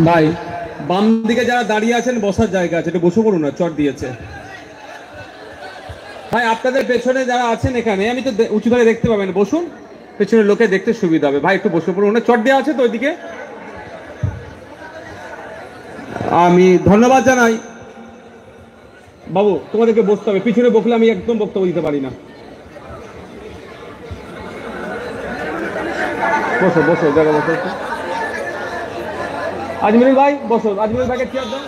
ভাই বাম দিকে যারা দাঁড়িয়ে আছেন বসার জায়গা আছে, একটু বসে পড়ুন না, চট দিয়েছে। ভাই আপনাদের পেছনে যারা আছেন এখানে, আমি তো উঁচু ধরে দেখতে পাবেন, বসুন, পেছনের লোকে দেখতে সুবিধা হবে। ভাই একটু বসে পড়ুন না, চট দেওয়া আছে তো ওইদিকে। আমি ধন্যবাদ জানাই। বাবু তোমাদেরকে বসতে হবে, পিছনে বসলে আমি একদম বক্তব্য দিতে পারি না। বসো বসো, জায়গা বসো। আজমিরুল ভাই বসো, আজমিরুল ভাইকে চেয়ার দাও।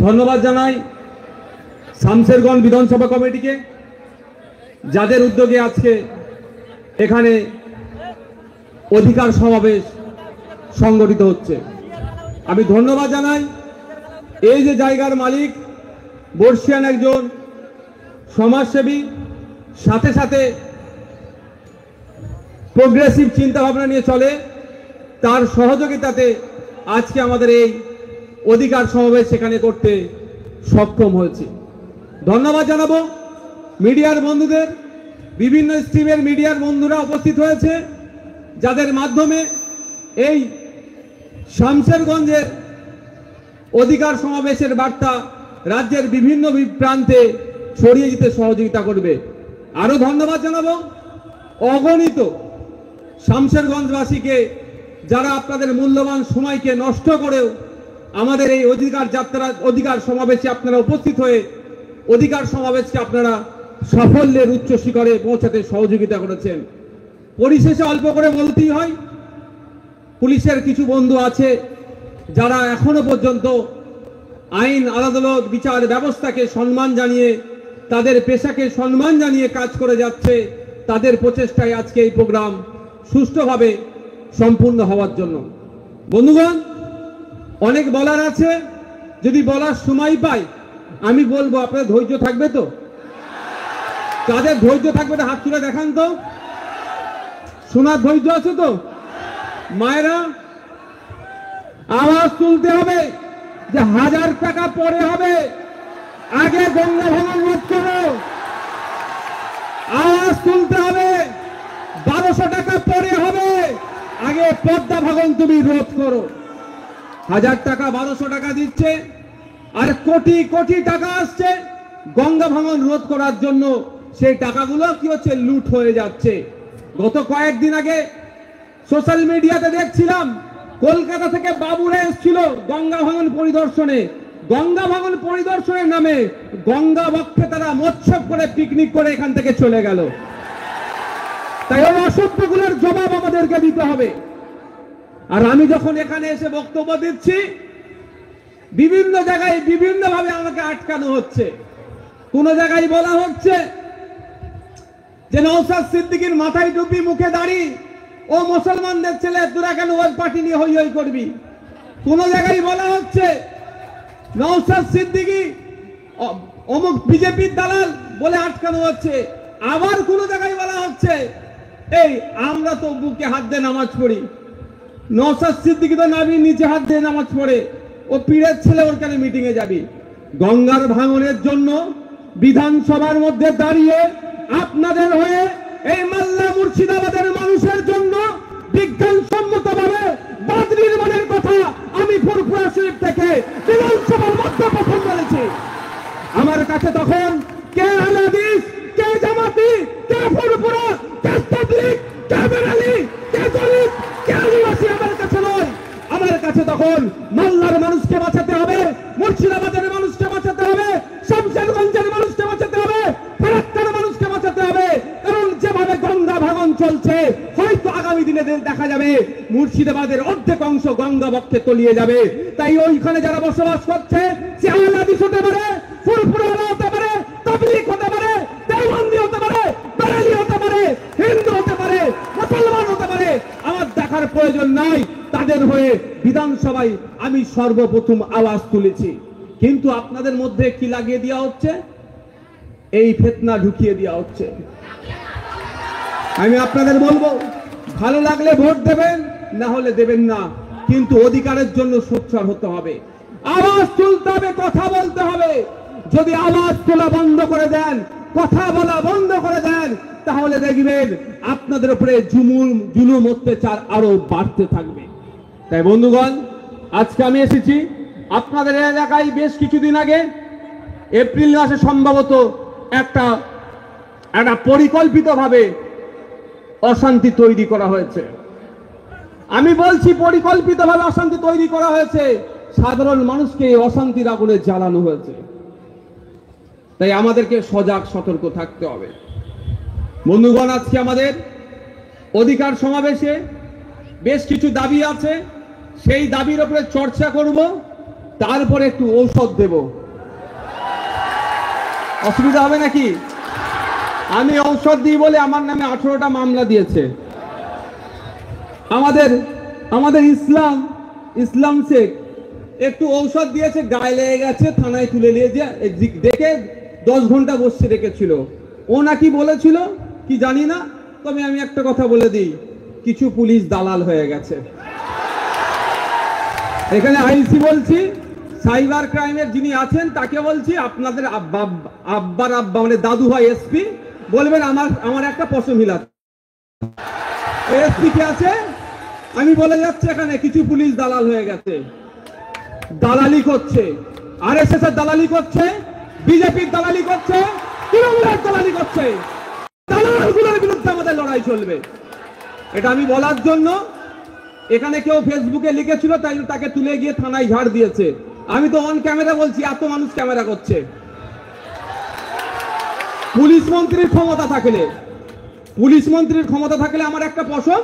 ধন্যবাদ জানাই শামশেরগঞ্জ বিধানসভা কমিটিকে, যাদের উদ্যোগে আজকে এখানে অধিকার সমাবেশ সংগঠিত হচ্ছে। আমি ধন্যবাদ জানাই এই যে জায়গার মালিক বর্ষিয়ান একজন সমাজসেবী, সাথে সাথে প্রোগ্রেসিভ চিন্তা ভাবনা নিয়ে চলে, তার সহযোগিতাতে আজকে আমাদের এই অধিকার সমাবেশ সেখানে করতে সক্ষম হয়েছে। ধন্যবাদ জানাবো মিডিয়ার বন্ধুদের, বিভিন্ন স্ট্রিমের মিডিয়ার বন্ধুরা উপস্থিত হয়েছে, যাদের মাধ্যমে এই শামশেরগঞ্জের অধিকার সমাবেশের বার্তা রাজ্যের বিভিন্ন প্রান্তে ছড়িয়ে দিতে সহযোগিতা করবে। আরো ধন্যবাদ জানাবো অগণিত শামশেরগঞ্জবাসীকে, যারা আপনাদের মূল্যবান সময়কে নষ্ট করেও আমাদের এই অধিকার যাত্রা, অধিকার সমাবেশে আপনারা উপস্থিত হয়ে অধিকার সমাবেশকে আপনারা সাফল্যের উচ্চ শিখরে পৌঁছাতে সহযোগিতা করেছেন। পরিশেষে অল্প করে বলতেই হয়, পুলিশের কিছু বন্ধু আছে যারা এখনো পর্যন্ত আইন, আদালত, বিচার ব্যবস্থাকে সম্মান জানিয়ে, তাদের পেশাকে সম্মান জানিয়ে কাজ করে যাচ্ছে। তাদের প্রচেষ্টায় আজকে এই প্রোগ্রাম সুষ্ঠুভাবে সম্পূর্ণ হওয়ার জন্য। বন্ধুগণ, অনেক বলার আছে, যদি বলার সময় পাই আমি বলবো। আপনাদের ধৈর্য থাকবে তো? যাদের ধৈর্য থাকবে তো হাত তুলে দেখান তো। শোনার ধৈর্য আছে তো? মায়েরা আওয়াজ তুলতে হবে যে 1000 টাকা পরে হবে, আগে গঙ্গা ভাঙন রোধ করো। আওয়াজ তুলতে হবে 1200 টাকা পরে হবে, আগে পদ্মা ভাঙন তুমি রোধ করো। 1000 টাকা 1200 টাকা দিচ্ছে, আর কোটি কোটি টাকা আসছে গঙ্গা ভাঙন রোধ করার জন্য। সেই টাকাগুলো কি হচ্ছে? লুট হয়ে যাচ্ছে। গত কয়েকদিন আগে সোশ্যাল মিডিয়াতে দেখছিলাম, কলকাতা থেকে বাবুরা এসেছিল গঙ্গা ভাঙন পরিদর্শনে। গঙ্গা ভাঙন পরিদর্শনের নামে গঙ্গা বক্ষে তারা মৎস্য করে পিকনিক করে এখান থেকে চলে গেল। তাই ওই অসভ্যগুলোর জবাব আমাদেরকে দিতে হবে। আর আমি যখন এখানে এসে বক্তব্য দিচ্ছি, বিভিন্ন জায়গায় বিভিন্ন ভাবে আমাকে আটকানো হচ্ছে। কোন জায়গায় বলা হচ্ছে যে নওশাদ সিদ্দিকীর মাথায় টুপি, মুখে দাড়ি, ও মুসলমানদের ছেলে, তোরা কেন ওর পার্টি নিয়ে হই হই করবি। কোন জায়গায় বলা হচ্ছে নওশাদ সিদ্দিকী অমুক বিজেপির দালাল বলে আটকানো হচ্ছে। আবার কোন জায়গায় বলা হচ্ছে এই আমরা তো বুকে হাত দিয়ে নামাজ পড়ি, নওশাদ সিদ্দিকী তো নাভির নিচে হাত দিয়ে নামাজ পড়ে, ও পীরের ছেলে, ওর কেন মিটিং এ যাবি। গঙ্গার ভাঙনের জন্য বিধানসভার মধ্যে দাঁড়িয়ে আপনাদের হয়ে এই মাল্লা মুর্শিদাবাদের মানুষের জন্য বিজ্ঞানসম্মত ভাবে বাঁধ নির্মাণের কথা আমি ফুরফুরা শরীফ থেকে বিধানসভার মধ্যে প্রথম বলেছি। আমার কাছে তখন কে আহলে হাদিস, কে জামাতি, কে ফুরফুরা, কে তাবলীগ, কে বেরালি, কে দলিত, কে আদিবাসী আমার কাছে নয়। আমার কাছে তখন মাল্লার মানুষকে বাঁচাতে হবে, মুর্শিদাবাদের মানুষকে বাঁচাতে হবে, শামশেরগঞ্জের মানুষকে বাঁচাতে হবে, ফারাক্কার মানুষকে বাঁচাতে হবে। কারণ যেভাবে গঙ্গা ভাঙন চলছে, হয়তো আগামী দিনে দেখা যাবে মুর্শিদাবাদের অর্ধেক অংশ গঙ্গা বক্ষে তলিয়ে যাবে। তাই ওইখানে যারা বসবাস করছে, সে আহলে হাদিস হতে পারে, ফুরফুরা হতে পারে, তাবলীগ হতে পারে, দেওবন্দি হতে পারে, বেরেলি হতে পারে, হিন্দু হতে পারে, মুসলমান হতে পারে, আমার দেখার প্রয়োজন নাই। তাদের হয়ে বিধানসভায় আমি সর্বপ্রথম আওয়াজ তুলেছি। কিন্তু আপনাদের মধ্যে কি লাগিয়ে দেওয়া হচ্ছে? এই ফিতনা ঢুকিয়ে দেওয়া হচ্ছে। আমি আপনাদের বলবো, ভালো লাগলে ভোট দেবেন, না হলে দেবেন না, কিন্তু অধিকারের জন্য সোচ্চার হতে হবে, আওয়াজ তুলতে হবে, কথা বলতে হবে। যদি আওয়াজ তোলা বন্ধ করে দেন, কথা বলা বন্ধ করে দেন, তাহলে দেখবেন আপনাদের উপরে জুলুম অত্যাচার আরো বাড়তে থাকবে। তাই বন্ধুগণ, আজকে আমি এসেছি আপনাদের এলাকায়। বেশ কিছুদিন আগে এপ্রিল মাসে সম্ভবত একটা পরিকল্পিতভাবে অশান্তি তৈরি করা হয়েছে। আমি বলছি পরিকল্পিতভাবে অশান্তি তৈরি করা হয়েছে, সাধারণ মানুষকে এই অশান্তির আগুনে জ্বালানো হয়েছে। তাই আমাদেরকে সজাগ সতর্ক থাকতে হবে। বন্ধুগণ, আজকে আমাদের অধিকার সমাবেশে বেশ কিছু দাবি আছে, সেই দাবির উপরে চর্চা করব, তারপরে একটু ঔষধ দেব। অসুবিধা হবে নাকি? আমি ঔষধ দিই বলে আমার নামে 18টা মামলা দিয়েছে। আমাদের ইসলাম শেখ একটু ঔষধ দিয়েছে, গায়ে লেগে গেছে, থানায় তুলে নিয়ে ডেকে 10 ঘন্টা বসে রেখেছিল। ও নাকি বলেছিল কি জানি না, তবে আমি একটা কথা বলে দিই, কিছু পুলিশ দালাল হয়ে গেছে। এখানে আইসি বলছি, সাইবার ক্রাইমের যিনি আছেন তাকে বলছি, আপনাদের আব্বার আব্বা মানে দাদু ভাই এসপি, বলবেন আমার একটা পশমিলা এসপি কে আছে, আমি বলে যাচ্ছি এখানে কিছু পুলিশ দালাল হয়ে গেছে, দালালি করছে, আরএসএস এর দালালি করছে, বিজেপির দালালি করছে, তৃণমূলের দালালি করছে। দালালগুলোর বিরুদ্ধে আমাদের লড়াই চলবে। এটা আমি বলার জন্য, এখানে কেউ ফেসবুকে লিখেছিল, তাই তাকে তুলে গিয়ে থানায় ঝাড় দিয়েছে। আমি তো অন ক্যামেরা বলছি, এত মানুষ ক্যামেরা করছে। পুলিশ মন্ত্রীর ক্ষমতা থাকলে আমার একটা পশম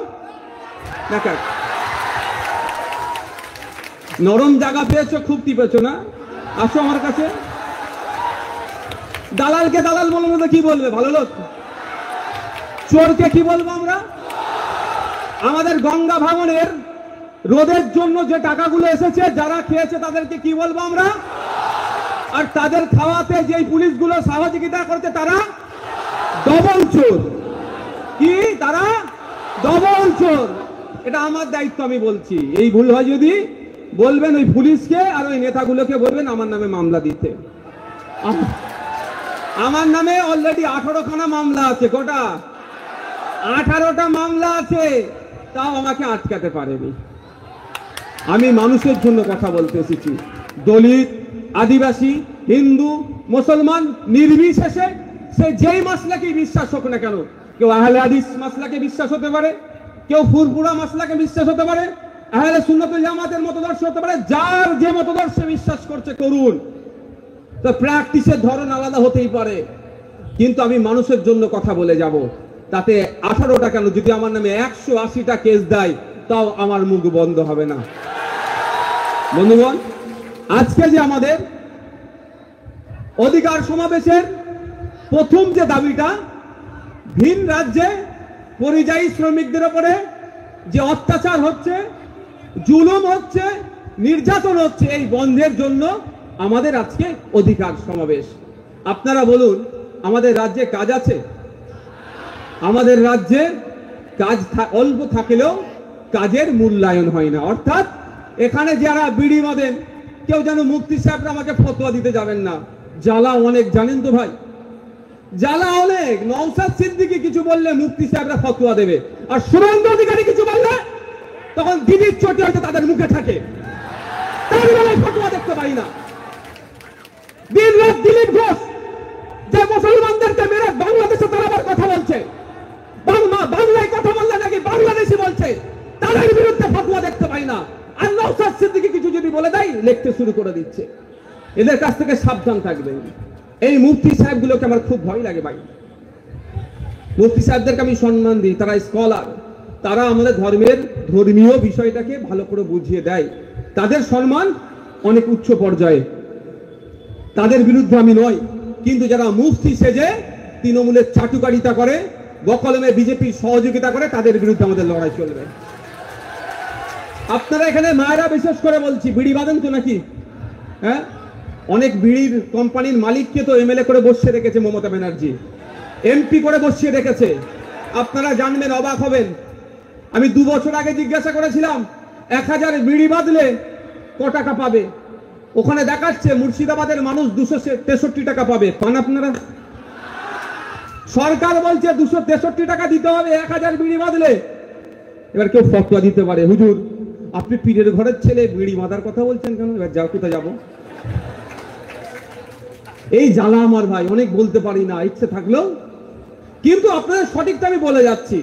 দেখা। নরম জায়গা পেয়েছো, খুব টিপেছো না, আসো আমার কাছে। দালালকে দালাল বলবো না, কি বলবে? ভালো লোক। চোরকে কি বলবো আমরা? আমাদের গঙ্গা ভাঙনের রোদের জন্য যে টাকাগুলো এসেছে, যারা খেয়েছে তাদেরকে কি বলবো আমরা? আর তাদের খাওয়াতে যে পুলিশগুলো সহযোগিতা করছে তারা ডবল চোর। কি তারা? ডবল চোর। এটা আমার দায়িত্ব, আমি বলছি। এই ভুল হয় যদি বলবেন ওই পুলিশকে আর ওই নেতাগুলোকে, বলবেন আমার নামে মামলা দিতে। আমার নামে অলরেডি 18খানা মামলা আছে। কটা? 18টা মামলা আছে, তাও আমাকে আটকাতে পারেনি। আমি মানুষের জন্য কথা বলতে এসেছি। দলিত, আদিবাসী, হিন্দু, মুসলমান নির্বিশেষে সে যেই মাসলাকে বিশ্বাস হোক না কেন, কেউ আহলে হাদিস মাসলাকে বিশ্বাস হতে পারে, কেউ ফুরফুরা মাসলাকে বিশ্বাস হতে পারে, আহলে সুন্নাত ওয়াল জামাতের মতদর্শ হতে পারে। যার যে মতদর্শে বিশ্বাস করছে করুন, তো প্র্যাকটিসের ধরন আলাদা হতেই পারে, কিন্তু আমি মানুষের জন্য কথা বলে যাব। তাতে 18টা কেন, যদি আমার নামে 180টা কেস দেয়, তাও আমার মুখ বন্ধ হবে না। বন্ধুগণ, আজকে যে আমাদের অধিকার সমাবেশের প্রথম যে দাবিটা, ভিন রাজ্যে পরিযায়ী শ্রমিকদের উপরে যে অত্যাচার হচ্ছে, জুলুম হচ্ছে, নির্যাতন হচ্ছে, এই বন্ধের জন্য আমাদের আজকে অধিকার সমাবেশ। আপনারা বলুন, আমাদের রাজ্যে কাজ আছে? আমাদের রাজ্যে কাজ অল্প থাকলেও কাজের মূল্যায়ন হয় না। অর্থাৎ এখানে যারা বিড়ি বাঁধেন, কেউ যেন মুফতি সাহেবরা আমাকে ফতোয়া দিতে যাবেন না, জ্বালা অনেক, জানেন তো ভাই, জ্বালা অনেক। নওশাদ সিদ্দিকী কিছু বললে মুফতি সাহেবরা ফতোয়া দেবে, আর শুভেন্দু অধিকারী কিছু বললে তখন দিদির চটি হয়তো তাদের মুখে থাকে, তার বেলায় ফতোয়া দেখতে পাই না। দিন রাত দিলীপ ঘোষ যে মুসলমানদেরকে মেরে বাংলাদেশে তারাবার কথা বলছে, বাংলায় কথা বললে নাকি বাংলাদেশি বলছে, তাদের বিরুদ্ধে ফতোয়া দেখতে পাই না। আর নওশাদ সিদ্দিকী কিছু যদি বলে দেয়, লিখতে শুরু করে দিচ্ছে। এদের কাছ থেকে সাবধান থাকবেন। এই মুফতি সাহেবগুলোকে আমার খুব ভয় লাগে ভাই। মুফতি সাহেবদেরকে আমি সম্মান দিই, তারা স্কলার, তারা আমাদের ধর্মীয় বিষয়টাকে ভালো করে বুঝিয়ে দেয়, তাদের সম্মান অনেক উচ্চ পর্যায়ে, তাদের বিরুদ্ধে আমি নয়। কিন্তু যারা মুফতি সেজে তৃণমূলের চাটুকারিতা করে, বকলমে বিজেপির সহযোগিতা করে, তাদের বিরুদ্ধে আমাদের লড়াই চলবে। আপনারা এখানে মায়েরা বিশেষ করে বলছি, বিড়ি বাঁধেন তো নাকি? হ্যাঁ, অনেক বিড়ির কোম্পানির মালিককে তো এমএলএ করে বসিয়ে রেখেছে মমতা ব্যানার্জি, এমপি করে বসিয়ে রেখেছে। আপনারা জানবেন, অবাক হবেন। আমি 2 বছর আগে জিজ্ঞাসা করেছিলাম 1000 বিড়ি বাঁধলে ক টাকা পাবে? ওখানে দেখাচ্ছে মুর্শিদাবাদের মানুষ 263 টাকা পাবে। পান আপনারা? সরকার বলছে 263 টাকা দিতে হবে 1000 বিড়ি বাঁধলে। এবার কেউ ফতোয়া দিতে পারে, হুজুর আপনি পীরের ঘরের ছেলে, বিড়ি বাঁধার কথা বলছেন কেন? এবার যাও, কোথায় যাবো? এই জ্বালা আমার ভাই, অনেক বলতে পারি না ইচ্ছে থাকলেও, কিন্তু আপনাদের সঠিকটা আমি বলে যাচ্ছি।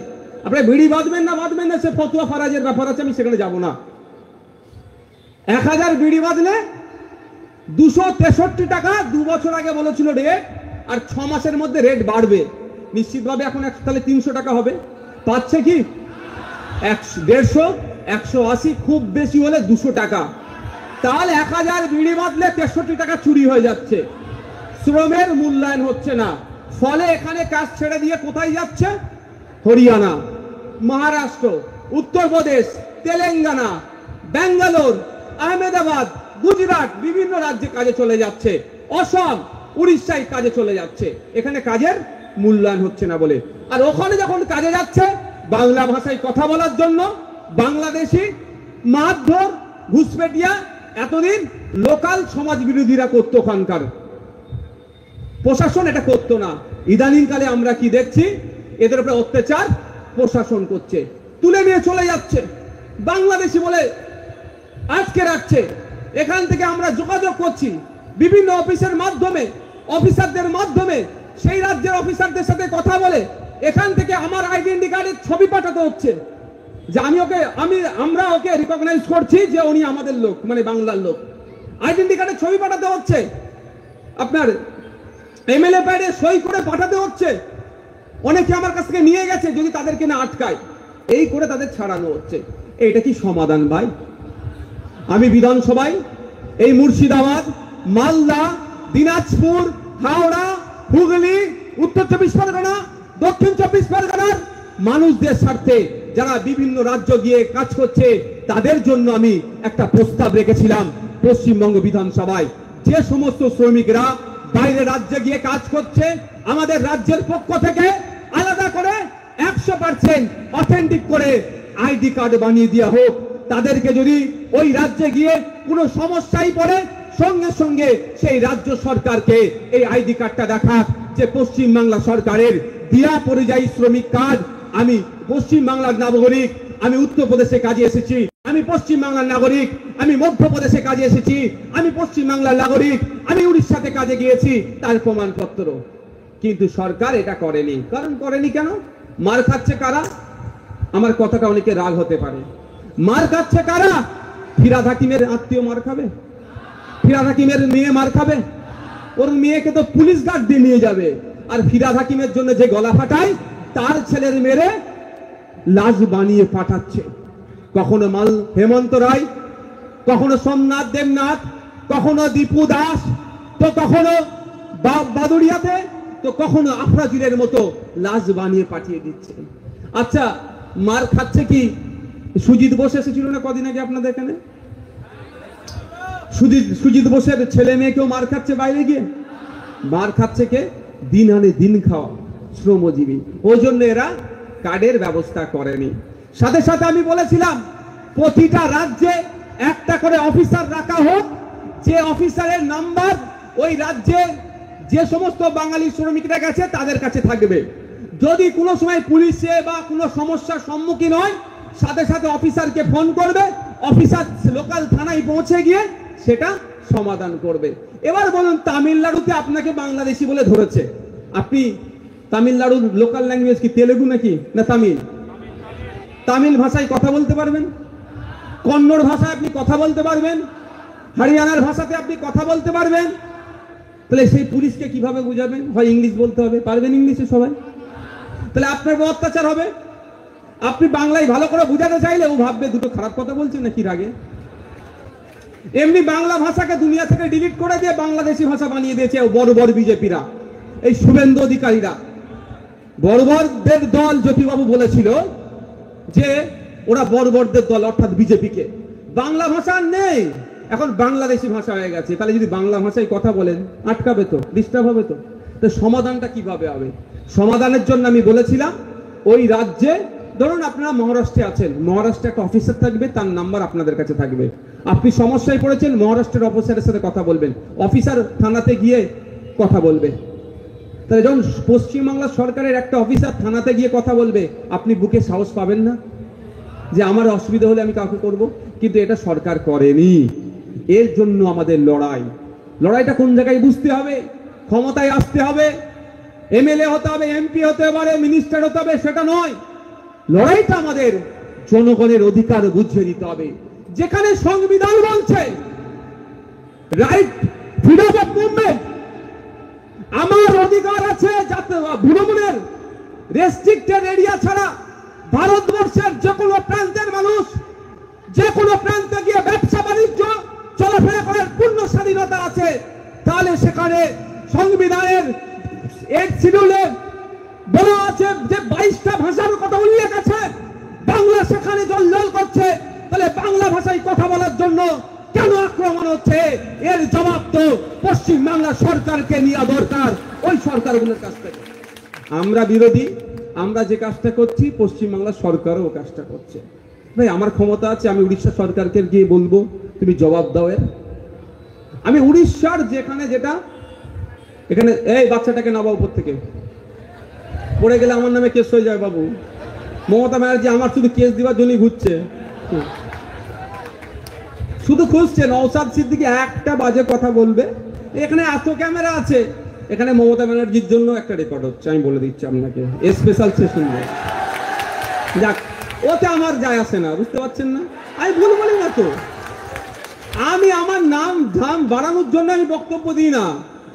আপনারা বিড়ি বাঁধবেন না সে ফতোয়া ফারাজের ব্যাপার আছে, আমি সেখানে যাব না। 1000 বিড়ি বাঁধলে 263 টাকা 2 বছর আগে বলেছিল রেট, আর 6 মাসের মধ্যে রেট বাড়বে নিশ্চিতভাবে। এখন তাহলে 300 টাকা হবে। পাচ্ছে কি 150, 180, খুব বেশি হলে 200 টাকা। তাহলে 1000 বিড়ি বাঁধলে 63 টাকা চুরি হয়ে যাচ্ছে। শ্রমের মূল্যায়ন হচ্ছে না, ফলে এখানে কাজ ছেড়ে দিয়ে কোথায় যাচ্ছে? হরিয়ানা, মহারাষ্ট্র, উত্তরপ্রদেশ, তেলেঙ্গানা, ব্যাঙ্গালোর, আহমেদাবাদ, গুজরাট, বিভিন্ন রাজ্যে কাজে চলে যাচ্ছে। অসম, উড়িষ্যায় কাজে চলে যাচ্ছে। এখানে কাজের মূল্যায়ন হচ্ছে না বলে। আর ওখানে যখন কাজে যাচ্ছে বাংলা ভাষায় কথা বলার জন্য বাংলাদেশি, মারধর, ঘুষপেটিয়া এতদিন লোকাল সমাজ বিরোধীরা করতো, ওখানকার প্রশাসন এটা করতো না। ইদানিং কালে আমরা কি দেখছি? এদের উপরে অত্যাচার প্রশাসন করছে, তুলে নিয়ে চলে যাচ্ছে। বাংলাদেশি বলে আজকে রাখছে। এখান থেকে আমরা যোগাযোগ করছি বিভিন্ন অফিসের মাধ্যমে, অফিসারদের মাধ্যমে, সেই রাজ্যের অফিসারদের সাথে কথা বলে এখান থেকে আমার আইডেন্টি কার্ডের ছবি পাঠাতে হচ্ছে যে আমরা ওকে রিকগনাইজ করছি যে উনি আমাদের লোক, মানে বাংলার লোক। আইডেন্টি কার্ডের ছবি পাঠাতে হচ্ছে, আপনার এমএলএ প্যাডে সই করে পাঠাতে হচ্ছে। অনেকে আমার কাছ থেকে নিয়ে গেছে যদি তাদেরকে না আটকায়, এই করে তাদের ছাড়ানো হচ্ছে। এটা কি সমাধান ভাই? আমি বিধানসভায় এই মুর্শিদাবাদ, মালদা, দিনাজপুর, হাওড়া, হুগলি, উত্তর 24 পরগনা, দক্ষিণ 24 পরগনার মানুষদের স্বার্থে যারা বিভিন্ন রাজ্য গিয়ে কাজ করছে তাদের জন্য আমি একটা প্রস্তাব রেখেছিলাম পশ্চিমবঙ্গ বিধানসভায়। যে সমস্ত শ্রমিকরা বাইরে রাজ্যে গিয়ে কাজ করছে, আমাদের রাজ্যের পক্ষ থেকে আলাদা করে 100% অথেন্টিক করে আইডি কার্ড বানিয়ে দেওয়া হোক। তাদেরকে যদি ওই রাজ্যে গিয়ে কোনো সমস্যায় পড়ে সঙ্গে সঙ্গে সেই রাজ্য সরকারকে এই আইডি কার্ডটা দেখা যে পশ্চিমবাংলা সরকারের দিয়া পরিযায়ী শ্রমিক কার্ড, আমি পশ্চিমবাংলার নাগরিক, আমি উত্তরপ্রদেশে কাজে এসেছি, আমি পশ্চিমবাংলার নাগরিক, আমি মধ্যপ্রদেশে কাজে এসেছি, আমি পশ্চিমবাংলার নাগরিক, আমি উড়িষ্যাতে কাজে গিয়েছি, তার প্রমাণপত্র। কিন্তু সরকার এটা করেনি। কারণ করেনি কেন? মার খাচ্ছে কারা? আমার কথাটা অনেকে রাগ হতে পারে। মার খাচ্ছে কারা? ফিরহাদ হাকিমের আত্মীয় মার খাবে, ফিরহাদ হাকিমের মেয়ে মার খাবে। ওর মেয়েকে তো পুলিশ গার্ড দিয়ে নিয়ে যাবে। আর ফিরহাদ হাকিমের জন্য যে গলা ফাটায় তার ছেলের মেরে লাশ বানিয়ে পাঠাচ্ছে। কখনো মাল হেমন্ত রায়, কখনো সোমনাথ দেবনাথ, কখনো দীপু দাস, তো কখনো বাদুড়িয়াতে, তো কখনো আফরাজুলের মতো লাশ বানিয়ে পাঠিয়ে দিচ্ছে। আচ্ছা, মার খাচ্ছে কি? সুজিত বোস এসেছিল না কদিন আগে আপনাদের এখানে? সুজিত বোসের ছেলে মেয়েকেও মার খাচ্ছে বাইরে গিয়ে। মার খাচ্ছে কে? দিন আনে দিন খাওয়া শ্রমজীবী। ওই জন্য এরা কার্ডের ব্যবস্থা করেনি। সাথে সাথে আমি বলেছিলাম প্রতিটা রাজ্যে একটা করে অফিসার রাখা হোক, যে অফিসারের নাম্বার ওই রাজ্যে যে সমস্ত বাঙালি শ্রমিকরা গেছে তাদের কাছে থাকবে। যদি কোনো সময় পুলিশে বা কোনো সমস্যার সম্মুখীন হয় সাথে সাথে অফিসারকে ফোন করবে, অফিসার লোকাল থানায় পৌঁছে গিয়ে সেটা সমাধান করবে। এবার বলুন, তামিলনাড়ুতে আপনাকে বাংলাদেশি বলে ধরেছে, আপনি তামিলনাড়ুর লোকাল ল্যাঙ্গুয়েজ কি তেলেগু নাকি না তামিল? তামিল ভাষায় কথা বলতে পারবেন, কন্নড় ভাষায় আপনি কথা বলতে পারবেন, হরিয়ানার ভাষাতে আপনি কথা বলতে পারবেন। তাহলে সেই পুলিশকে কিভাবে বুঝাবেন? হয় ইংলিশ বলতে হবে, পারবেন ইংলিশে সবাই? তাহলে আপনার অত্যাচার হবে। আপনি বাংলায় ভালো করে বুঝাতে চাইলে ও ভাববে দুটো খারাপ কথা বলছে নাকি রাগে। এমনি বাংলা ভাষাকে দুনিয়া থেকে ডিলিট করে দিয়ে বাংলাদেশি ভাষা বানিয়ে দিয়েছে বড় বড় বিজেপিরা, এই শুভেন্দু অধিকারীরা। বর্বরদের দল জ্যোতিবাবু বলেছিল যে ওরা বর্বরদের দল, অর্থাৎ বিজেপিকে। বাংলা ভাষা নেই, এখন বাংলাদেশি ভাষা হয়ে গেছে। তাহলে যদি বাংলা ভাষায় কথা বলেন আটকাবে তো, ডিস্টার্ব হবে তো। তো সমাধানটা কিভাবে হবে? সমাধানের জন্য আমি বলেছিলাম ওই রাজ্যে, ধরুন আপনারা মহারাষ্ট্রে আছেন, মহারাষ্ট্রে একটা অফিসার থাকবে, তার নাম্বার আপনাদের কাছে থাকবে। আপনি সমস্যায় পড়েছেন, মহারাষ্ট্রের অফিসারের সাথে কথা বলবেন, অফিসার থানাতে গিয়ে কথা বলবে। তাহলে যখন পশ্চিমবাংলা সরকারের একটা অফিসার থানাতে গিয়ে কথা বলবে, আপনি বুকে সাহস পাবেন না যে আমার অসুবিধা হলে আমি কাউকে করব? কিন্তু এটা সরকার করেনি। এর জন্য আমাদের লড়াইটা কোন জায়গায় বুঝতে হবে। ক্ষমতায় আসতে হবে, এমএলএ হতে হবে, এমপি হতে পারে, মিনিস্টার হতে হবে, সেটা নয়। লড়াইটা আমাদের জনগণের অধিকার বুঝিয়ে দিতে হবে। যেখানে সংবিধান বলছে রাইট ফ্রিডম অফ মুভমেন্ট, আমার অধিকার আছে যাতে ভ্রমণের রেস্ট্রিক্টেড এরিয়া ছাড়া ভারতবর্ষের যে কোনো প্রান্তের মানুষ যে কোনো প্রান্তে গিয়ে ব্যবসা বাণিজ্য চলাফেরা করার পূর্ণ স্বাধীনতা আছে, তাহলে সেখানে সংবিধানের 8 শিডিউলে বলা আছে যে 22টা ভাষার কথা উল্লেখ আছে। বাংলা সেখানে জলজল করছে, তাহলে বাংলা ভাষায় কথা বলার জন্য কেন আক্রমণ হচ্ছে? এর জবাব তো পশ্চিম বাংলা সরকারকে নেওয়া দরকার, ওই সরকারগুলোর কাছ থেকে। আমরা বিরোধী, আমরা যে কাজটা করছি পশ্চিম বাংলা সরকারও ও কাজটা করছে। ভাই আমার ক্ষমতা আছে, আমি উড়িষ্যা সরকারকে গিয়ে বলবো তুমি জবাব দাও এর। আমি উড়িষ্যার যেখানে যেটা এখানে এই বাচ্চাটাকে নাও উপর থেকে, পড়ে গেলে আমার নামে কেস হয়ে যায় বাবু। মমতা ব্যানার্জি আমার শুধু কেস দেওয়ার জন্যই ঘুরছে, শুধু খুঁজছে নওশাদ সিদ্দিকী একটা বাজে কথা বলবে। এখানে এত ক্যামেরা আছে, এখানে মমতা ব্যানার্জির জন্য একটা রেকর্ড হচ্ছে, আমি বলে দিচ্ছি আপনাকে, স্পেশাল সেশন। যাক, ওতে আমার যায় আসে না, বুঝতে পারছেন না? আমি ভুল বলি না তো, আমি আমার নাম ধাম বাড়ানোর জন্য আমি বক্তব্য দিই না।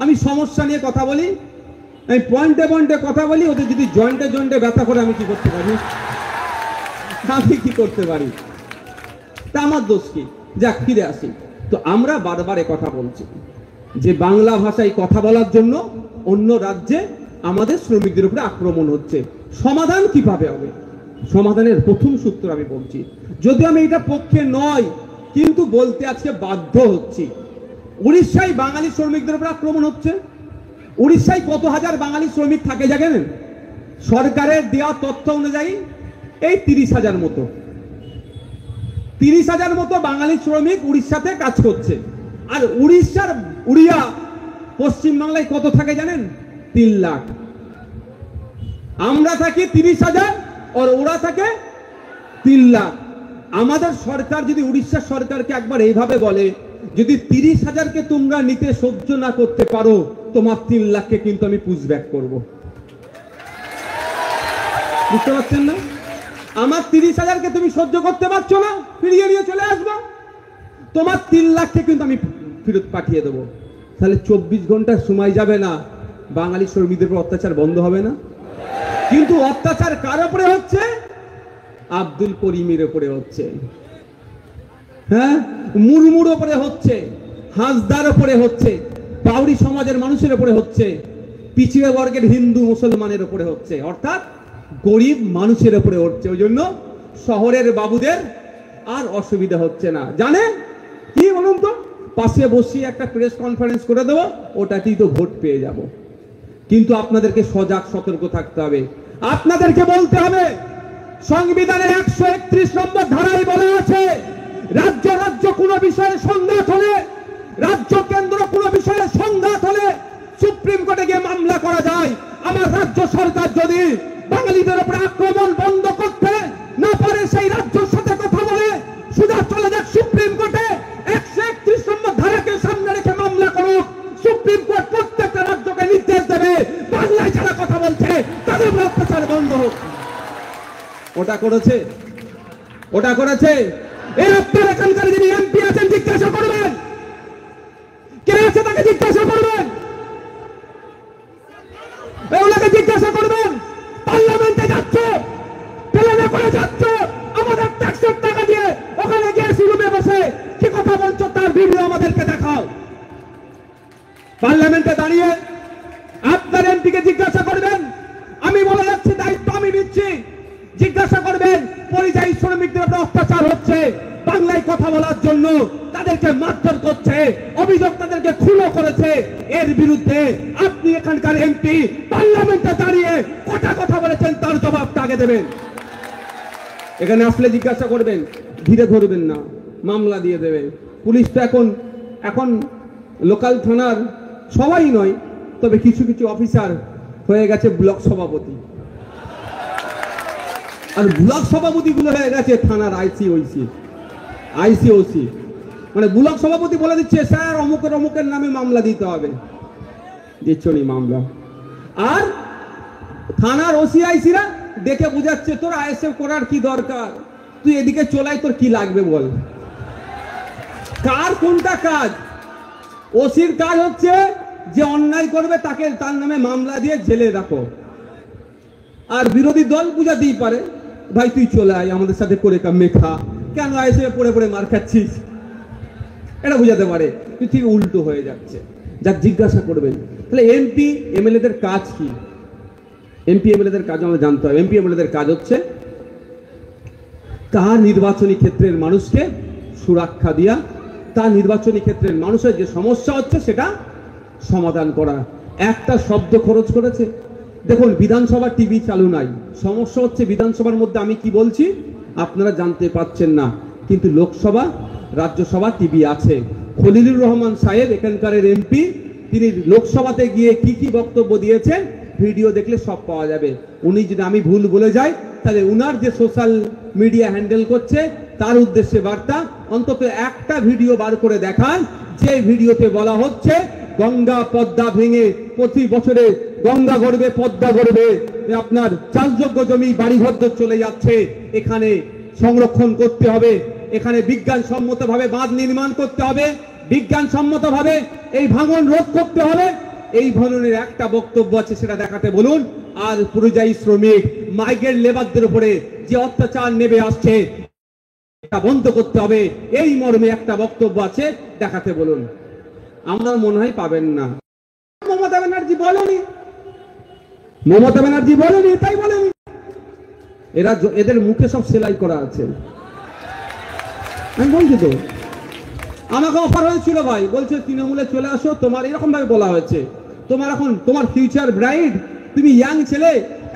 আমি সমস্যা নিয়ে কথা বলি, আমি পয়েন্টে পয়েন্টে কথা বলি। ওদের যদি জয়েন্টে জয়েন্টে ব্যথা করে আমি কি করতে পারি? আমি কি করতে পারি? তা আমার দোষ কি? যাক, ফিরে আসি। তো আমরা বারবার কথা বলছি যে বাংলা ভাষায় কথা বলার জন্য অন্য রাজ্যে আমাদের শ্রমিকদের উপরে আক্রমণ হচ্ছে। সমাধান কিভাবে হবে? সমাধানের প্রথম সূত্র আমি বলছি, যদিও আমি এটা পক্ষে নয়, কিন্তু বলতে আজকে বাধ্য হচ্ছি। উড়িষ্যায় বাঙালি শ্রমিকদের উপর আক্রমণ হচ্ছে। উড়িষ্যায় কত হাজার বাঙালি শ্রমিক থাকে জানেন? সরকারের দেওয়া তথ্য অনুযায়ী এই 30,000 মতো, 30,000 মতো বাঙালি শ্রমিক উড়িষ্যাতে কাজ করছে। আর উড়িষ্যার উড়িয়া পশ্চিম বাংলায় কত থাকে জানেন? 3 লাখ। আমরা থাকি 30,000 আর ওরা থাকে 3 লাখ। আমাদের সরকার যদি উড়িষ্যা সরকারকে একবার এইভাবে বলে, যদি 30,000কে তোমরা নিতে সহ্য না করতে পারো, তোমার 3 লাখকে কিন্তু আমি পুশব্যাক করব। বুঝতে পারছেন না? আমার 30,000কে তুমি সহ্য করতে পারছো না, ফিরিয়ে নিয়ে চলে আসবো, তোমার 3 লাখকে কিন্তু আমি ফেরত পাঠিয়ে দেবো। তাহলে 24 ঘন্টার সময় যাবে না, বাঙালি শ্রমিকদের উপর অত্যাচার বন্ধ হবে না? কিন্তু অত্যাচার কার উপরে হচ্ছে? আব্দুল করিমের উপরে হচ্ছে, হ্যাঁ, মুরমুর উপরে হচ্ছে, হাঁসদার উপরে হচ্ছে, বাউরি সমাজের মানুষের উপরে হচ্ছে, পিছিয়ে বর্গের হিন্দু মুসলমানের উপরে হচ্ছে, অর্থাৎ গরিব মানুষের উপরে হচ্ছে। ওই জন্য শহরের বাবুদের আর অসুবিধা হচ্ছে না। জানেন কি বলুন তো? পাশে বসিয়ে একটা প্রেস কনফারেন্স করে দেবো, ওটাতেই তো ভোট পেয়ে যাব। কিন্তু আপনাদেরকে সজাগ সতর্ক থাকতে হবে। আপনাদেরকে বলতে হবে, সংবিধানের 131 নম্বর ধারায় বলা আছে, রাজ্য রাজ্য কোনো বিষয়ে সংঘাত হলে, রাজ্য কেন্দ্র কোনো বিষয়ে সংঘাত হলে সুপ্রিম কোর্টে গিয়ে মামলা করা যায়। আমার রাজ্য সরকার যদি বাঙালিদের উপরে আক্রমণ বন্ধ করতে না পারে, সেই রাজ্যের সাথে কথা বলে সোজা চলে যাক সুপ্রিম কোর্টে, 131 নম্বর ধারাকে সামনে রেখে মামলা করুক। সুপ্রিম কোর্ট প্রত্যেকটা রাজ্যকে নির্দেশ দেবে, বাংলায় যারা কথা বলছে তাদের অত্যাচার বন্ধ হোক। ওটা করেছে, ওটা করেছে। এই আপনার এখানকার যিনি এমপি আছেন জিজ্ঞাসা করবেন, কে আছে তাকে জিজ্ঞাসা করবেন, ওগুলোকে জিজ্ঞাসা করবেন। পার্লামেন্টে যাচ্ছ, প্লেনে করে যাচ্ছ, আমাদের ট্যাক্সের টাকা দিয়ে ওখানে গিয়ে রুমে বসে কি কথা বলছো তার ভিডিও আমাদেরকে দেখাও। পার্লামেন্টে দাঁড়িয়ে আপনার এমপিকে জিজ্ঞাসা করবেন। আমি বলে যাচ্ছি, দায়িত্ব আমি নিচ্ছি। জিজ্ঞাসা করবেন, পরিযায়ী শ্রমিকদের উপর অত্যাচার হচ্ছে, বাংলায় কথা বলার জন্য তাদেরকে মারধর করছে, অভিযোগ তাদেরকে খুনো করেছে, এর বিরুদ্ধে আপনি এখানকার এমপি পার্লামেন্টে দাঁড়িয়ে কটা কথা বলেছেন তার জবাবটা আগে দেবেন। এখানে আসলে জিজ্ঞাসা করবেন, ধীরে ধরবেন না, মামলা দিয়ে দেবে পুলিশ। তো এখন লোকাল থানার সবাই নয়, তবে কিছু কিছু অফিসার হয়ে গেছে ব্লক সভাপতি, আর ব্লক সভাপতি গুলো হয়ে গেছে থানার আইসিওসি। মানে ব্লক সভাপতি বলে দিচ্ছে স্যার অমুকের অমুকের নামে মামলা দিতে হবে, দিচ্ছ নি মামলা। আর থানার ওসিআইসিরা দেখে বুঝাচ্ছে তোর আইএসএফ করার কি দরকার, তুই এদিকে চলাই, তোর কি লাগবে বল। কার কোনটা কাজ? ওসির কাজ হচ্ছে যে অন্যায় করবে তাকে তার নামে মামলা দিয়ে জেলে রাখো, আর বিরোধী দল বুঝাতেই পারে ভাই তুই চলে আয় আমাদের সাথে করে কামে খা, কেন আইএসএফ পড়ে পড়ে মার খাচ্ছিস, এটা বুঝাতে পারে। তুই ঠিক উল্টো হয়ে যাচ্ছে, যা জিজ্ঞাসা করবেন। তাহলে এমপি এমএলএদের কাজ কি? এমপি এমএলএদের কাজ আমরা জানতে হবে। এমপি এমএলএদের কাজ হচ্ছে তার নির্বাচনী ক্ষেত্রের মানুষকে সুরক্ষা দিয়া, তার নির্বাচনী ক্ষেত্রের মানুষের যে সমস্যা হচ্ছে সেটা সমাধান করা। একটা শব্দ খরচ করেছে, দেখুন বিধানসভা টিভি চালু নাই, সমস্যা হচ্ছে বিধানসভার মধ্যে আমি কি বলছি আপনারা জানতে পাচ্ছেন না, কিন্তু লোকসভা রাজ্যসভা টিভি আছে। খলিলুর রহমান সাহেব এখানকার এমপি, তিনি লোকসভাতে গিয়ে কি কি বক্তব্য দিয়েছেন ভিডিও দেখলে সব পাওয়া যাবে। উনি যদি আমি ভুল বলে যাই তাহলে উনার যে সোশ্যাল মিডিয়া হ্যান্ডেল করছে তার উদ্দেশ্যে বার্তা, অন্তত একটা ভিডিও বার করে দেখান যে ভিডিওতে বলা হচ্ছে গঙ্গা পদ্মা ভেঙে প্রতি বছরে গঙ্গা গড়বে পদ্মা গড়বে, আপনার চাষযোগ্য জমি বাড়িঘর চলে যাচ্ছে, এখানে সংরক্ষণ করতে হবে, এখানে বিজ্ঞানসম্মত ভাবে বাঁধ নির্মাণ করতে হবে, বিজ্ঞানসম্মত ভাবে এই ভাঙন রোধ করতে হবে। এই ধরনের একটা বক্তব্য আছে, সেটা দেখাতে বলুন। আর পরিযায়ী শ্রমিক মাইগ্রেন্ট লেবারদের উপরে যে অত্যাচার নেমে আসছে এটা বন্ধ করতে হবে, এই মর্মে একটা বক্তব্য আছে, দেখাতে বলুন। আমার মনে হয় পাবেন না। মমতা ব্যানার্জি বলেনি, তাই বলেনি। এরা এদের মুখে সব সেলাই করা আছে, আমি বলছি তো। আমাকে অফার হয়েছিল ভাই, বলছে তৃণমূলে চলে আসো, তোমার এরকম ভাবে বলা হয়েছে, তোমার এখন তোমার ফিউচার ব্রাইট, তুমি ইয়াং ছেলে,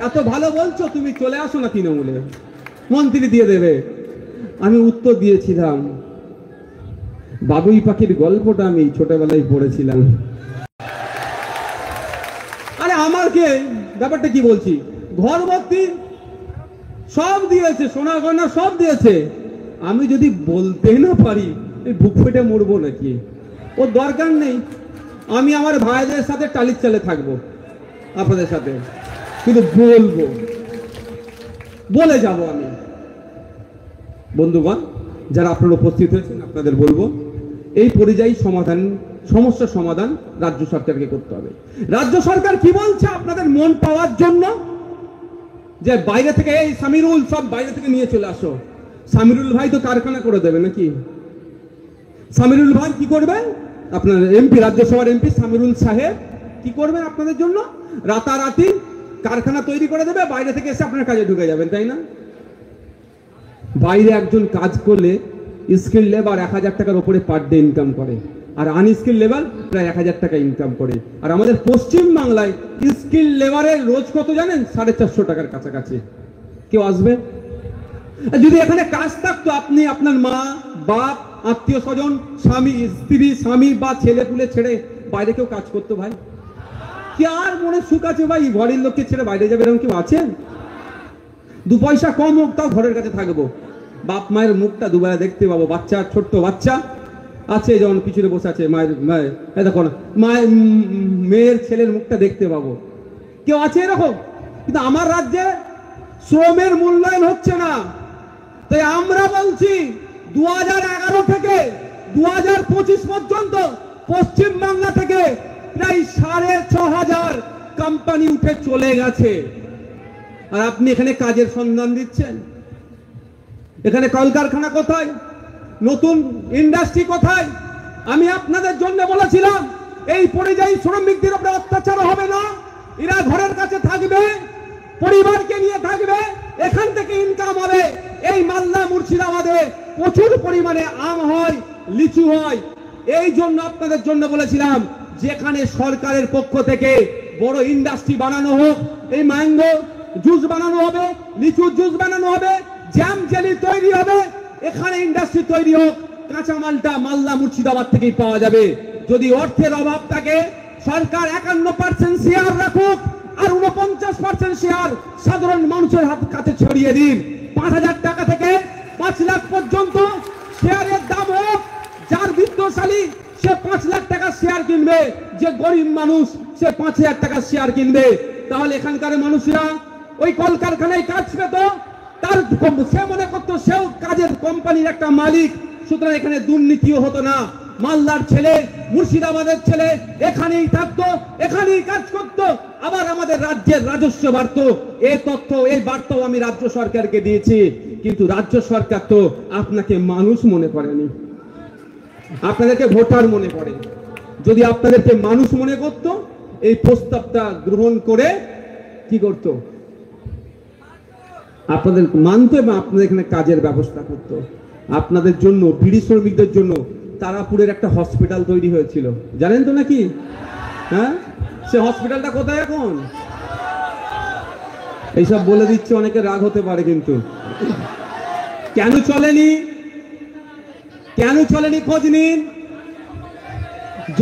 এত ভালো বলছো, তুমি চলে আসো না তৃণমূলে, মন্ত্রী দিয়ে দেবে। আমি উত্তর দিয়েছিলাম বাবুই পাখির গল্পটা আমি ছোটবেলায় পড়েছিলাম। আরে আমাকে ব্যাপারটা কি বলছি, ঘর ভর্তি সব দিয়েছে, সোনা গয়না সব দিয়েছে, আমি যদি বলতে না পারি বুক ফেটে মরবো নাকি? ওর দরকার নেই। আমি আমার ভাইদের সাথে টালির চালে থাকবো, আপনাদের সাথে কিন্তু বলবো, বলে যাব আমি। বন্ধুগণ যারা আপনারা উপস্থিত হয়েছেন, আপনাদের বলবো এই পরিযায়ী সমস্যার সমাধান রাজ্য সরকারকে করতে হবে। রাজ্য সরকার কি বলছে আপনাদের মন পাওয়ার জন্য, যে বাইরে থেকে এই সামিরুল সব বাইরে থেকে নিয়ে চলে আসো। সামিরুল ভাই তো কারখানা করে দেবে নাকি? সামিরুল ভাই কি করবেন? আপনার এমপি, রাজ্যসভার এমপি সামিরুল সাহেব কি করবেন আপনাদের জন্য? রাতারাতি কারখানা তৈরি করে দেবে, বাইরে থেকে এসে আপনার কাজে ঢুকে যাবেন, তাই না? বাইরে একজন কাজ করলে স্কিল লেবার 1000 টাকার উপরে পার ডে ইনকাম করে, আর আনস্কিল লেবার প্রায় 1000 টাকা ইনকাম করে। আর আমাদের পশ্চিম বাংলায় স্কিল লেবারের রোজ কত জানেন? 450 টাকার কাছাকাছি। কেউ আসবে? যদি এখানে কাজ থাকতো, আপনি আপনার মা বাপ আত্মীয় স্বজন স্বামী স্ত্রী স্বামী বা ছেলে পুলে ছেড়ে বাইরে কেউ কাজ করতো ভাই? কি আর মনে সুখ আছে ভাই ঘরের লোককে ছেড়ে বাইরে যাবে, এরকম কেউ আছেন? 2 পয়সা কম হোক তাও ঘরের কাছে থাকবো, বাপ মায়ের মুখটা দুবেলা দেখতে পাবো। বাচ্চা, ছোট্ট বাচ্চা আছে যেমন পিছনে বসে আছে, মায়ের দেখো না, মেয়ের ছেলের মুখটা দেখতে পাবো। কেউ আছে এরকম? কিন্তু আমার রাজ্যে শ্রমের মূল্যায়ন হচ্ছে না। তাই আমরা বলছি 2011 থেকে 2025 পর্যন্ত পশ্চিম বাংলা থেকে প্রায় 6500 কোম্পানি উঠে চলে গেছে, আর আপনি এখানে কাজের সন্ধান দিচ্ছেন। এখানে কলকারখানা কোথায়? নতুন ইন্ডাস্ট্রি কোথায়? আমি আপনাদের জন্য বলেছিলাম এই পরিযায়ী শ্রমিকদের উপরে অত্যাচার হবে না, এরা ঘরের কাছে থাকবে, পরিবারকে নিয়ে থাকবে, এখান থেকে ইনকাম হবে। এই মালদা মুর্শিদাবাদে প্রচুর পরিমাণে আম হয়, লিচু হয়, এই জন্য আপনাদের জন্য বলেছিলাম যেখানে সরকারের পক্ষ থেকে বড় ইন্ডাস্ট্রি বানানো হোক, এই ম্যাঙ্গো জুস বানানো হবে, লিচুর জুস বানানো হবে, জ্যাম জেলি তৈরি হবে, এখানে ইন্ডাস্ট্রি তৈরি হোক, কাঁচামালটা মালদা মুর্শিদাবাদ থেকেই পাওয়া যাবে। যদি অর্থের অভাব থাকে সরকার 51% শেয়ার রাখুক, আর 49% শেয়ার সাধারণ মানুষের কাছে ছড়িয়ে দিন। 5,000 টাকা থেকে 5 লাখ পর্যন্ত শেয়ারের দাম হোক। যার বিত্তশালী সে 5 লাখ টাকা শেয়ার কিনবে, যে গরিব মানুষ সে 5,000 টাকা শেয়ার কিনবে। তাহলে এখানকার মানুষরা ওই কলকারখানায় কাজ পেত, তার সে মনে করতো সেও কাজের কোম্পানির একটা মালিক, সুতরাং এখানে দুর্নীতিও হতো না। মালদার ছেলে, মুর্শিদাবাদের ছেলে এখানেই থাকতো, এখানেই কাজ করতো, আবার আমাদের রাজ্যের রাজস্ব বাড়তো। এই তথ্য, এই বার্তাও আমি রাজ্য সরকারকে দিয়েছি, কিন্তু রাজ্য সরকার তো আপনাকে মানুষ মনে করেনি, আপনাদেরকে ভোটার মনে করে। যদি আপনাদেরকে মানুষ মনে করত, এই প্রস্তাবটা গ্রহণ করে কি করত, আপনাদের মানত এবং আপনাদের এখানে কাজের ব্যবস্থা করত। আপনাদের জন্য, বিড়ি শ্রমিকদের জন্য তারাপুরের একটা হসপিটাল তৈরি হয়েছিল, জানেন তো নাকি? হ্যাঁ, সে হসপিটালটা কোথায় এখন? এইসব বলে দিচ্ছে, অনেকে রাগ হতে পারে, কিন্তু কেন চলেনি, কেন চলেনি খোঁজ নিন।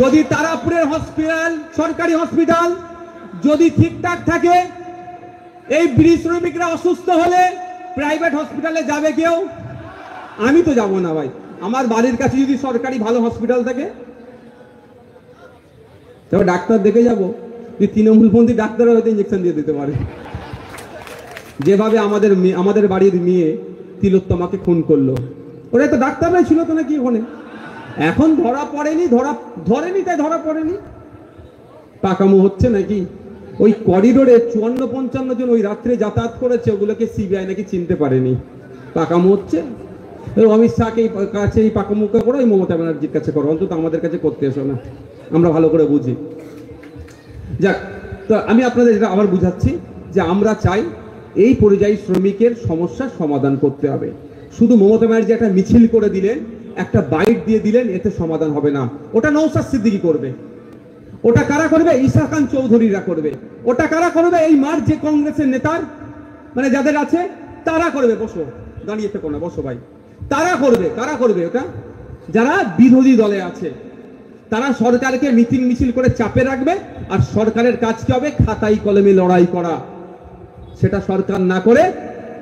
যদি তারাপুরের হসপিটাল, সরকারি হসপিটাল যদি ঠিকঠাক থাকে, এই বিড়ি শ্রমিকরা অসুস্থ হলে প্রাইভেট হসপিটালে যাবে কেউ? আমি তো যাব না ভাই। আমার বাড়ির কাছে যদি সরকারি ভালো হসপিটাল থাকে, তবে ডাক্তার দেখে যাব, যে তৃণমূলপন্থী ডাক্তার হয়তো ইঞ্জেকশন দিয়ে দিতে পারে। যেভাবে আমাদের বাড়ির মেয়ে তিলোত্তমাকে খুন করলো, ওরা তো ডাক্তাররাই ছিল তো নাকি ওখানে? এখন ধরা পড়েনি, ধরেনি তাই ধরা পড়েনি, পাকামো হচ্ছে নাকি? ওই করিডোরে 54-55 জন ওই রাত্রে যাতায়াত করেছে, ওগুলোকে সিবিআই নাকি চিনতে পারেনি, পাকামো হচ্ছে। অমিত শাহকে কাছে এই পাকামোকে করো, এই মমতা ব্যানার্জির কাছে করো, অন্তত আমাদের কাছে করতে এসো না, আমরা ভালো করে বুঝি। যাক, তো আমি আপনাদের এটা আবার বুঝাচ্ছি যে আমরা চাই এই পরিযায়ী শ্রমিকের সমস্যার সমাধান করতে হবে। শুধু মমতা ব্যানার্জি একটা মিছিল করে দিলেন, একটা বাইট দিয়ে দিলেন, এতে সমাধান হবে না। ওটা নওশাদ সিদ্দিকী করবে, ওটা কারা করবে? ঈসা খান চৌধুরীরা করবে, ওটা কারা করবে? এই মার যে কংগ্রেসের নেতার মানে যাদের আছে তারা করবে। বসো, দাঁড়িয়ে থেকো না, বসো ভাই। তারা করবে, কারা করবে ওটা? যারা বিরোধী দলে আছে, তারা সরকারকে মিটিং মিছিল করে চাপে রাখবে, আর সরকারের কাজ কি হবে? খাতাই কলমে লড়াই করা। সেটা সরকার না করে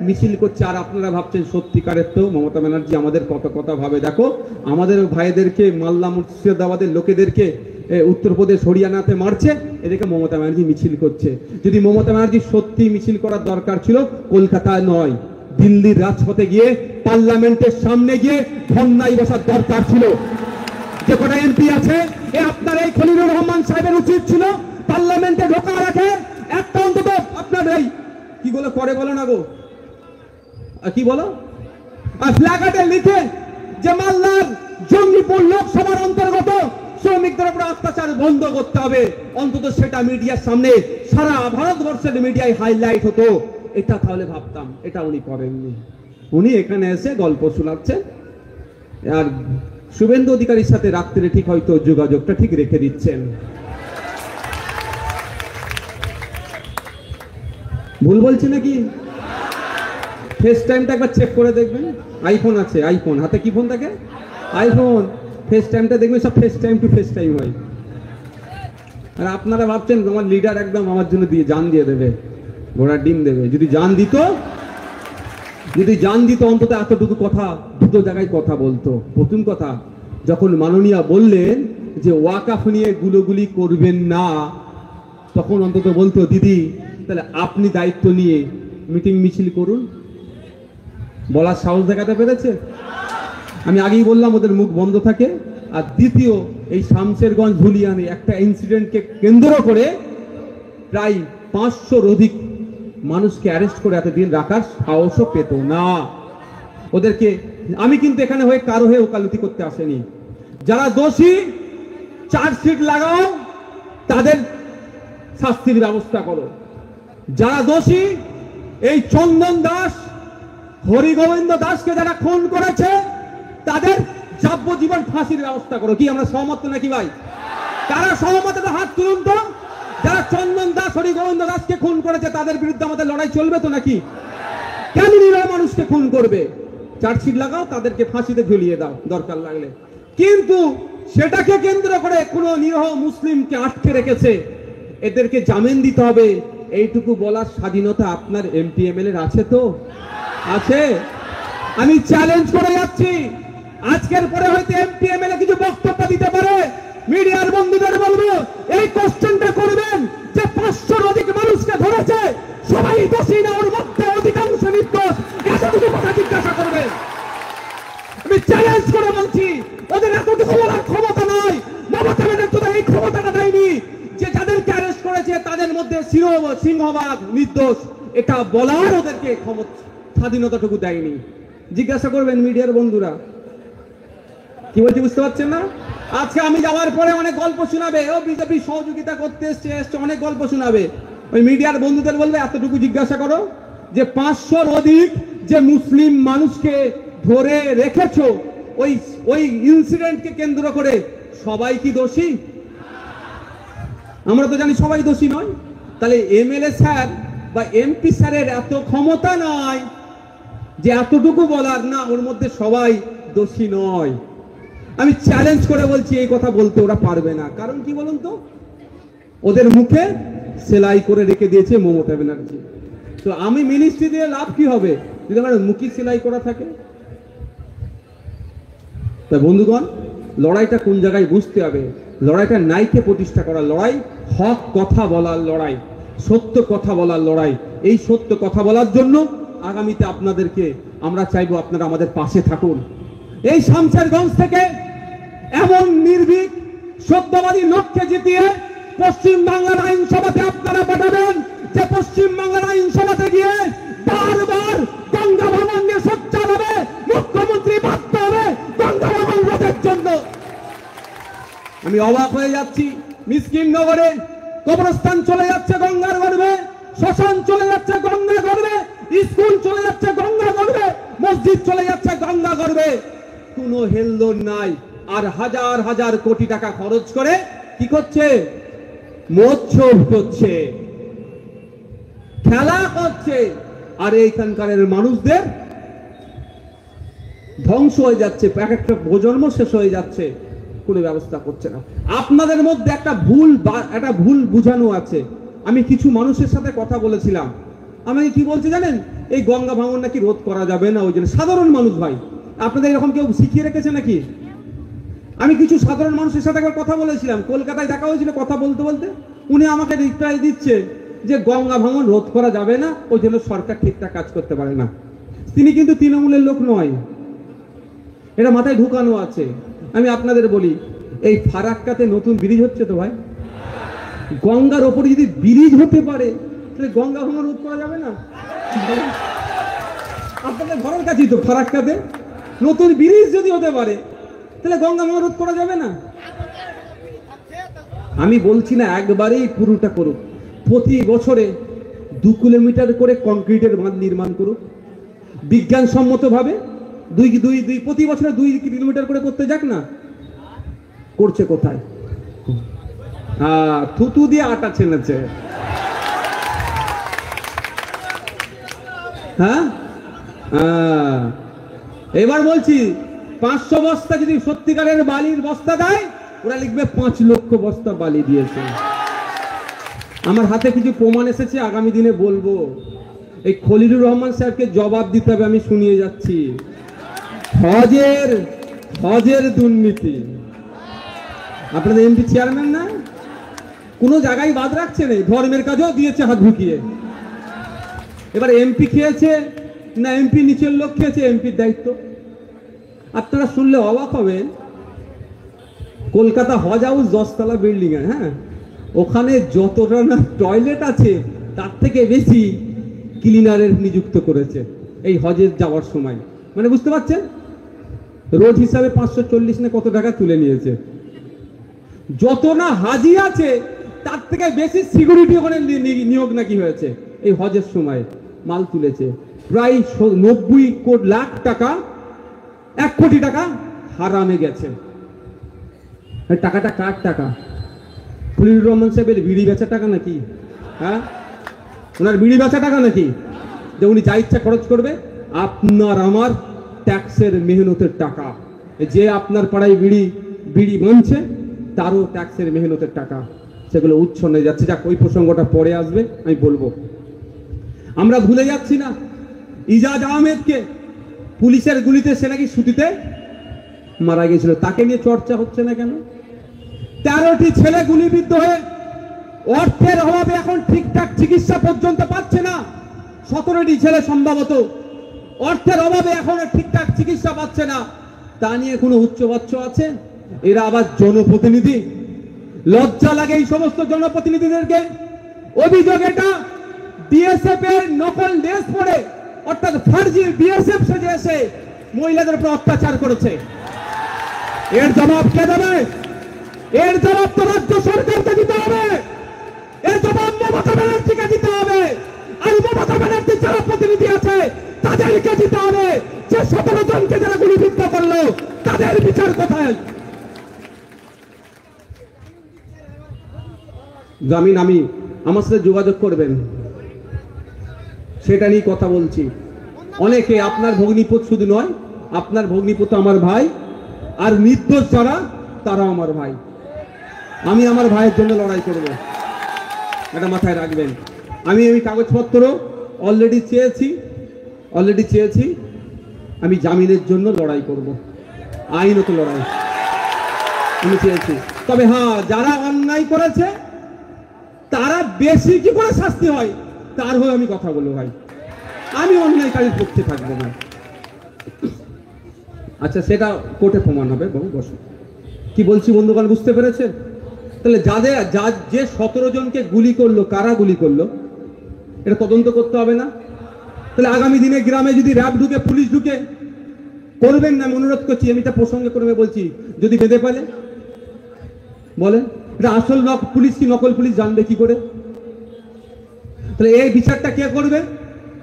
মিছিল করছে। আর আপনারা ভাবছেন সত্যিকারের তো মমতা ব্যানার্জি আমাদের কত কথা ভাবে। দেখো, আমাদের ভাইদেরকে, মালদা মুর্শিদাবাদের লোকেদেরকে উত্তরপ্রদেশ হরিয়ানাতে মারছে, এদিকে মমতা ব্যানার্জি মিছিল করছে। যদি মমতা ব্যানার্জি সত্যি মিছিল করার দরকার ছিল, কলকাতায় নয়, দিল্লির রাজপথে গিয়ে, পার্লামেন্টের সামনে গিয়ে ধর্নায় বসার দরকার ছিল। যে কটা এমপি আছে, আপনার এই খলিলুর রহমান সাহেবের উচিত ছিল পার্লামেন্টে ঢোকা রাখে একটা অন্তত। আপনার এই কি বলে করে বলো না গো, কি বলো, প্ল্যাকার্ডে লিখে যে মালদার জঙ্গিপুর লোকসভার অন্তর্গত শ্রমিকদের উপর অত্যাচার বন্ধ করতে হবে, অন্তত সেটা মিডিয়ার সামনে সারা ভারতবর্ষের মিডিয়ায় হাইলাইট হতো। এটা তাহলে ভাবতাম, এটা উনি করেননি। উনি এখানে এসে গল্প শোনাচ্ছেন, আর শুভেন্দু অধিকারীর সাথে রাত্রে ঠিক হয়তো যোগাযোগটা ঠিক রেখে দিচ্ছেন। ভুল বলছি নাকি? ফেস টাইমটা একবার চেক করে দেখবেন। আইফোন আছে, আইফোন হাতে, কি ফোন থাকে? আইফোন। ফেস টাইমটা দেখবেন, সব face time to face time হয়। আর আপনারা ভাবছেন আমার লিডার একদম আমার জন্য দিয়ে জান দিয়ে দেবে, ঘোড়ার ডিম দেবে। যদি জান দিত অন্তত এতটুকু কথা দুটো জায়গায় কথা বলতো। প্রথম কথা, যখন মাননীয়া বললেন যে ওয়াকাফ নিয়ে গুলোগুলি করবেন না, তখন অন্তত বলতো দিদি তাহলে আপনি দায়িত্ব নিয়ে মিটিং মিছিল করুন। বলার সাহস দেখাতে পেরেছে? আমি আগেই বললাম ওদের মুখ বন্ধ থাকে। আর দ্বিতীয়, এই শামশেরগঞ্জ ধুলিয়ানে একটা ইনসিডেন্টকে কেন্দ্র করে প্রায় 500-র অধিক মানুষকে অ্যারেস্ট করে এতদিন রাখার সাহসও পেত না। ওদেরকে আমি কিন্তু এখানে হয়ে কারো হয়ে ওকালতি করতে আসেনি। যারা দোষী চার্জশিট লাগাও, তাদের শাস্তির ব্যবস্থা করো। যারা দোষী, এই চন্দন দাস, হরিগোবিন্দ দাসকে যারা খুন করেছে, তাদের যাবজ্জীবন ফাঁসির ব্যবস্থা করো। কি আমরা সহমত নাকি ভাই? কারা সহমত? হাত তুলুন তো। যারা চন্দন দাস, হরিগোবিন্দ দাসকে খুন করেছে, তাদের বিরুদ্ধে আমাদের লড়াই চলবে তো নাকি? কেন নিরীহ মানুষকে খুন করবে? চার্জশিট লাগাও, তাদেরকে ফাঁসিতে ঝুলিয়ে দাও দরকার লাগলে। কিন্তু সেটাকে কেন্দ্র করে কোনো নিরীহ মুসলিমকে আটকে রেখেছে, এদেরকে জামিন দিতে হবে, এইটুকু বলার স্বাধীনতা আপনার এমপি এমএলএ আছে তো? আছে? আমি চ্যালেঞ্জ করে যাচ্ছি, আজকের পরে হয়তো এমপি এমএলএ কিছু বক্তব্য দিতে পারে, মিডিয়ার বন্ধুদের বলবো এই কোশ্চেনটা করবেন যে 500-র অধিক মানুষকে ধরেছে, সবাই দোষী না, ওর মধ্যে অধিকাংশ নির্দোষ, এতটুকু কথা জিজ্ঞাসা করবেন। আমি চ্যালেঞ্জ করে বলছি, ওদের এতটুকু বলার ক্ষমতা নাই। মমতা ব্যানার্জি তো এই ক্ষমতাটা দেয়নি যে যাদেরকে অ্যারেস্ট করেছে তাদের মধ্যে সিংহভাগ নির্দোষ, এটা বলার ওদেরকে স্বাধীনতাটুকু দেয়নি। জিজ্ঞাসা করবেন মিডিয়ার বন্ধুরা। কি বলছি বুঝতে পারছেন না? আজকে আমি যাওয়ার পরে অনেক গল্প শোনাবে, ও বিজেপি সহযোগিতা করতে এসছে, অনেক গল্প শোনাবে। ওই মিডিয়ার বন্ধুদের বলবে এতটুকু জিজ্ঞাসা করো যে 500-র অধিক যে মুসলিম মানুষকে ধরে রেখেছো, ওই ইনসিডেন্টকে কেন্দ্র করে সবাই কি দোষী? আমরা তো জানি সবাই দোষী নয়। তাহলে এমএলএ স্যার বা এমপি স্যারের এত ক্ষমতা নয় যে এতটুকু বলার না ওর মধ্যে সবাই দোষী নয়। আমি চ্যালেঞ্জ করে বলছি এই কথা বলতে ওরা পারবে না। কারণ কি বলুন তো, ওদের মুখে সেলাই করে রেখে দিয়েছে মমতা ব্যানার্জি। তো আমি মিনিস্ট্রি দিয়ে লাভ কি হবে যদি আমার মুখে সেলাই করা থাকে? তা বন্ধুগণ, লড়াইটা কোন জায়গায় বুঝতে হবে। লড়াইটা ন্যায়কে প্রতিষ্ঠা করার লড়াই, হক কথা বলার লড়াই, সত্য কথা বলার লড়াই। এই সত্য কথা বলার জন্য আগামীতে আপনাদেরকে আমরা চাইবো আপনারা আমাদের পাশে থাকুন। এই শামশেরগঞ্জ থেকে এমন নির্ভীক সত্যবাদী লোককে জিতিয়ে পশ্চিম বাংলার আইনসভাতে আপনারা পাঠাবেন যে পশ্চিম বাংলার আইনসভাতে গিয়ে বারবার গঙ্গা ভবন নিয়ে সোচ্চার হবে, মুখ্যমন্ত্রী বাধ্য হবে গঙ্গা ভবন রোধের জন্য। আমি অবাক হয়ে যাচ্ছি, মিসকিন নগরে কবরস্থান চলে যাচ্ছে গঙ্গার গর্ভে, শ্মশান চলে যাচ্ছে গঙ্গা গর্ভে, স্কুল চলে যাচ্ছে গঙ্গা গর্ভে, মসজিদ চলে যাচ্ছে গঙ্গা গর্ভে, কোনো হেলদোল নাই। আর হাজার হাজার কোটি টাকা খরচ করে কি করছে? মৎস্য করছে, খেলা করছে, আর এইখানকার মানুষদের ধ্বংস হয়ে যাচ্ছে, এক একটা প্রজন্ম শেষ হয়ে যাচ্ছে, কোনো ব্যবস্থা করছে না। আপনাদের মধ্যে একটা ভুল বুঝানো আছে। আমি কিছু মানুষের সাথে কথা বলেছিলাম, আমাকে কি বলছে জানেন? এই গঙ্গা ভাঙন নাকি রোধ করা যাবে না, ওই জন্য। সাধারণ মানুষ ভাই, আপনাদের এরকম কেউ শিখিয়ে রেখেছে নাকি? আমি কিছু সাধারণ মানুষের সাথে একবার কথা বলেছিলাম, কলকাতায় দেখা হয়েছিল, কথা বলতে বলতে উনি আমাকে রিপ্লাই দিচ্ছে যে গঙ্গা ভাঙন রোধ করা যাবে না, ওই জন্য সরকার ঠিকঠাক কাজ করতে পারে না। তিনি কিন্তু তৃণমূলের লোক নয়, এটা মাথায় ঢুকানো আছে। আমি আপনাদের বলি, এই ফারাক্কাতে নতুন ব্রিজ হচ্ছে তো ভাই, গঙ্গার ওপরে যদি ব্রিজ হতে পারে তাহলে গঙ্গা ভাঙন রোধ করা যাবে না? আপনাদের ঘরের কাছেই তো ফারাক্কাতে নতুন ব্রিজ যদি হতে পারে তাহলে গঙ্গা ভাঙন রোধ করা যাবে না? আমি বলছি না একবারেই পুরোটা করুক, প্রতি বছরে 2 কিলোমিটার করে কংক্রিটের বাঁধ নির্মাণ করুক, বিজ্ঞানসম্মত ভাবে। প্রতি বছরে 2 কিলোমিটার করে করতে যাক না। করছে কোথায়? থুতু দিয়ে আটা ছেনেছে। হ্যাঁ, এবার বলছি 500 বস্তা যদি সত্যিকারের বালির বস্তা দেয়, ওরা লিখবে 5 লক্ষ বস্তা বালি দিয়েছে। আমার হাতে কিছু প্রমাণ এসেছে, আগামী দিনে বলবো। এই খলিলুর রহমান স্যারকে জবাব দিতে হবে, আমি শুনিয়ে যাচ্ছি। হজের দুর্নীতি, আপনাদের এমপি চেয়ারম্যান না, কোনো জায়গায় বাদ রাখছে না, ধর্মের কাজেও দিয়েছে হাত ঢুকিয়ে। এবার এমপি খেয়েছে না এমপি নিচের লোক খেয়েছে, এমপির দায়িত্ব। আপনারা শুনলে অবাক হবেন, কলকাতা হজ হাউস 10 তলা বিল্ডিং, হ্যাঁ, ওখানে যতটা না টয়লেট আছে তার থেকে বেশি ক্লিনারের নিযুক্ত করেছে এই হজের যাওয়ার সময়। মানে বুঝতে পারছেন, রোজ হিসাবে 540 না কত টাকা তুলে নিয়েছে। যত না হাজি আছে তার থেকে বেশি সিকিউরিটি ওখানে নিয়োগ নাকি হয়েছে এই হজের সময়। মাল তুলেছে প্রায় 90 লাখ টাকা, 1 কোটি টাকা হারামে গেছে। টাকাটা কার টাকা? খলিলুর রহমান সাহেবের বিড়ি বেচা টাকা নাকি? হ্যাঁ, ওনার বিড়ি বেচা টাকা নাকি যে উনি যা ইচ্ছা খরচ করবে? আপনার আমার ট্যাক্সের মেহনতের টাকা। যে আপনার পাড়ায় বিড়ি মানছে তারও ট্যাক্সের মেহনতের টাকা। সেগুলো উচ্ছন্নে যাচ্ছে। যাক, ওই প্রসঙ্গটা পরে আসবে, আমি বলবো। আমরা ভুলে যাচ্ছি না ইজাজ আহমেদকে পুলিশের গুলিতে সে নাকি সুতিতে মারা গিয়েছিল, তাকে নিয়ে চর্চা হচ্ছে না কেন? 13টি ছেলে গুলিবিদ্ধ হয়ে অর্থের অভাবে এখন ঠিকঠাক চিকিৎসা পর্যন্ত পাচ্ছে না। 17টি ছেলে সম্ভবত অর্থের অভাবে এখন ঠিকঠাক চিকিৎসা পাচ্ছে না, তা নিয়ে কোনো উচ্চবাচ্য আছে? এরা আবার জনপ্রতিনিধি, লজ্জা লাগে এই সমস্ত জনপ্রতিনিধিদেরকে। অভিযোগ এটা বিএসএফ এর নকল ড্রেস পরে, অর্থাৎ ফার্জি বিএসএফ সেজে এসে মহিলাদের উপর অত্যাচার করেছে। এর জবাব কে দেবে? এর জবাব তো রাজ্য সরকারকে দিতে হবে, এর জবাব মমতা ব্যানার্জিকে দিতে হবে। আর মমতা ব্যানার্জির যারা প্রতিনিধি আছে তাদেরকে দিতে হবে যে 17 জনকে যারা গুলিবিদ্ধ করলো তাদের বিচার কোথায়? জামিন আমি আমার সাথে যোগাযোগ করবেন, সেটা নিয়ে কথা বলছি। অনেকে, আপনার ভগ্নিপত শুধু নয়, আপনার ভগ্নিপত আমার ভাই, আর নির্দোষ যারা তারা আমার ভাই। আমি আমার ভাইয়ের জন্য লড়াই করব, এটা মাথায় রাখবেন। আমি কাগজপত্র অলরেডি চেয়েছি, আমি জামিনের জন্য লড়াই করব, আইনত লড়াই আমি চেয়েছি। তবে হ্যাঁ, যারা অন্যায় করেছে তারা বেশি কি করে শাস্তি হয় তার হয়ে আমি কথা বলবো ভাই, আমি অন্যায়কারীর পক্ষে থাকবো না। আচ্ছা, সেটা কোর্টে প্রমাণ হবে। বাবু বসো। কি বলছি বন্ধুগণ, বুঝতে পেরেছেন? তাহলে যে 17 জনকে গুলি করলো, কারা গুলি করলো এটা তদন্ত করতে হবে না? তাহলে আগামী দিনে গ্রামে যদি র্যাব ঢুকে, পুলিশ ঢুকে, করবেন না? আমি অনুরোধ করছি, আমি এটা প্রসঙ্গে করবে বলছি, যদি বেঁধে ফেলে বলেন, এটা আসল পুলিশ কি নকল পুলিশ জানবে কি করে? তাহলে এই বিচারটা কে করবে?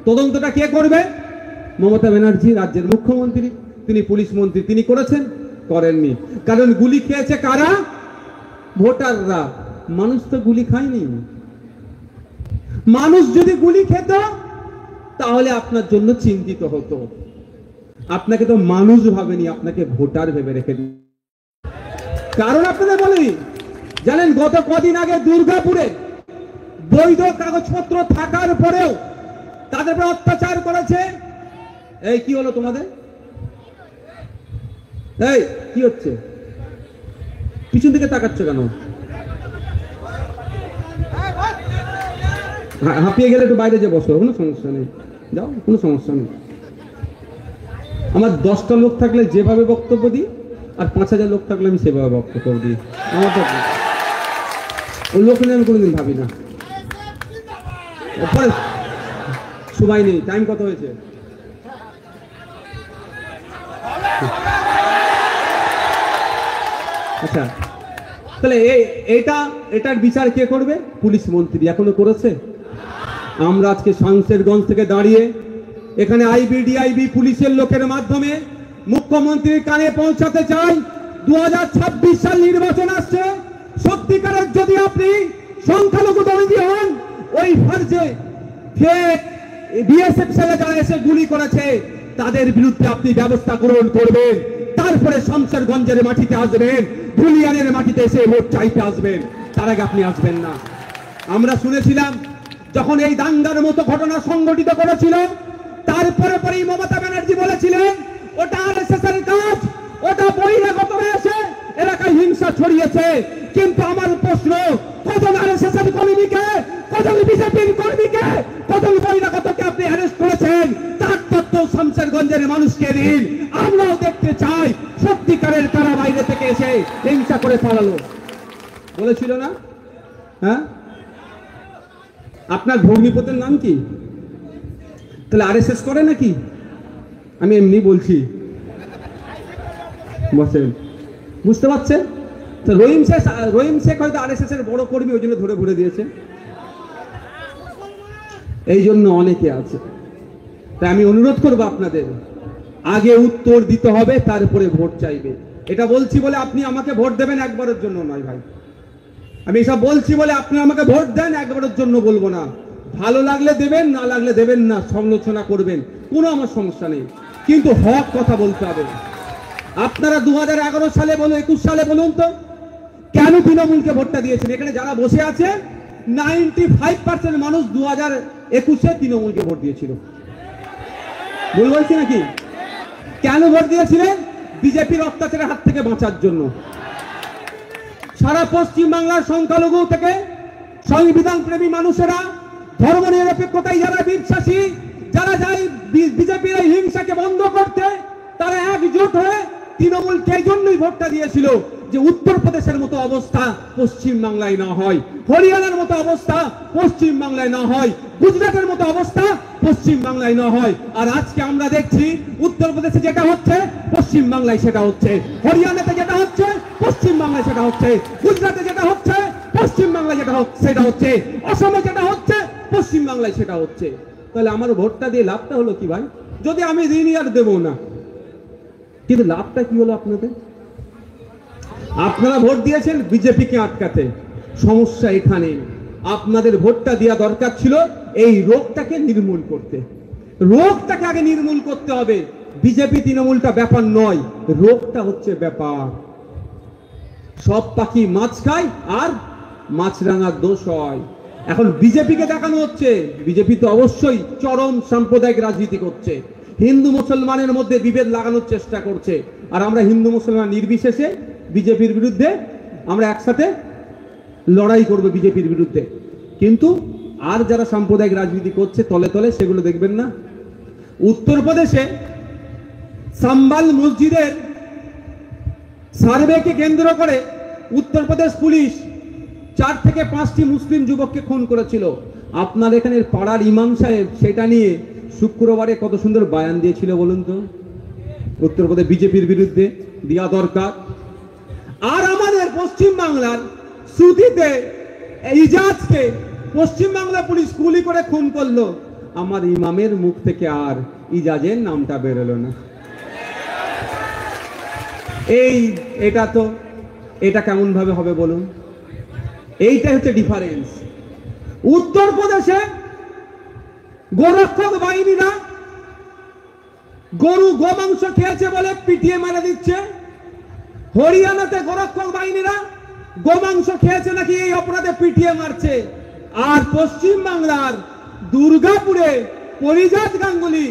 তদন্তটা কে করবে? মমতা ব্যানার্জি রাজ্যের মুখ্যমন্ত্রী, তিনি পুলিশ মন্ত্রী, তিনি করেছেন? করেননি। কারণ গুলি খেয়েছে কারা? ভোটাররা। মানুষ তো গুলি খায়নি। মানুষ যদি গুলি খেত তাহলে আপনার জন্য চিন্তিত হতো। আপনাকে তো মানুষ ভাবেনি, আপনাকে ভোটার ভেবে রেখে দিন। কারণ আপনাদের বলি, জানেন গত কদিন আগে দুর্গাপুরে বৈধ কাগজপত্র থাকার পরেও তাদের উপর অত্যাচার করেছে। এই কি হলো তোমাদের? এই কি হচ্ছে? পিছন দিকে তাকাচ্ছ কেন? হাঁপিয়ে গেলে একটু বাইরে যে বসো, কোনো সমস্যা নেই, যাও, কোনো সমস্যা নেই। আমার 10টা লোক থাকলে যেভাবে বক্তব্য দিই, আর 5000 লোক থাকলে আমি সেভাবে বক্তব্য দিই। আমার তো ওই লোক নিয়ে আমি কোনোদিন ভাবি না। সময় নেই। টাইম কত হয়েছে? আচ্ছা, তাহলে এটার বিচার কে করবে? পুলিশ মন্ত্রী। এখনো করেছে? আমরা আজকে শামশেরগঞ্জ থেকে দাঁড়িয়ে এখানে আইবিডিআইবি পুলিশের লোকের মাধ্যমে মুখ্যমন্ত্রীর কানে পৌঁছাতে চাই, 2026 সাল নির্বাচন আসছে। সত্যিকারের যদি আপনি সংখ্যালঘু দলই হন, ওই ফার্জে বিএসএফ ছেলে যারা এসে গুলি করেছে তাদের বিরুদ্ধে আপনি ব্যবস্থা গ্রহণ করবেন। তারপরে শামশেরগঞ্জের মাটিতে আসবেন, ধুলিয়ানের মাটিতে এসে ভোট চাইতে আসবেন, তার আগে আপনি আসবেন না। আমরা শুনেছিলাম যখন এই দাঙ্গার মতো ঘটনা সংঘটিত করেছিল, তারপরে পরেই মমতা ব্যানার্জি বলেছিলেন ওটা আরএসএস এর কাজ, ওটা বহিরাগত এসে এলাকায় হিংসা ছড়িয়েছে। কিন্তু আমার প্রশ্ন, কজন আরএসএস এর কর্মীকে, কজন বিজেপির কর্মীকে, কজন বহিরাগতকে আপনি অ্যারেস্ট করেছেন? তার তথ্য শামশেরগঞ্জের মানুষকে দিন, আমরাও দেখতে চাই সত্যিকারের কারা বাইরে থেকে এসে হিংসা করে পালালো। বলেছিল না? হ্যাঁ, আপনার ভগ্নিপতির নাম কি? তাহলে আরএসএস করে নাকি? আমি এমনি বলছি, বসেন, বুঝতে পারছেন? তো রহিম শেখ হয়তো আরএসএস এর বড় কর্মী, ওই জন্য ধরে ঘুরে দিয়েছে, এই জন্য অনেকে আছে। তাই আমি অনুরোধ করবো আপনাদের, আগে উত্তর দিতে হবে, তারপরে ভোট চাইবে। এটা বলছি বলে আপনি আমাকে ভোট দেবেন একবারের জন্য নয় ভাই। আমি এসব বলছি বলে আপনি আমাকে ভোট দেন একবারের জন্য বলবো না। ভালো লাগলে দেবেন, না লাগলে দেবেন না, সমালোচনা করবেন, কোনো আমার সমস্যা নেই, কিন্তু হক কথা বলতে হবে। আপনারা 2011 সালে বলুন, 21 সালে বলুন তো, কেন তৃণমূলকে ভোটটা দিয়েছেন? এখানে যারা বসে আছে 95% মানুষ 2021-এ তৃণমূলকে ভোট দিয়েছিল। ভুল বলছি নাকি? কেন ভোট দিয়েছিলেন? বিজেপির অত্যাচারের হাত থেকে বাঁচার জন্য। সারা পশ্চিম বাংলার সংখ্যালঘু থেকে সংবিধান প্রেমী মানুষেরা, ধর্মনিরপেক্ষতায় যারা বিশ্বাসী, যারা যায় বিজেপির এই হিংসাকে বন্ধ করতে, তারা একজোট হয়ে তৃণমূলকে এই জন্যই ভোটটা দিয়েছিল যে উত্তরপ্রদেশের মতো অবস্থা পশ্চিম বাংলায় না হয়, হরিয়ানার মতো অবস্থা পশ্চিম বাংলায় না হয়, গুজরাটের মতো অবস্থা পশ্চিম বাংলায় না হয়। আর আজকে আমরা দেখছি উত্তরপ্রদেশে যেটা হচ্ছে পশ্চিম বাংলায় সেটা হচ্ছে, হরিয়ানাতে যেটা হচ্ছে পশ্চিম বাংলায় সেটা হচ্ছে, গুজরাটে যেটা হচ্ছে পশ্চিম বাংলায় যেটা সেটা হচ্ছে, অসমে যেটা হচ্ছে পশ্চিম বাংলায় সেটা হচ্ছে। তাহলে আমার ভোটটা দিয়ে লাভটা হলো কি ভাই? যদি আমি ঋণই আর দেবো না, কিন্তু লাভটা কি হলো আপনাদের? আপনারা ভোট দিয়েছেন বিজেপিকে আটকাতে। সমস্যা এখানে, আপনাদের ভোটটা দেওয়া দরকার ছিল এই রোগটাকে নির্মূল করতে। রোগটাকে আগে নির্মূল করতে হবে। বিজেপি তৃণমূলটা ব্যাপার নয়, রোগটা হচ্ছে ব্যাপার। সব পাখি মাছ খায় আর মাছরাঙার দোষ হয়। এখন বিজেপিকে দেখানো হচ্ছে, বিজেপি তো অবশ্যই চরম সাম্প্রদায়িক রাজনীতি করছে, হিন্দু মুসলমানের মধ্যে বিভেদ লাগানোর চেষ্টা করছে। আর আমরা হিন্দু মুসলমান নির্বিশেষে বিজেপির বিরুদ্ধে আমরা একসাথে লড়াই করব বিজেপির বিরুদ্ধে। কিন্তু আর যারা সাম্প্রদায়িক রাজনীতি করছে তলে তলে, সেগুলো দেখবেন না। উত্তরপ্রদেশে সাম্বাল মসজিদের সার্ভেকে কেন্দ্র করে উত্তরপ্রদেশ পুলিশ 4 থেকে 5টি মুসলিম যুবককে খুন করেছিল। আপনার এখানে পাড়ার ইমাম সাহেব সেটা নিয়ে শুক্রবারে কত সুন্দর বয়ান দিয়েছিল বলুন তো। উত্তরপ্রদেশ বিজেপির বিরুদ্ধে দেওয়া দরকার। আর আমাদের পশ্চিম বাংলার সুতিতে ইজাজকে পশ্চিম বাংলা পুলিশ গুলি করে খুন করলো। আমার ইমামের মুখ থেকে আর ইজাজের নামটা বেরোলো না। এটা কেমন ভাবে হবে বলুন? এইটাই হচ্ছে ডিফারেন্স। উত্তরপ্রদেশে গোরক্ষক বাহিনীরা গরু গোমাংস খেয়েছে বলে পিটিয়ে মারা দিচ্ছে। হরিয়ানাতে গোরক্ষক বাহিনীরা গোমাংস খেয়েছে নাকি এই অপরাধে পিটিয়ে মারছে। আর পশ্চিম বাংলার দুর্গাপুরে পরিজাত গাঙ্গুলি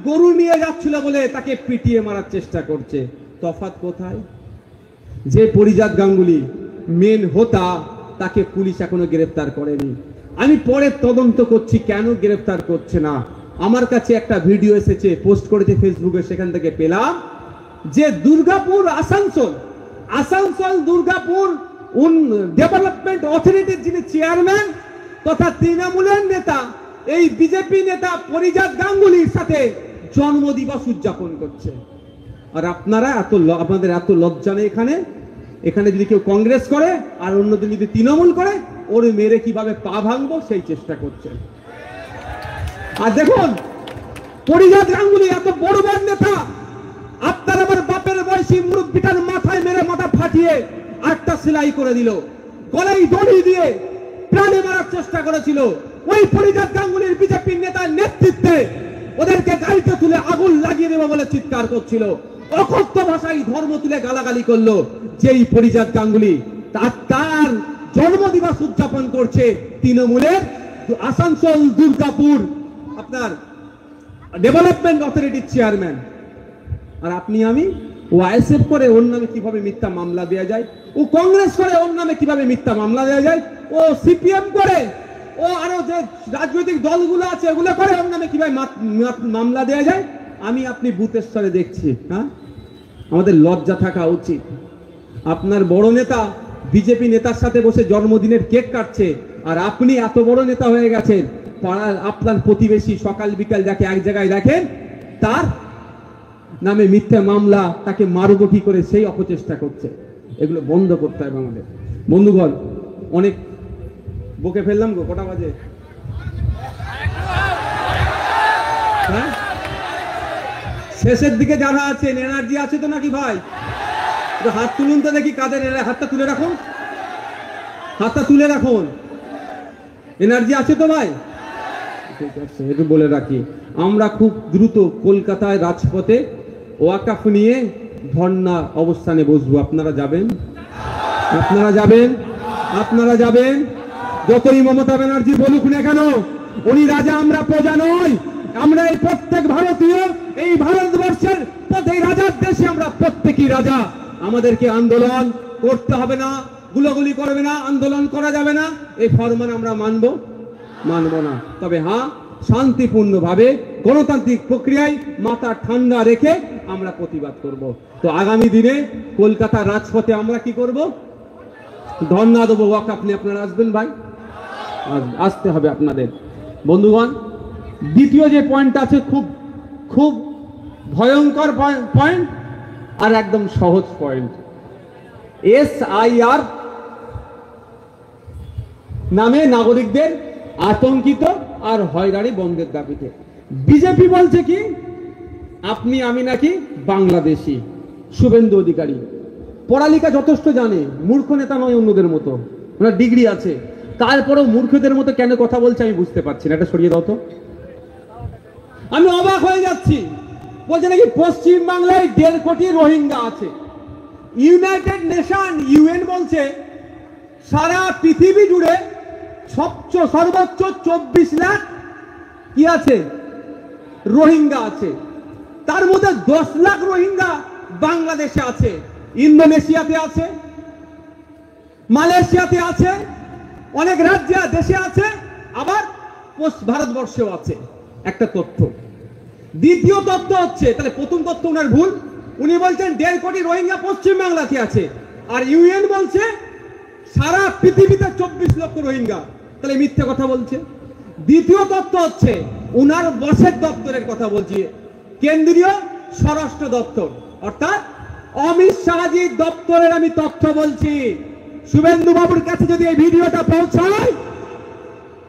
গরু নিয়ে যাচ্ছিল বলে তাকে পিটিয়ে মারার চেষ্টা করছে। তফাৎ কোথায়? যে পরিজাত গাঙ্গুলি মেন হোতা, তাকে পুলিশ এখনো গ্রেফতার করেনি। আমি পরে তদন্ত করছি কেন গ্রেফতার করছে না। আমার কাছে একটা ভিডিও এসেছে, পোস্ট করেছে ফেসবুকে, সেখান থেকে পেলাম যে দুর্গাপুর আসানসোল দুর্গাপুর ডেভেলপমেন্ট অথরিটির যিনি চেয়ারম্যান তথা তৃণমূলের নেতা, এই বিজেপি নেতা পরিজাত গাঙ্গুলির সাথে জন্মদিবস উদযাপন করছে। আর আপনারা আপনাদের এত লজ্জা নেই। এখানে যদি কেউ কংগ্রেস করে আর অন্যদিন যদি তৃণমূল করে, ওর মেরে কিভাবে পা ভাঙবো সেই চেষ্টা করছে। আর দেখুন পরিজাত গাঙ্গুলি এত বড় বড় নেতা, আপনার আমার বাপের বয়সী মুরব্বিটার মাথায় মেরে মাথা ফাটিয়ে 8টা সেলাই করে দিল, গলায় দড়ি দিয়ে প্রাণে মারার চেষ্টা করেছিল। ওই পরিজাত গাঙ্গুলির বিজেপির নেতার নেতৃত্বে ওদেরকে গাড়িতে তুলে আগুন লাগিয়ে দেবো বলে চিৎকার করছিল। অকথ্য ভাষায় ধর্ম তুলে গালাগালি করলো। যেই পরিজাত গাঙ্গুলি তার জন্মদিবস উদযাপন করছে তৃণমূলের আসানসোল দুর্গাপুর আপনার ডেভেলপমেন্ট অথরিটির চেয়ারম্যান। আর আপনি আমি ও আইএসএফ করে ওর নামে কিভাবে মিথ্যা মামলা দেওয়া যায়, ও কংগ্রেস করে ওর নামে কিভাবে মিথ্যা মামলা দেওয়া যায়, ও সিপিএম করে, ও আরো যে রাজনৈতিক দলগুলো আছে ওগুলো করে ওর নামে কিভাবে মামলা দেওয়া যায়। আমি আপনি বুথের স্তরে দেখছি। হ্যাঁ, আমাদের লজ্জা থাকা উচিত। আপনার বড় নেতা বিজেপি নেতার সাথে বসে জন্মদিনের কেক কাটছে, আর আপনি এত বড় নেতা হয়ে গেছেন, পাড়ার আপনার প্রতিবেশী সকাল বিকাল যাকে এক জায়গায় দেখেন তার নামে মিথ্যা মামলা, তাকে মারবো কি করে সেই অপচেষ্টা করছে। এগুলো বন্ধ করতে হবে আমাদের। বন্ধুগণ, অনেক বকে ফেললাম গো, কটা বাজে? হ্যাঁ, শেষের দিকে যারা আছেন এনার্জি আছে তো নাকি ভাই? হাত তুলুন তো দেখি, কাদের হাতটা তুলে রাখুন, হাতটা তুলে রাখুন। এনার্জি আছে তো ভাই? ঠিক আছে, একটু বলে রাখি, আমরা খুব দ্রুত কলকাতায় রাজপথে ওয়াকফ নিয়ে ধর্ণা অবস্থানে বসবো। আপনারা যাবেন? আপনারা যাবেন, আপনারা যাবেন। যতই মমতা ব্যানার্জি বলুক না কেন, উনি রাজা, আমরা প্রজা নই। আমরা এই প্রত্যেক ভারতীয়, এই ভারতবর্ষের প্রত্যেক রাজার দেশে আমরা প্রত্যেকই রাজা। আমাদেরকে আন্দোলন করতে হবে না, গুলাগুলি করবে না, আন্দোলন করা যাবে না, এই ফরমান আমরা মানব না। তবে হ্যাঁ, শান্তিপূর্ণভাবে গণতান্ত্রিক প্রক্রিয়ায় মাথা ঠান্ডা রেখে আমরা প্রতিবাদ করব। তো আগামী দিনে কলকাতার রাজপথে আমরা কি করব? ধর্ণা দেবো, ওয়াকআপ নিয়ে। আপনারা আসবেন ভাই, আসতে হবে আপনাদের। বন্ধুগণ, দ্বিতীয় যে পয়েন্ট আছে, খুব খুব ভয়ঙ্কর পয়েন্ট আর একদম সহজ পয়েন্ট। SIR নামে নাগরিকদের আতঙ্কিত আর হয়রানি বন্ধের দাবিতে বিজেপি বলছে কি, আপনি আমি নাকি বাংলাদেশি। শুভেন্দু অধিকারী পড়ালেখা যথেষ্ট জানে, মূর্খ নেতা নয় অন্যদের মতো, ওনার ডিগ্রি আছে, তারপরেও মূর্খদের মতো কেন কথা বলছে আমি বুঝতে পারছি না। এটা সরিয়ে দাও তো, আমি অবাক হয়ে যাচ্ছি। বলছে নাকি পশ্চিম বাংলায় 1.5 কোটি রোহিঙ্গা আছে। ইউনাইটেড নেশন UN বলছে সারা পৃথিবী জুড়ে সর্বোচ্চ 24 লাখ কি আছে, রোহিঙ্গা আছে। তার মধ্যে 10 লাখ রোহিঙ্গা বাংলাদেশে আছে, ইন্দোনেশিয়াতে আছে, মালয়েশিয়াতে আছে, অনেক রাজ্যে দেশে আছে, আবার ভারতবর্ষেও আছে। একটা তথ্য। দ্বিতীয় তথ্য হচ্ছে, তাহলে প্রথম তথ্য ওনার ভুল। উনি বলছেন 1.5 কোটি রোহিঙ্গা পশ্চিম বাংলাতে আছে, আর UN বলছে সারা পৃথিবীতে 24 লক্ষ রোহিঙ্গা, তাহলে মিথ্যে কথা বলছে। দ্বিতীয় তথ্য হচ্ছে উনার বসের দপ্তরের কথা বলছি, কেন্দ্রীয় স্বরাষ্ট্র দপ্তর, অর্থাৎ অমিত শাহজির দপ্তরের আমি তথ্য বলছি। শুভেন্দু বাবুর কাছে যদি এই ভিডিওটা পৌঁছায়,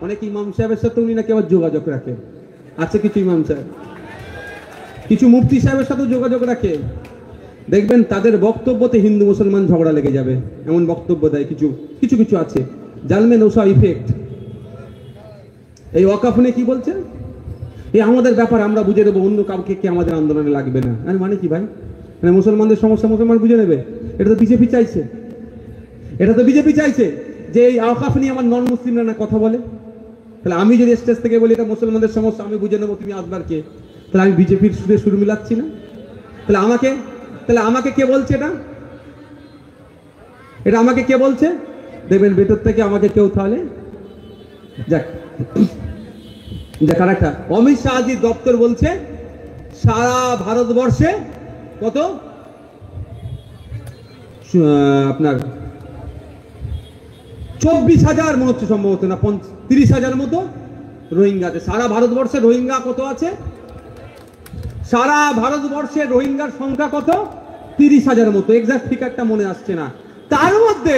অনেক ইমাম সাহেবের সাথে উনি নাকি আবার যোগাযোগ রাখে, আছে কিছু ইমাম সাহেব, কিছু মুফতি সাহেবের সাথে যোগাযোগ রাখে। দেখবেন তাদের বক্তব্যতে হিন্দু মুসলমান ঝগড়া লেগে যাবে, এমন বক্তব্য দেয় কিছু কিছু কিছু আছে। জালমে নৌসা ইফেক্ট। এই ওয়াকআফ নিয়ে কি বলছে, এই আমাদের ব্যাপার, আমরা বুঝে দেবো, অন্য কাউকে কি আমাদের আন্দোলনে লাগবে না। মানে কি ভাই, মানে মুসলমানদের সমস্যা মুসলমান বুঝে নেবে? এটা তো বিজেপি চাইছে, এটা তো বিজেপি চাইছে যে এই ওয়াকআফ নিয়ে আমার নন মুসলিমরা না কথা বলে। তাহলে আমি যদি স্টেজ থেকে বলি এটা মুসলমানদের সমস্যা, আমি বুঝে নেবো, তুমি আসবার কে? তাহলে আমি বিজেপির সুরে সুর মিলাচ্ছি না? তাহলে আমাকে কে বলছে এটা? এটা আমাকে কে বলছে? দেখবেন ভেতর থেকে আমাকে কেউ, তাহলে যাক দেখার একটা। অমিত শাহজির দপ্তর বলছে সারা ভারতবর্ষে কত, আপনার 24,000 মনে হচ্ছে, সম্ভবত না 30,000 মতো রোহিঙ্গা আছে। সারা ভারতবর্ষে রোহিঙ্গা কত আছে? সারা ভারতবর্ষে রোহিঙ্গার সংখ্যা কত? 30,000 মতো, এক্সাক্ট ফিগারটা মনে আসছে না। তার মধ্যে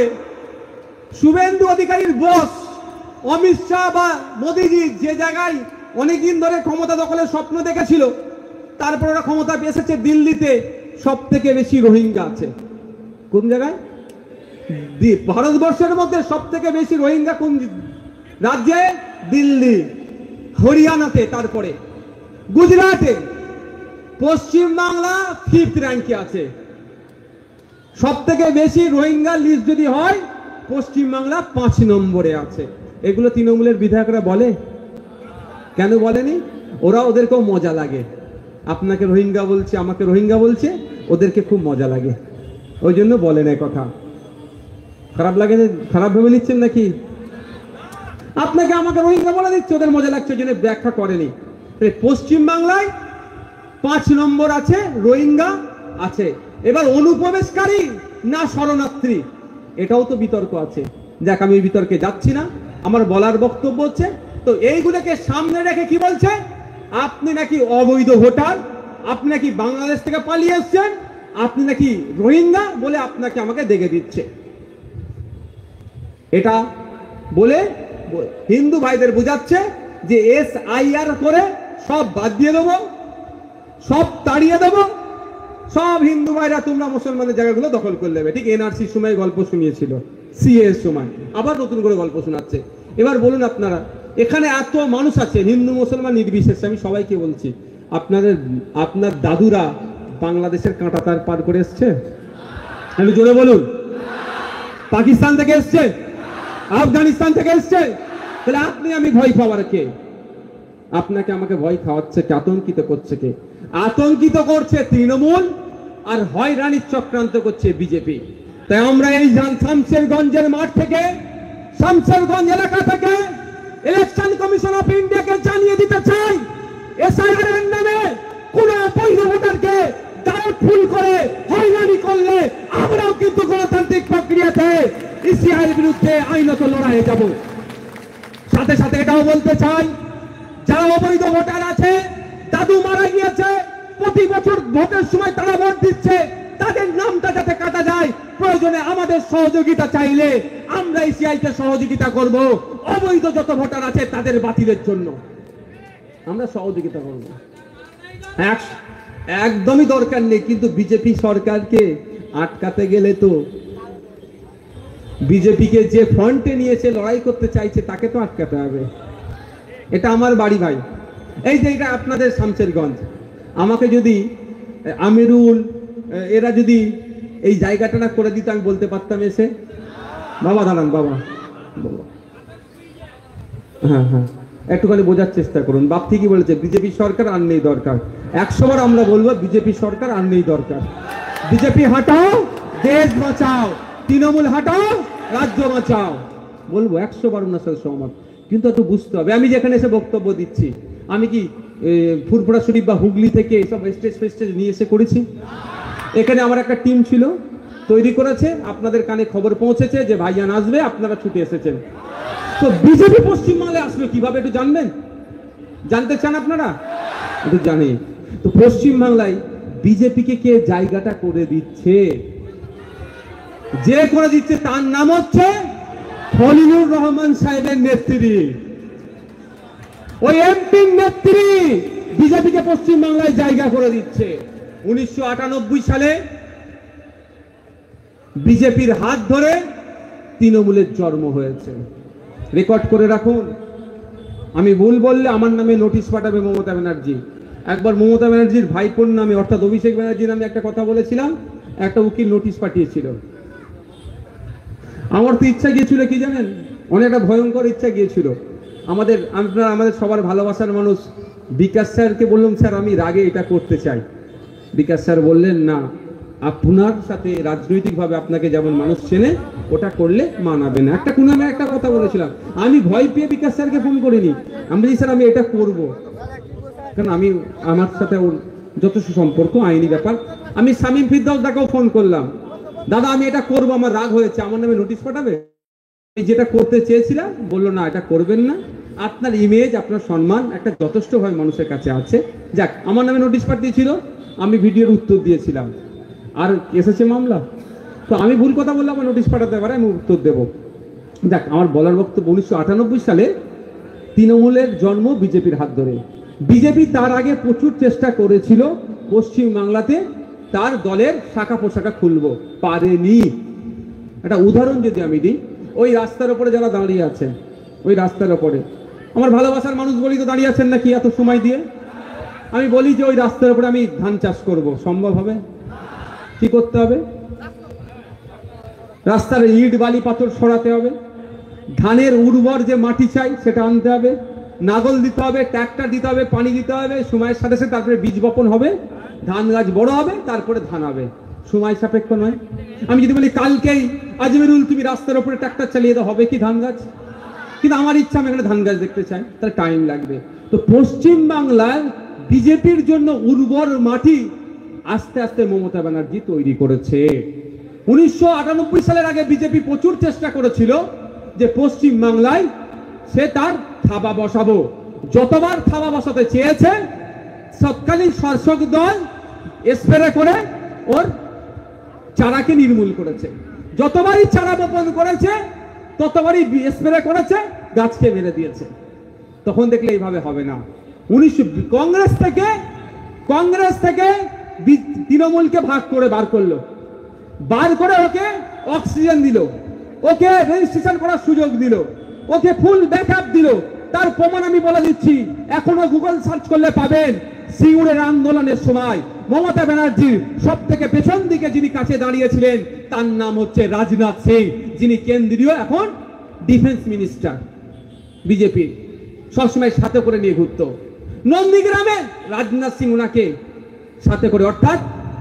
শুভেন্দু অধিকারীর বস অমিত শাহ বা মোদীজি যে জায়গায় অনেকদিন ধরে ক্ষমতা দখলের স্বপ্ন দেখেছিল, তারপর ওরা ক্ষমতা এসেছে দিল্লিতে, সব থেকে বেশি রোহিঙ্গা আছে। কোন জায়গায়? ভারতবর্ষের মধ্যে সব থেকে বেশি রোহিঙ্গা কোন রাজ্যে? দিল্লি, হরিয়ানাতে, তারপরে গুজরাটে। পশ্চিম বাংলা 5th র্যাঙ্কে আছে। সব থেকে বেশি রোহিঙ্গা লিস্ট যদি হয়, পশ্চিম বাংলা 5 নম্বরে আছে। এগুলো তৃণমূলের বিধায়করা বলে, কেন বলেনি? ওদেরকেও মজা লাগে, আপনাকে রোহিঙ্গা বলছে, আমাকে রোহিঙ্গা বলছে, ওদেরকে খুব মজা লাগে, ওই জন্য বলেন এই কথা। খারাপ লাগে, খারাপ ভেবে নিচ্ছেন নাকি? আপনাকে আমাকে রোহিঙ্গা বলে দিচ্ছে, ওদের মজা লাগছে, ওই জন্য ব্যাখ্যা করেনি। পশ্চিম বাংলায় 5 নম্বর আছে, রোহিঙ্গা আছে। এবার অনুপ্রবেশকারী না শরণার্থী, এটাও তো বিতর্ক আছে। যাক, আমি এই বিতর্কে যাচ্ছি না, আমার বলার বক্তব্য হচ্ছে, তো এইগুলোকে সামনে রেখে কি বলছে? আপনি নাকি অবৈধ ভোটার, আপনি নাকি বাংলাদেশ থেকে পালিয়ে এসছেন, আপনি নাকি রোহিঙ্গা বলে আপনাকে আমাকে দেখে দিচ্ছে। এটা বলে হিন্দু ভাইদের বোঝাচ্ছে যে SIR করে সব বাদ দিয়ে দেবো, সব তাড়িয়ে দেবো, সব হিন্দু ভাইরা তোমরা মুসলমানের জায়গাগুলো দখল করে নেবে। ঠিক NRC সময় গল্প শুনিয়েছিল, CA's সময় আবার নতুন করে গল্প শোনাচ্ছে। এবার বলুন আপনারা, এখানে এত মানুষ আছে, হিন্দু মুসলমান নির্বিশেষে, আমি সবাইকে বলছি, আপনার দাদুরা বাংলাদেশের কাঁটা তার পার করে এসছে? একটু জোরে বলুন। পাকিস্তান থেকে এসছে, আফগানিস্তান থেকে এসছে, তাহলে আপনি আমি ভয় পাওয়ার কে? আপনাকে আমাকে ভয় খাওয়াচ্ছে কে? আতঙ্কিত করছে কে? আতঙ্কিত করছে তৃণমূল, আর হয়রানির চক্রান্ত করছে বিজেপি। তাই আমরা এই শামশেরগঞ্জের মাঠ থেকে, শামশেরগঞ্জ এলাকা থেকে ইলেকশন কমিশন অফ ইন্ডিয়াকে জানিয়ে দিতে চাই, এসআইআর এর নামে কোন অবৈধ ভোটারকে ফুল করে হয়রানি করলে আমরাও কিন্তু গণতান্ত্রিক প্রক্রিয়াতে ইসিআইয়ের বিরুদ্ধে আইনত লড়াইয়ে যাব। সাথে সাথে এটাও বলতে চাই, যারা অবৈধ ভোটার আছে, দাদু মারা গিয়েছে, প্রতি বছর ভোটের সময় তারা ভোট দিচ্ছে, তাদের নামটা যাতে কাটা যায়, প্রয়োজনে আমাদের সহযোগিতা চাইলে আমরা ইসিআইকে সহযোগিতা করব। অবৈধ যত ভোটার আছে তাদের বাতিলের জন্য আমরা সহযোগিতা করব। একদমই দরকার নেই, কিন্তু বিজেপি সরকারকে আটকাতে গেলে তো বিজেপিকে যে ফ্রন্টে নিয়েছে লড়াই করতে চাইছে তাকে তো আটকাতে হবে। এটা আমার বাড়ি ভাই, এই যে এটা আপনাদের শামশেরগঞ্জ। আমাকে যদি আমিরুল এরা যদি এই জায়গাটা না করে দিত, আমি বলতে পারতাম এসে, বাবা দাঁড়ান বাবা, হ্যাঁ হ্যাঁ একটুখানি বোঝার চেষ্টা করুন। বাপ ঠিকই বলেছে, বিজেপি সরকার আর নেই দরকার। 100 বার আমরা বলবো বিজেপি সরকার আর নেই দরকার। বিজেপি হাঁটাও, দেশ বাঁচাও, তৃণমূল হাঁটাও, রাজ্য বাঁচাও, বলবো 100 বার ওনার সাথে সহমত। কিন্তু একটু বুঝতে হবে, আমি যেখানে এসে বক্তব্য দিচ্ছি, আমি কি ফুরফুরা শরীফ বা হুগলি থেকে এসব স্টেজ ফেস্টেজ নিয়ে এসে করেছি? এখানে আমার একটা টিম ছিল, তৈরি করেছে, আপনাদের কানে খবর পৌঁছেছে যে ভাইজান আসবে, আপনারা ছুটে এসেছেন। তো বিজেপি পশ্চিমবাংলায় আসবে কিভাবে একটু জানবেন? জানতে চান আপনারা? একটু জানি তো পশ্চিমবাংলায় বিজেপিকে কে জায়গাটা করে দিচ্ছে? যে করে দিচ্ছে তার নাম হচ্ছে খলিলুর রহমান সাহেবের নেত্রী, ওই এমপি নেত্রী বিজেপিকে পশ্চিমবাংলায় জায়গা করে দিচ্ছে। 1998 সালে বিজেপির হাত ধরে তৃণমূলের জন্ম হয়েছে, রেকর্ড করে রাখুন। আমি ভুল বললে আমার নামে নোটিশ পাঠাবে মমতা ব্যানার্জি। একবার মমতা ব্যানার্জির ভাইপোর নামে অর্থাৎ অভিষেক ব্যানার্জির নামে একটা কথা বলেছিলাম, একটা উকিল নোটিশ পাঠিয়েছিল। আমার তো ইচ্ছা গিয়েছিল কি জানেন, অনেকটা ভয়ঙ্কর ইচ্ছা গিয়েছিল। আমাদের সবার ভালোবাসার মানুষ বিকাশ স্যারকে বললাম, স্যার আমি রাগে এটা করতে চাই। বিকাশ স্যার বললেন, না, আপনার সাথে রাজনৈতিকভাবে আপনাকে যেমন মানুষ চেনে ওটা করলে মানাবে না। একটা কথা বলেছিলাম, আমি ভয় পেয়ে বিকাশ স্যারকে ফোন করিনি। আমি বলি, স্যার আমি এটা করব, কারণ আমি আমার সাথে ওর যথেষ্ট সম্পর্ক, আইনি ব্যাপার। আমি শামীম ফিরদৌস দাকেও ফোন করলাম, দাদা আমি এটা করব, আমার রাগ হয়েছে, আমার নামে নোটিশ পাঠাবে? যেটা করতে চেয়েছিলাম, বললো না এটা করবেন না, আপনার ইমেজ আপনার সম্মান একটা যথেষ্টভাবে মানুষের কাছে আছে। যাক, আমার নামে নোটিশ পাঠিয়েছিল, আমি ভিডিওর উত্তর দিয়েছিলাম, আর এসেছে মামলা। তো আমি ভুল কথা বললাম, আমার নোটিশ পাঠাতে পারে, আমি উত্তর দেব। যাক, আমার বলার বক্তব্য 1998 সালে তৃণমূলের জন্ম বিজেপির হাত ধরে। বিজেপি তার আগে প্রচুর চেষ্টা করেছিল পশ্চিম বাংলাতে তার দলের শাখা পোশাখা খুলবো, পারেনি। একটা উদাহরণ যদি আমি দিই, ওই রাস্তার উপরে যারা দাঁড়িয়ে আছেন, ওই রাস্তার উপরে আমার ভালোবাসার মানুষ বলি তো দাঁড়িয়ে আছেন নাকি এত সময় দিয়ে? আমি বলি যে ওই রাস্তার উপরে আমি ধান চাষ করব, সম্ভব হবে? কি করতে হবে? রাস্তার ইট বালি পাথর সরাতে হবে, ধানের উর্বর যে মাটি চাই সেটা আনতে হবে, নাগল দিতে হবে, ট্রাক্টর দিতে হবে, পানি দিতে হবে, সময়ের সাথে সাথে তারপরে বীজ বপন হবে, ধান গাছ বড় হবে, তারপরে ধান হবে। সময় সাপেক্ষ নয়? আমি যদি বলি কালকেই আজমেরুল তুমি রাস্তার উপরে ট্রাক্টর চালিয়ে দাও, হবে কি ধান গাছ? কিন্তু আমার ইচ্ছা আমি এখানে ধান গাছ দেখতে চাই, তার টাইম লাগবে। তো পশ্চিম বাংলার বিজেপির জন্য উর্বর মাটি আস্তে আস্তে মমতা ব্যানার্জি তৈরি করেছে। 1998 সালের আগে বিজেপি প্রচুর চেষ্টা করেছিল যে পশ্চিম বাংলায় সে তার থাবা বসাবো। যতবার থাবা বসাতে চেয়েছে, তৎকালীন শাসক দল স্প্রে করে ওর চারাকে নির্মূল করেছে। যতবারই চারা বপন করেছে ততবারই স্প্রে করেছে, গাছকে মেরে দিয়েছে। তখন দেখলে এইভাবে হবে না। কংগ্রেস থেকে তৃণমূলকে ভাগ করে বার করলো, বার করে ওকে অক্সিজেন দিল, ওকে রেজিস্ট্রেশন করার সুযোগ দিল, ওকে ফুল ব্যাকআপ দিল। তার প্রমাণ আমি বলে দিচ্ছি, এখনো গুগল সার্চ করলে পাবেন। সিঙ্গুরের আন্দোলনের সময় মমতা ব্যানার্জির সব থেকে পেছন দিকে যিনি কাছে দাঁড়িয়েছিলেন তার নাম হচ্ছে রাজনাথ সিং। যিনি কেন্দ্রীয় এখন ডিফেন্স মিনিস্টার বিজেপি, সবসময় সাথে করে নিয়ে ঘুরতো। নন্দীগ্রামে রাজনাথ সিং ওনাকে সাথে করে, অর্থাৎ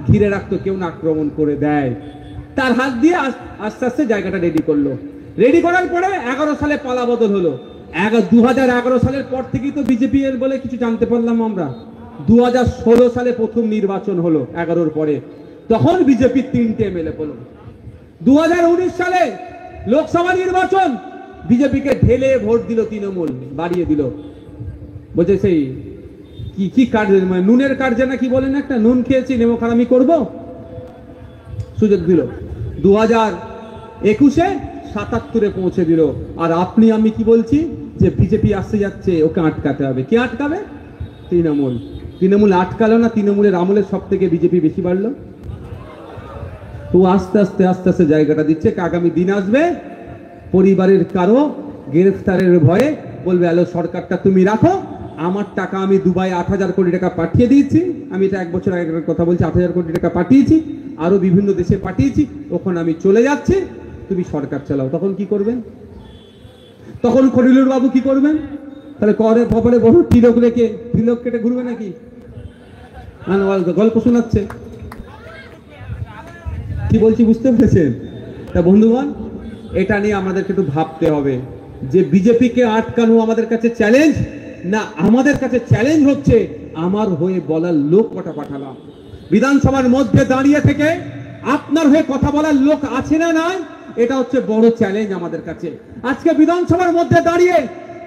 ঘিরে রাখতো কেউ না আক্রমণ করে দেয়, তার হাত দিয়ে আস্তে আস্তে জায়গাটা রেডি করলো। রেডি করার পরে 11 সালে পালা বদল হলো। 2011 সালের পর থেকেই তো বিজেপি এর বলে কিছু জানতে পারলাম আমরা। 2016 সালে প্রথম নির্বাচন হলো 11-র পরে, তখন বিজেপির 3টে এমএলএ পেল। 2019 সালে লোকসভা নির্বাচন, বিজেপিকে ঢেলে ভোট দিল তৃণমূল, বাড়িয়ে দিল। বলছে সেই কি কার্য, মানে নুনের কার্যে না কি বলেন, একটা নুন খেয়েছি নেমো খারামি করবো, সুযোগ দিল। 2021-এ 77-এ পৌঁছে দিল। আর আপনি আমি কি বলছি যে বিজেপি আসতে যাচ্ছে, ওকে আটকাতে হবে। কে আটকাবে? তৃণমূল। তৃণমূল আটকালো না, তৃণমূলের আমলের সব থেকে বিজেপি বেশি বাড়লো। তো আস্তে আস্তে আস্তে আস্তে জায়গাটা দিচ্ছে। আগামী দিন আসবে, পরিবারের কারো গ্রেফতারের ভয়ে বলবে আলো সরকারটা তুমি রাখো, আমার টাকা আমি দুবাই 8,000 কোটি টাকা পাঠিয়ে দিয়েছি, আমি এটা 1 বছর আগের কথা বলছি, 8,000 কোটি টাকা পাঠিয়েছি, আরো বিভিন্ন দেশে পাঠিয়েছি, ওখানে আমি চলে যাচ্ছি, তুমি সরকার চালাও। তখন কি করবেন? তখন খলিলুর বাবু কি করবেন? তাহলে করে কপালে বহু তিলক রেখে তিলক কেটে ঘুরবে নাকি? গল্প শোনাচ্ছে, কি বলছি বুঝতে পেরেছেন? তা বন্ধুগণ, এটা নিয়ে আমাদেরকে একটু ভাবতে হবে যে বিজেপিকে আটকানো আমাদের কাছে চ্যালেঞ্জ না, আমাদের কাছে চ্যালেঞ্জ হচ্ছে আমার হয়ে বলার লোক কটা পাঠালাম। বিধানসভার মধ্যে দাঁড়িয়ে থেকে আপনার হয়ে কথা বলার লোক আছে না নাই, এটা হচ্ছে বড় চ্যালেঞ্জ আমাদের কাছে। আজকে বিধানসভার মধ্যে দাঁড়িয়ে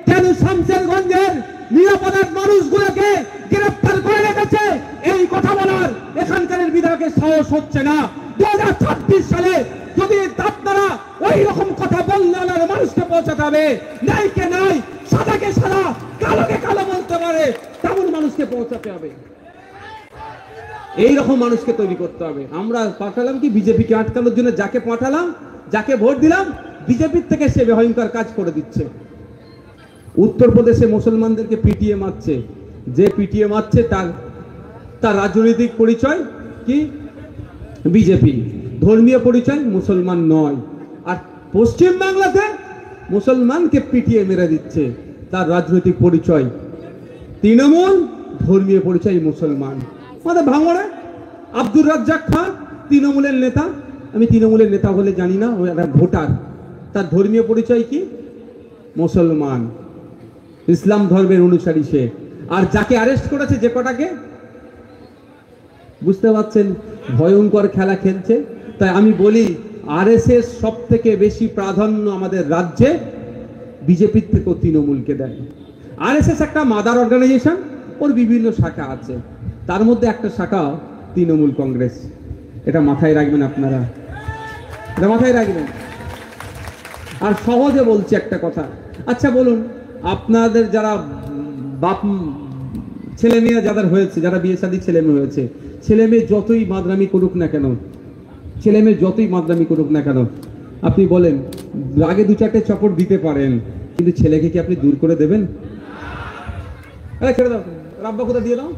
কেন শামশেরগঞ্জের নিরাপদের মানুষগুলোকে গ্রেফতার করে রেখেছে, এই কথা বলার এখানকার বিধায়কের সাহস হচ্ছে না। 2026 সালে যদি আপনারা ওই রকম কথা বললে মানুষকে পৌঁছাতে হবে, নাইকে নাই, সাদাকে সাদা, কালোকে কালো বলতে পারে, তেমন মানুষকে পৌঁছাতে হবে। এইরকম মানুষকে তৈরি করতে হবে। আমরা পাঠালাম কি বিজেপিকে আটকানোর জন্য, যাকে পাঠালাম, যাকে ভোট দিলাম, বিজেপির থেকে সে ভয়ঙ্কর কাজ করে দিচ্ছে। উত্তরপ্রদেশে মুসলমানদেরকে পিটিয়ে মারছে, যে পিটিয়ে মারছে তার রাজনৈতিক পরিচয় কি? বিজেপি। ধর্মীয় পরিচয় মুসলমান নয়। আর পশ্চিম বাংলাতে মুসলমানকে পিটিয়ে মেরে দিচ্ছে, তার রাজনৈতিক পরিচয় তৃণমূল, ধর্মীয় পরিচয় মুসলমান। আমাদের ভাঙড়ে আব্দুর রাজ্জাক খান তৃণমূলের নেতা, আমি তৃণমূলের নেতা বলে জানি না, ও একটা ভোটার, তার ধর্মীয় পরিচয় কি? মুসলমান, ইসলাম ধর্মের অনুসারী সে। আর যাকে অ্যারেস্ট করেছে, যে কটাকে, বুঝতে পারছেন ভয়ঙ্কর খেলা খেলছে। তাই আমি বলি আরএসএস সব থেকে বেশি প্রাধান্য আমাদের রাজ্যে বিজেপির থেকেও তৃণমূলকে দেয়। আরএসএস একটা মাদার অর্গানাইজেশন, ওর বিভিন্ন শাখা আছে, তার মধ্যে একটা শাখা তৃণমূল কংগ্রেস। এটা মাথায় রাখবেন আপনারা, এটা মাথায় রাখবেন। আর সহজে বলছি একটা কথা, আচ্ছা বলুন, আপনাদের যারা বাপ ছেলে মেয়ে যাদের হয়েছে, যারা বিয়ে শাদী ছেলে মেয়ে হয়েছে, ছেলে মেয়ে যতই মাদ্রামি করুক না কেন, ছেলে মেয়ে যতই মাদ্রামি করুক না কেন, আপনি বলেন আগে 2-4টে চপট দিতে পারেন, কিন্তু ছেলেকে কি আপনি দূর করে দেবেন? ছেড়ে দাও, রাব্বা কোথা দিয়ে দাও।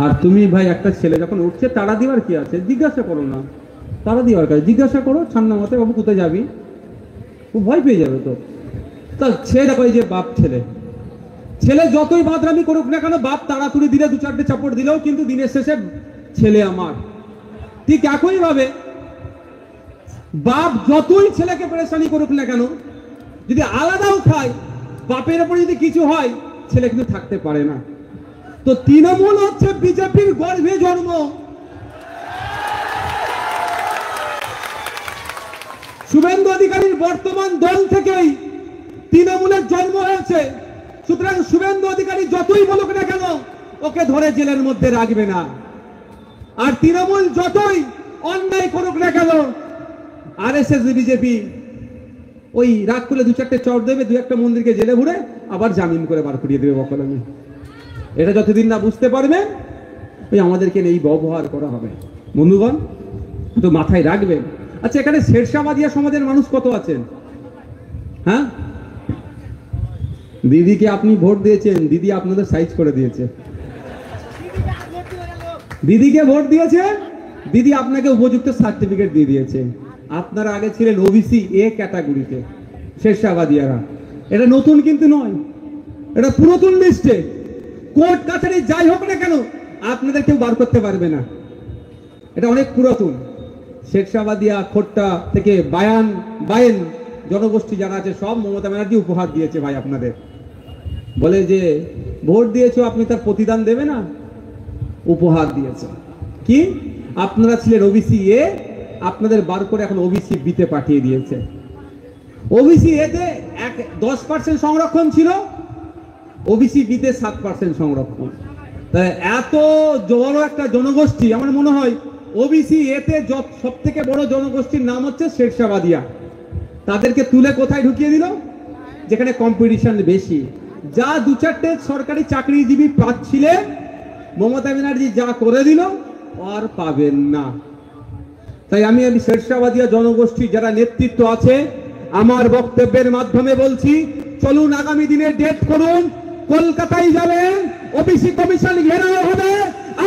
আর তুমি ভাই একটা ছেলে যখন উঠছে, তাড়া দেওয়ার কি আছে? জিজ্ঞাসা করো না, তাড়া দেওয়ার কাছে জিজ্ঞাসা করো ঠান্ডা মাথায়, বাবু কোথায় যাবি, ও ভয় পেয়ে যাবে তো। তা ছেলে দেখো, এই যে বাপ ছেলে যতই বাদরামি করুক না কেন, বাপ তাড়াতুড়ি দিলে 2-4টে চাপড় দিলেও কিন্তু দিনের শেষে ছেলে আমার। ঠিক একই ভাবে বাপ যতই ছেলেকে পরেশানি করুক না কেন, যদি আলাদাও খায়, বাপের উপর যদি কিছু হয়, ছেলে কিন্তু থাকতে পারে না। তো তৃণমূল হচ্ছে বিজেপির গর্ভে জন্ম। শুভেন্দু অধিকারীর বর্তমান দল থেকেই তৃণমূলের জন্ম হয়েছে। সুতরাং শুভেন্দু অধিকারী যতই বলুক না কেন, ওকে ধরে জেলের মধ্যে রাখবে না। আর তৃণমূল যতই অন্যায় করুক না কেন, আরএসএস বিজেপি ওই রাগ করলে 2-4টে চট দেবে, 2-1টা মন্দিরকে জেলে ঘুরে আবার জামিন করে বার করিয়ে দেবে বকলমে। এটা যতদিন না বুঝতে পারবে, ওই আমাদেরকে এই ব্যবহার করা হবে। বন্ধুগণ, তো মাথায় রাখবেন। আচ্ছা, এখানে শেরশাবাদিয়া সমাজের মানুষ কত আছেন? হ্যাঁ, দিদিকে আপনি ভোট দিয়েছেন, দিদি আপনাদের সাইজ করে দিয়েছে। দিদিকে ভোট দিয়েছে, দিদি আপনাকে উপযুক্ত সার্টিফিকেট দিয়ে দিয়েছে। আপনারা আগে ছিলেন ওবিসি এ ক্যাটাগরিতে, শেরশাবাদিয়ারা। এটা নতুন কিন্তু নয়, এটা পুরাতন লিস্টে। কোর্ট কাছারি যাই হোক না কেন আপনাদের কেউ বার করতে পারবে না, এটা অনেক পুরাতন। শেরশাবাদিয়া, খোট্টা থেকে বায়েন জনগোষ্ঠী যারা আছে সব মমতা ব্যানার্জি উপহার দিয়েছে ভাই আপনাদের। বলে যে ভোট দিয়েছো আপনি তার প্রতিদান দেবে না, উপহার দিয়েছে। কি আপনারা ছিলেন ওবিসি এ, আপনাদের বার করে এখন ওবিসি বিতে পাঠিয়ে দিয়েছে। ওবিসি এতে 10% সংরক্ষণ ছিল, ওবিসি বিতে 7% সংরক্ষণ। তাই এত বড় একটা জনগোষ্ঠী, আমার মনে হয় ওবিসি এতে সব থেকে বড় জনগোষ্ঠীর নাম হচ্ছে শেরশাবাদিয়া। তাদেরকে তুলে কোথায় ঢুকিয়ে দিল? যেখানে কম্পিটিশন বেশি। যা 2-4টে সরকারি চাকরিজীবী পাচ্ছিলেন, মমতা ব্যানার্জি যা করে দিল আর পাবেন না। তাই আমি শেরশাবাদিয়া জনগোষ্ঠী যারা নেতৃত্ব আছে, আমার বক্তব্যের মাধ্যমে বলছি, চলুন আগামী দিনে ডেট করুন, কলকাতায় যাবেন, ওবিসি কমিশন ঘেরাও হবে।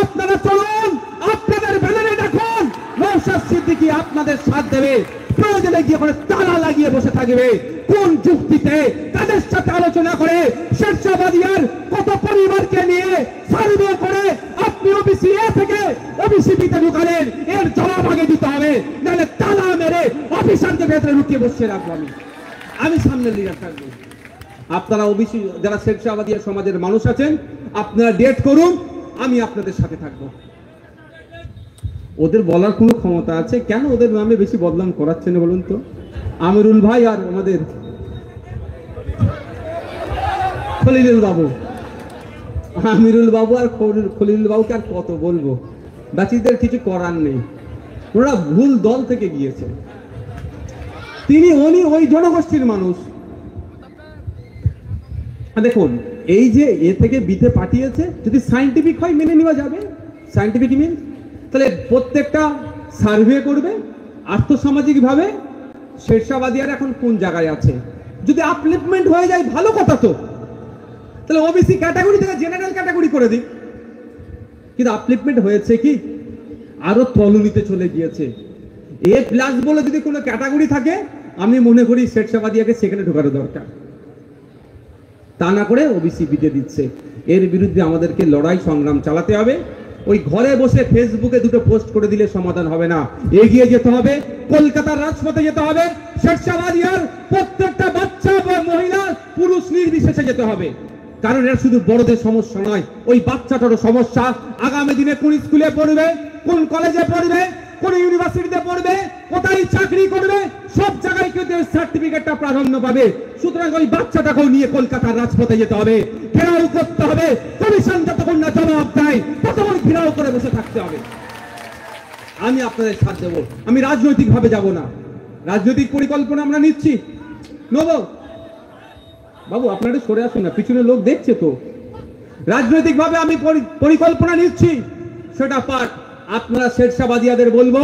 আপনারা চলুন, আপনাদের ব্যানারে দেখুন নওশাদ সিদ্দিকী আপনাদের সাথ দেবে। প্রয়োজনে গিয়ে ওখানে তালা লাগিয়ে বসে থাকবে। কোন যুক্তিতে তাদের সাথে আলোচনা করে শেরশাবাদিয়ার কত পরিবারকে নিয়ে সার্ভে করে আপনি ওবিসি এ থেকে ওবিসি বিতে ঢুকালেন, এর জবাব আগে দিতে হবে, নাহলে তালা মেরে অফিসারকে ভেতরে ঢুকিয়ে বসিয়ে রাখবো। আমি সামনে লিডার থাকবো। আপনারা ওবিসি যারা শেরশাবাদিয়া সমাজের মানুষ আছেন, আপনারা ডেট করুন, আমি আপনাদের সাথে থাকবো। ওদের বলার কোনো ক্ষমতা আছে? কেন ওদের নামে বেশি বদনাম করাচ্ছেন বলুন তো? আমিরুল ভাই আর আমাদের খলিলুল বাবু, আমিরুল বাবু আর খলিলুল বাবুকে আর কত বলবো? বাচিদের কিছু করার নেই, ওরা ভুল দল থেকে গিয়েছে। উনি ওই জনগোষ্ঠীর মানুষ। দেখুন, এই যে এ থেকে বিতে পাঠিয়েছে, যদি সায়েন্টিফিক হয় মেনে নেওয়া যাবে। সায়েন্টিফিক মিন তাহলে প্রত্যেকটা সার্ভে করবে আর্থসামাজিক ভাবে শেরশাবাদিয়ার এখন কোন জায়গায় আছে। যদি আপলিফমেন্ট হয়ে যায় ভালো কথা, তো তাহলে ওবিসি ক্যাটাগরি থেকে জেনারেল ক্যাটাগরি করে দিই। কিন্তু আপলিফমেন্ট হয়েছে কি? আরো তলনিতে চলে গিয়েছে। এ প্লাস বলে যদি কোনো ক্যাটাগরি থাকে, আমি মনে করি শেরশাবাদিয়াকে সেখানে ঢোকানো দরকার। তা না করে ওবিসি বিতে দিচ্ছে। এর বিরুদ্ধে আমাদেরকে লড়াই সংগ্রাম চালাতে হবে। ওই ঘরে বসে ফেসবুকে দুটো পোস্ট করে দিলে সমাধান হবে না, এগিয়ে যেতে হবে, কলকাতার রাজপথে যেতে হবে, শেরশাবাদিয়ার প্রত্যেকটা বাচ্চা বা মহিলা পুরুষ নির্বিশেষে যেতে হবে। কারণ এটা শুধু বড়দের সমস্যা নয়, ওই বাচ্চাটারও সমস্যা। আগামী দিনে কোন স্কুলে পড়বে, কোন কলেজে পড়বে, কোন ইউনিভার্সিটিতে পড়বে, কোথায় চাকরি করবে, সব জায়গায় কিন্তু সার্টিফিকেটটা প্রাধান্য পাবে। সুতরাং ওই বাচ্চাটাকেও নিয়ে কলকাতার রাজপথে যেতে হবে, ঘেরাও করতে হবে। কমিশন যতক্ষণ না জবাব দেয় ততক্ষণ ঘেরাও করে বসে থাকতে হবে। আমি আপনাদের সাথ দেবো। আমি রাজনৈতিক ভাবে যাব না, রাজনৈতিক পরিকল্পনা আমরা নিচ্ছি নেব। বাবু আপনারা সরে আসুন না, পিছনে লোক দেখছে তো। রাজনৈতিক ভাবে আমি পরিকল্পনা নিচ্ছি, সেটা পাঠ। আপনারা শেরশাবাদিয়াদের বলবো,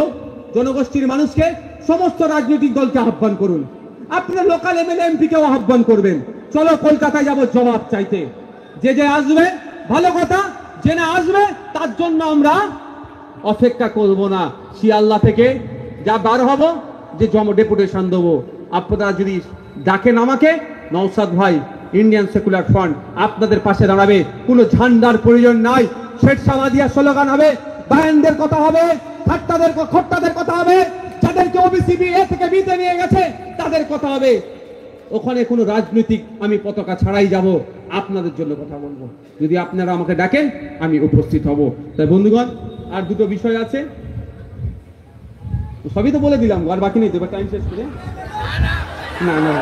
জনগোষ্ঠীর মানুষকে, সমস্ত রাজনৈতিক দলকে আহ্বান করুন। আপনার লোকাল এমএলএ এমপিকেও আহ্বান করবেন, চলো কলকাতায় যাব জবাব চাইতে। যে আসবে ভালো কথা, যে না আসবে তার জন্য আমরা অপেক্ষা করব না। শিয়ালদা থেকে যা বার হব, যে ডেপুটেশন দেবো, আপনারা যদি ডাকেন আমাকে, নওশাদ ভাই, ইন্ডিয়ান সেকুলার ফ্রন্ট আপনাদের পাশে দাঁড়াবে। কোনো ঝান্ডার প্রয়োজন নাই। শেরশাবাদিয়া স্লোগান হবে, বায়ানদের কথা হবে, খোট্টাদের কথা হবে, যাদেরকে ওবিসি এ থেকে বিতে নিয়ে গেছে তাদের কথা হবে। ওখানে কোনো রাজনৈতিক আমি পতাকা ছাড়াই যাব, আপনাদের জন্য কথা বলবো। যদি আপনারা আমাকে ডাকেন আমি উপস্থিত হব। তাই বন্ধুগণ, আর দুটো বিষয় আছে, সবই তো বলে দিলাম, আর বাকি নেই তো, টাইম শেষ করে। না না,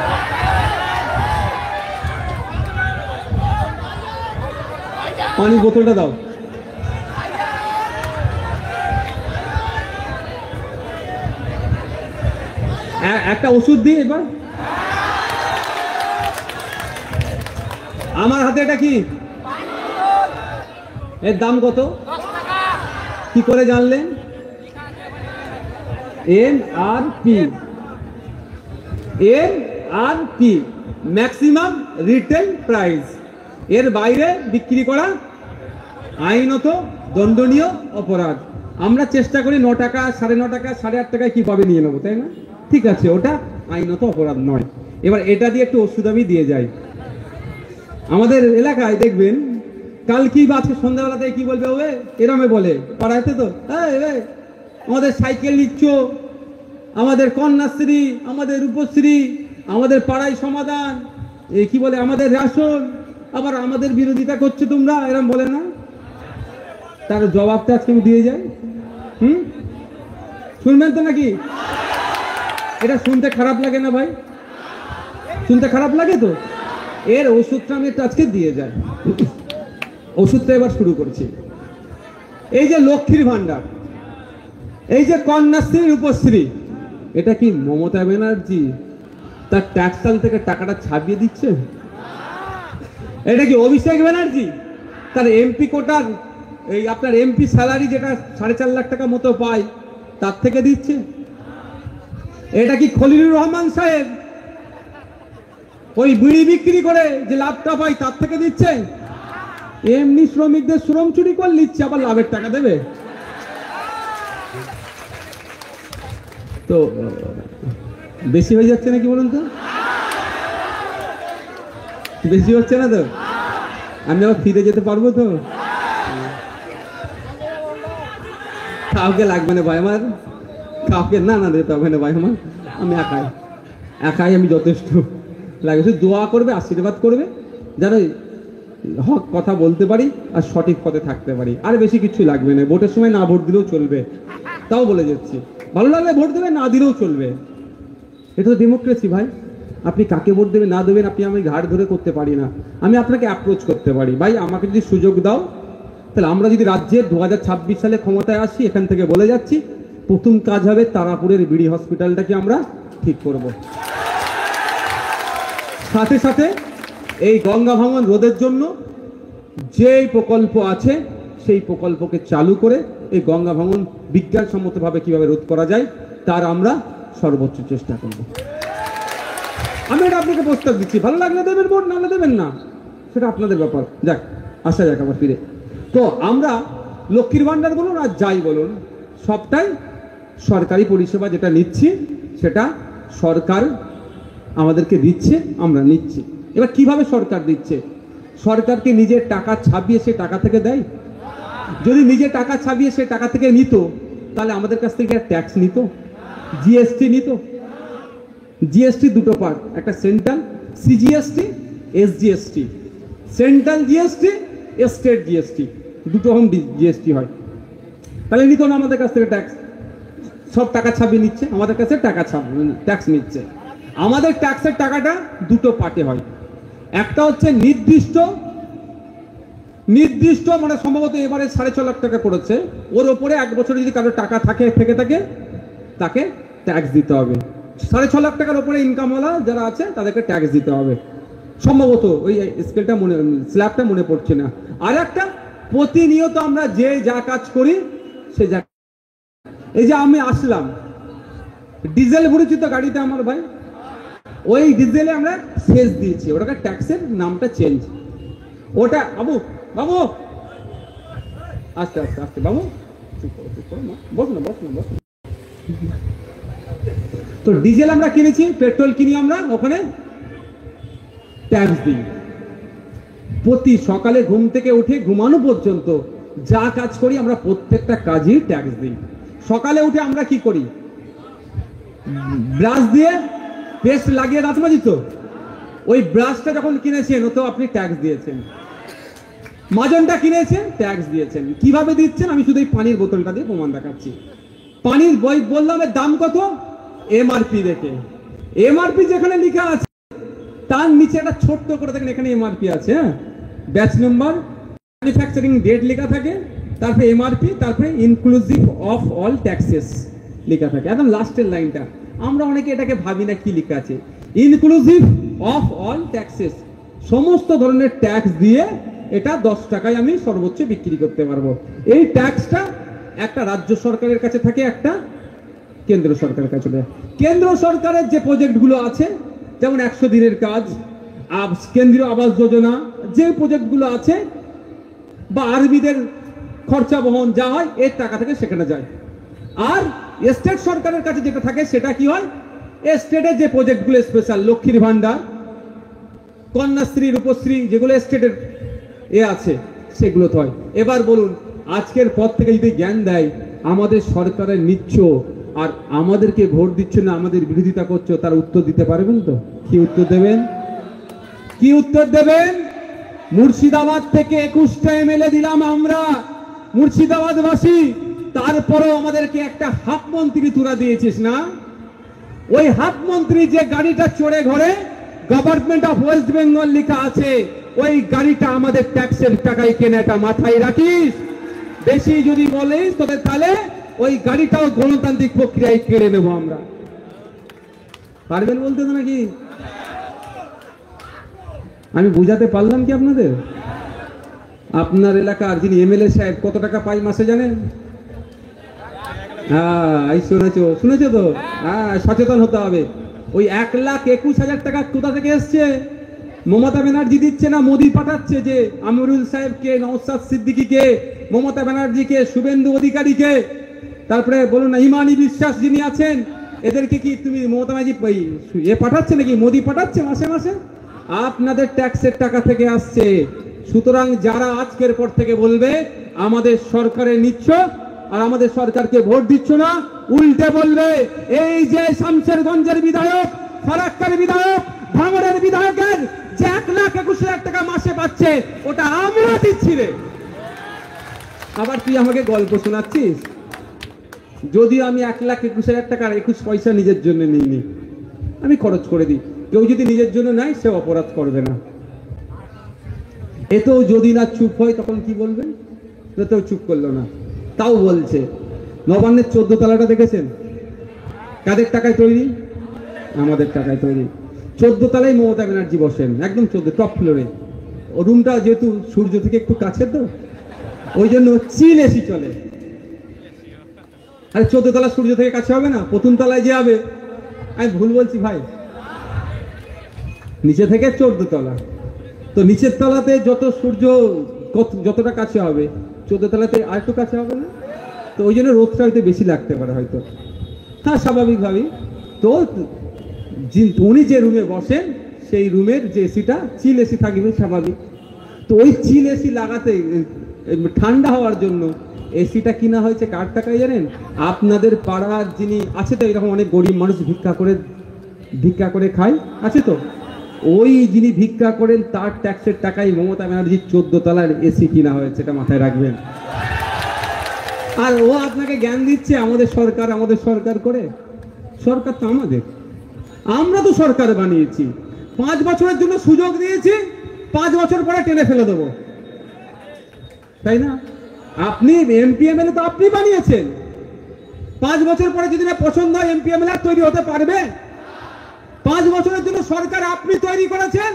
পানির বোতলটা দাও। একটা ওষুধ দিই এবার। আমার হাতে এটা কি? এর দাম কত? কি করে জানলেন? MRP। আর কি ম্যাক্সিমাম রিটেল প্রাইস, এর বাইরে বিক্রি করা আইনত দণ্ডনীয় অপরাধ। আমরা চেষ্টা করি 9 টাকা, 9.5 টাকা, 8.5 টাকায় কি পাবে নিয়ে নেবো, তাই না? ঠিক আছে, ওটা আইনত অপরাধ নয়। এবার এটা দিয়ে একটু ওষুধ আমি দিয়ে যাই। আমাদের এলাকায় দেখবেন কাল কি বা আজকে সন্ধ্যাবেলাতে কি বলবে, ওবে এরমে বলে পাড়াইতে তো, আমাদের সাইকেল নিচ্ছ, আমাদের কন্যাশ্রী, আমাদের রূপশ্রী, আমাদের পাড়ায় সমাধান, এই কি বলে আমাদের রেশন, আবার আমাদের বিরোধিতা করছে তোমরা, এরম বলে না? তার জবাবটা আজকে আমি দিয়ে যাই। শুনবেন তো নাকি? এটা শুনতে খারাপ লাগে না ভাই? শুনতে খারাপ লাগে তো? এর ওষুধটা আমি একটু আজকে দিয়ে যাই। ওষুধটা এবার শুরু করছি। এই যে লক্ষ্মীর ভান্ডার, এই যে কন্যাশ্রী, রূপশ্রী, এটা কি মমতা ব্যানার্জি তার ট্যাক্সাল থেকে টাকাটা ছাপিয়ে দিচ্ছে? এটা কি অভিষেক ব্যানার্জি তার এমপি কোটার, এই আপনার এমপি স্যালারি যেটা 4.5 লাখ টাকা মতো পায় তার থেকে দিচ্ছে? এটা কি খলিলুর রহমান সাহেব ওই বিড়ি বিক্রি করে যে লাভটা পায় তার থেকে দিচ্ছে? এমনি শ্রমিকদের শ্রম চুরি করে নিচ্ছে, আবার লাভের টাকা দেবে? তো বেশি হয়ে যাচ্ছে নাকি বলুন তো? বেশি হচ্ছে না তো? আমি আবার ফিরে যেতে পারবো তো? কাউকে লাগবে না ভাই আমার, কাউকে না দিতে হবে না ভাই আমার, আমি একাই আমি যথেষ্ট। লাগে শুধু দোয়া করবে, আশীর্বাদ করবে, যেন হক কথা বলতে পারি আর সঠিক পথে থাকতে পারি, আর বেশি কিছু লাগবে না। ভোটের সময় না ভোট দিলেও চলবে, তাও বলে যাচ্ছি। ভালো লাগলে ভোট দেবে, না দিলেও চলবে। এটা তো ডেমোক্রেসি ভাই। আপনি কাকে ভোট দেবে না দেবেন আপনি আমি ঘাড় ধরে করতে পারি না, আমি আপনাকে অ্যাপ্রোচ করতে পারি। ভাই আমাকে যদি সুযোগ দাও, তাহলে আমরা যদি রাজ্যের 2026 সালে ক্ষমতায় আসি, এখান থেকে বলে যাচ্ছি, প্রথম কাজ হবে তারাপুরের বিডি হসপিটালটাকে আমরা ঠিক করব। সাথে সাথে এই গঙ্গা ভাঙন রোধের জন্য যে প্রকল্প আছে সেই প্রকল্পকে চালু করে এই গঙ্গা ভাঙন বিজ্ঞানসম্মতভাবে কিভাবে রোধ করা যায় তার আমরা সর্বোচ্চ চেষ্টা করব। আমি এটা আপনাকে প্রস্তাব দিচ্ছি, ভালো লাগলে দেবেন ভোট, না দেবেন না, সেটা আপনাদের ব্যাপার। যাক, আসা যাক আবার ফিরে। তো আমরা লক্ষ্মীর ভান্ডার বলুন আর যাই বলুন, সবটাই সরকারি পরিষেবা যেটা নিচ্ছি সেটা সরকার আমাদেরকে দিচ্ছে, আমরা নিচ্ছি। এবার কিভাবে সরকার দিচ্ছে? সরকারকে নিজের টাকা ছাপিয়ে সে টাকা থেকে দেয়? যদি নিজে টাকা ছাপিয়ে সে টাকা থেকে নিত, তাহলে আমাদের কাছ থেকে ট্যাক্স নিত, জিএসটি নিত। জিএসটি দুটো পার্ট, একটা central CGST, SGST. Central GST, state GST, দুটো রকম জিএসটি হয়। তাহলে নিত না আমাদের কাছ থেকে ট্যাক্স, সব টাকা ছাপিয়ে নিচ্ছে, আমাদের কাছে টাকা ট্যাক্স নিচ্ছে। আমাদের ট্যাক্সের টাকাটা দুটো পার্টে হয়, একটা হচ্ছে নির্দিষ্ট মানে সম্ভবত এবারে 6.5 লাখ টাকা করেছে, ওর ওপরে 1 বছরে যদি কারো টাকা থেকে থাকে তাকে ট্যাক্স দিতে হবে। 6.5 লাখ টাকার উপরে ইনকামওয়ালা যারা আছে তাদেরকে ট্যাক্স দিতে হবে সম্ভবত, ওই স্কেলটা স্ল্যাবটা মনে পড়ছে না। আর একটা, প্রতিনিয়ত আমরা যে যা কাজ করি সে যা, এই যে আমি আসলাম ডিজেল ভরেছি তো গাড়িতে আমার ভাই, ওই ডিজেলে আমরা সেচ দিয়েছি, ওটাকে ট্যাক্সের নামটা চেঞ্জ। ওটা বাবু আস্তে আস্তে আস্তে বাবু বস না। তো ডিজেল আমরা কিনেছি, পেট্রোল কিনি আমরা, ওখানে ট্যাক্স দিই। প্রতি সকালে ঘুম থেকে উঠে ঘুমানো পর্যন্ত যা কাজ করি আমরা প্রত্যেকটা কাজই ট্যাক্স দিই। সকালে উঠে আমরা কি করি? ব্রাশ দিয়ে পেস্ট লাগিয়ে দাঁত মাজি, তো ওই ব্রাশটা যখন কিনেছেন ও তো আপনি ট্যাক্স দিয়েছেন। মাজনটা কিনেছেন, ট্যাক্স দিয়েছেন। কিভাবে দিচ্ছেন আমি শুধু এই পানির বোতলটা দিয়ে প্রমাণ দেখাচ্ছি। পানির বই বললাম এর দাম কত, এমআরপি দেখে। এমআরপি যেখানে লেখা আছে তার নিচে একটা ছোট্ট করে দেখেন এখানে এমআরপি আছে, ব্যাচ নাম্বার, ম্যানুফ্যাকচারিং ডেট লেখা থাকে, তারপরে এমআরপি, তারপরে ইনক্লুসিভ অফ অল ট্যাক্সেস লেখা থাকে, একদম লাস্টের লাইনটা। আমরা অনেকে এটাকে ভাবি না কি লেখা আছে, ইনক্লুসিভ অফ অল ট্যাক্সেস, সমস্ত ধরনের ট্যাক্স দিয়ে এটা 10 টাকায় আমি সর্বোচ্চ বিক্রি করতে পারবো। এই ট্যাক্সটা একটা রাজ্য সরকারের কাছে থাকে, একটা কেন্দ্র সরকারের কাছে। কেন্দ্র সরকারের যে প্রজেক্টগুলো আছে যেমন 100 দিনের কাজ, কেন্দ্রীয় আবাস যোজনা, যে প্রজেক্টগুলো আছে, বা আর্মিদের খরচা বহন যা হয় এর টাকা থেকে সেখানে যায়। আর স্টেট সরকারের কাছে যেটা থাকে সেটা কি হয়, স্টেটের যে প্রজেক্টগুলো স্পেশাল, লক্ষ্মীর ভান্ডার, কন্যাশ্রী, রূপশ্রী, যেগুলো স্টেটের আছে সেগুলো তো হয়। এবার বলুন, আজকের পর থেকে যদি জ্ঞান দেয় আমাদের সরকারের নিচ্ছ আর আমাদেরকে ভোট দিচ্ছ না, আমাদের বিরোধিতা করছো, তার উত্তর দিতে পারবেন তো? কি উত্তর দেবেন? কি উত্তর দেবেন? মুর্শিদাবাদ থেকে 21টা এমএলএ দিলাম আমরা মুর্শিদাবাদবাসী, তারপরেও আমাদেরকে একটা হাফ মন্ত্রী তুলা দিয়েছিস না? ওই হাফ মন্ত্রী যে গাড়িটা চড়ে ঘরে গভর্নমেন্ট অফ ওয়েস্ট বেঙ্গল লেখা আছে, ওই গাড়িটা আমাদের ট্যাক্সের টাকায় কেনা, এটা মাথায় রাখিস। বেশি যদি বলিস তোদের তাহলে ওই গাড়িটাও গণতান্ত্রিক প্রক্রিয়ায় কেড়ে নেবো আমরা। পারবেন বলতে তো নাকি? আমি বুঝাতে পারলাম কি আপনাদের? আপনার এলাকার যিনি এমএলএ সাহেব কত টাকা পাই মাসে জানেন? হ্যাঁ, শুনেছো তো? হ্যাঁ, সচেতন হতে হবে। ওই 1,21,000 টাকা কোথা থেকে এসছে? মমতা ব্যানার্জি দিচ্ছে না, মোদি পাঠাচ্ছে। যে আমিরুল সাহেবকে, নওশাদ সিদ্দিকীকে, মমতা ব্যানার্জিকে, শুভেন্দু অধিকারীকে, তারপরে বলুন না ইমানি বিশ্বাস যিনি আছেন, এদেরকে কি তুমি মমতা ব্যানার্জি পাঠাচ্ছে নাকি? মোদি পাঠাচ্ছে মাসে মাসে? আপনাদের ট্যাক্সের টাকা থেকে আসছে। সুতরাং যারা আজকের পর থেকে বলবে আমাদের সরকারের নিচ্ছ আর আমাদের সরকারকে ভোট দিচ্ছ না, উল্টে বলবে এই যে শামশেরগঞ্জের বিধায়ক, ফারাক্কার বিধায়ক, ভাঙড়ের বিধায়কের যে 1,21,000 টাকা মাসে পাচ্ছে, ওটা আমরা দিচ্ছি রে। আবার তুই আমাকে গল্প শোনাচ্ছিস? যদি আমি 1,21,000 টাকার 21 পয়সা নিজের জন্য নিইনি, আমি খরচ করে দিই। কেউ যদি নিজের জন্য নেয় সে অপরাধ করবে না। এতেও যদি না চুপ হয় তখন কি বলবেন? এতেও চুপ করলো না, তাও বলছে। নবান্নের 14 তলাটা দেখেছেন? কাদের টাকায় তৈরি? আমাদের টাকায় তৈরি। 14 তলায় মমতা ব্যানার্জি বসেন, একদম 14 টপ ফ্লোরে। ও রুমটা যেহেতু সূর্য থেকে একটু কাছে, তো ওই জন্য চিল এসি চলে। আরে 14 তলা সূর্য থেকে কাছে হবে না? প্রথম তলায় যে হবে। আমি ভুল বলছি ভাই? নিচে থেকে 14 তলা, তো নিচের তলাতে যত সূর্য যতটা কাছে হবে, 14 তলাতে আর একটু কাছে হবে না? তো ওই জন্য রোদটা হয়তো বেশি লাগতে পারে হয়তো। হ্যাঁ, স্বাভাবিকভাবেই। তো উনি যে রুমে বসেন সেই রুমের যে এসিটা চিল এসি থাকবে, স্বাভাবিক। তো ওই চিল এসি লাগাতে ঠান্ডা হওয়ার জন্য এসিটা কিনা হয়েছে কার টাকায় জানেন? আপনাদের পাড়ার যিনি আছে, তো এরকম অনেক গরিব মানুষ ভিক্ষা করে খায়, আছে তো? ওই যিনি ভিক্ষা করেন তার ট্যাক্সের টাকায় মমতা ব্যানার্জির 14 তলার এসি কিনা হয়েছে, এটা মাথায় রাখবেন। আর ও আপনাকে জ্ঞান দিচ্ছে আমাদের সরকার করে। সরকার তো আমাদের, আমরা তো সরকার বানিয়েছি। 5 বছরের জন্য সুযোগ দিয়েছি, 5 বছর পরে টেনে ফেলে দেবো, তাই না? আপনি এমপি এমএলএ তো আপনি বানিয়েছেন। 5 বছর পরে যদি না পছন্দ হয় এমপি এমএলএ তৈরি হতে পারবে? 5 বছরের জন্য সরকার আপনি তৈরি করেছেন,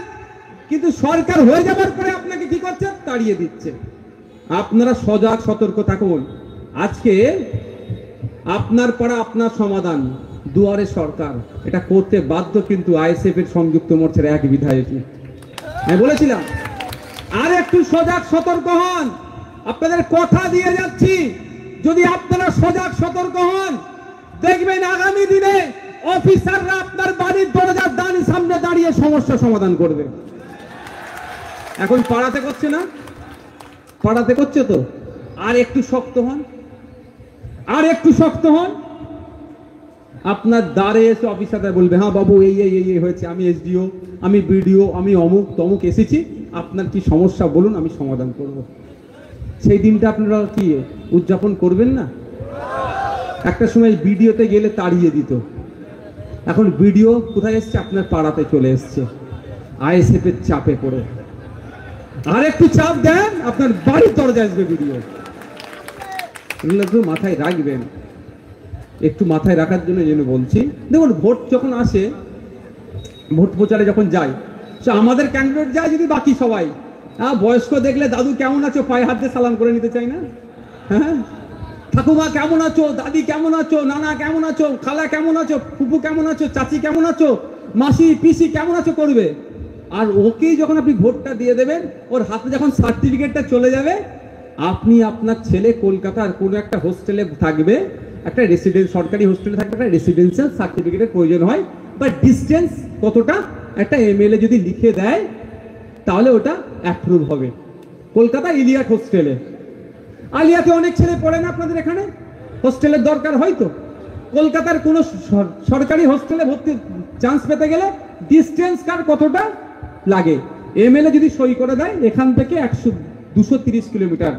কিন্তু সরকার হয়ে যাবার পরে আপনাকে কি করছে? তাড়িয়ে দিচ্ছে। আপনারা সজাগ সতর্ক থাকুন। আজকে আপনার পাড়া আপনার সমাধান, দুয়ারে সরকার, এটা করতে বাধ্য কিন্তু আইএসএফ এর সংযুক্ত মোর্চার এক বিধায়কই। আমি বলেছিলাম আর একটু সজাগ সতর্ক হন। আপনাদের কথা দিয়ে যাচ্ছি, যদি আপনারা সজাগ সতর্ক হন, দেখবেন আগামী দিনে অফিসাররা আপনার বাড়ির দরজার সামনে দাঁড়িয়ে সমস্যা সমাধান করবে। এখন পাড়াতে করছে না? পাড়াতে করছে তো। আর একটু শক্ত হন, আর একটু শক্ত হন। আপনার দ্বারে এসে অফিসাররা বলবে হ্যাঁ বাবু এই এই এই হয়েছে, আমি এসডিও, আমি বিডিও, আমি অমুক তমুক এসেছি, আপনার কি সমস্যা বলুন, আমি সমাধান করব। সেই দিনটা আপনারা কি উদযাপন করবেন না? একটা সময় বিডিওতে গেলে তাড়িয়ে দিত, এখন বিডিও কোথায় এসছে? আপনার পাড়াতে চলে এসছে আইএসএফ এর চাপে পড়ে। আর একটু চাপ দেন, আপনার বাড়ির দরজায় আসবে বিডিও। এগুলো মাথায় রাখবেন, একটু মাথায় রাখার জন্য যেন বলছি। দেখুন, ভোট যখন আসে, ভোট প্রচারে যখন যাই, আমাদের ক্যান্ডিডেট যায় যদি বাকি সবাই, হ্যাঁ, বয়স্ক দেখলে দাদু কেমন আছো পায়ে হাত দিয়ে সালাম করে নিতে চাই না? হ্যাঁ, ঠাকুমা কেমন আছো, দাদি কেমন আছো, নানা কেমন আছো, খালা কেমন আছো, ফুপু কেমন আছো, চাচি কেমন আছো, মাসি পিসি কেমন আছো করবে, আর ওকেই যখন আপনি ভোটটা দিয়ে দেবেন, ওর হাতে যখন সার্টিফিকেটটা চলে যাবে, আপনি আপনার ছেলে কলকাতার কোনো একটা হোস্টেলে থাকবে, একটা রেসিডেন্স সরকারি হোস্টেলে থাকবে, একটা রেসিডেন্সিয়াল সার্টিফিকেটের প্রয়োজন হয়, বা ডিস্টেন্স কতটা একটা এমএলএ যদি লিখে দেয় তাহলে ওটা অ্যাপ্রুভ হবে। কলকাতা ইলিয়াট হোস্টেলে, আলিয়াতে অনেক ছেলে পড়ে না আপনাদের এখানে, হোস্টেলের দরকার হয় তো, কলকাতার কোনো সরকারি হোস্টেলে ভর্তি চান্স পেতে গেলে ডিস্টেন্স কার কতটা লাগে, এমএলএ যদি সই করে দেয় এখান থেকে 230 কিলোমিটার,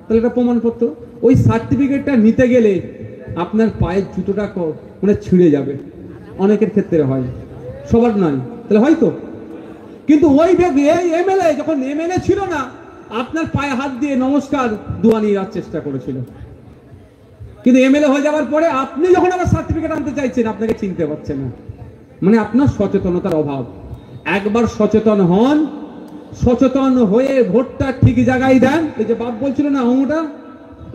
তাহলে এটা প্রমাণপত্র। ওই সার্টিফিকেটটা নিতে গেলে আপনার পায়ের জুতোটা মানে ছিঁড়ে যাবে, অনেকের ক্ষেত্রে হয়, সবার নয়, তাহলে হয়তো। কিন্তু ওই এমএলএ যখন এমএলএ ছিল না, আপনার পায়ে হাত দিয়ে নমস্কার দোয়া নিয়ে যাওয়ার চেষ্টা করেছিল, কিন্তু এমএলএ হয়ে যাওয়ার পরে আপনি যখন আবার সার্টিফিকেট আনতে চাইছেন আপনাকে চিনতে পারছে না, মানে আপনার সচেতনতার অভাব। একবার সচেতন হন, সচেতন হয়ে ভোটটা ঠিক জায়গায় দেন। এই যে বাপ বলছিল না অঙ্গটা,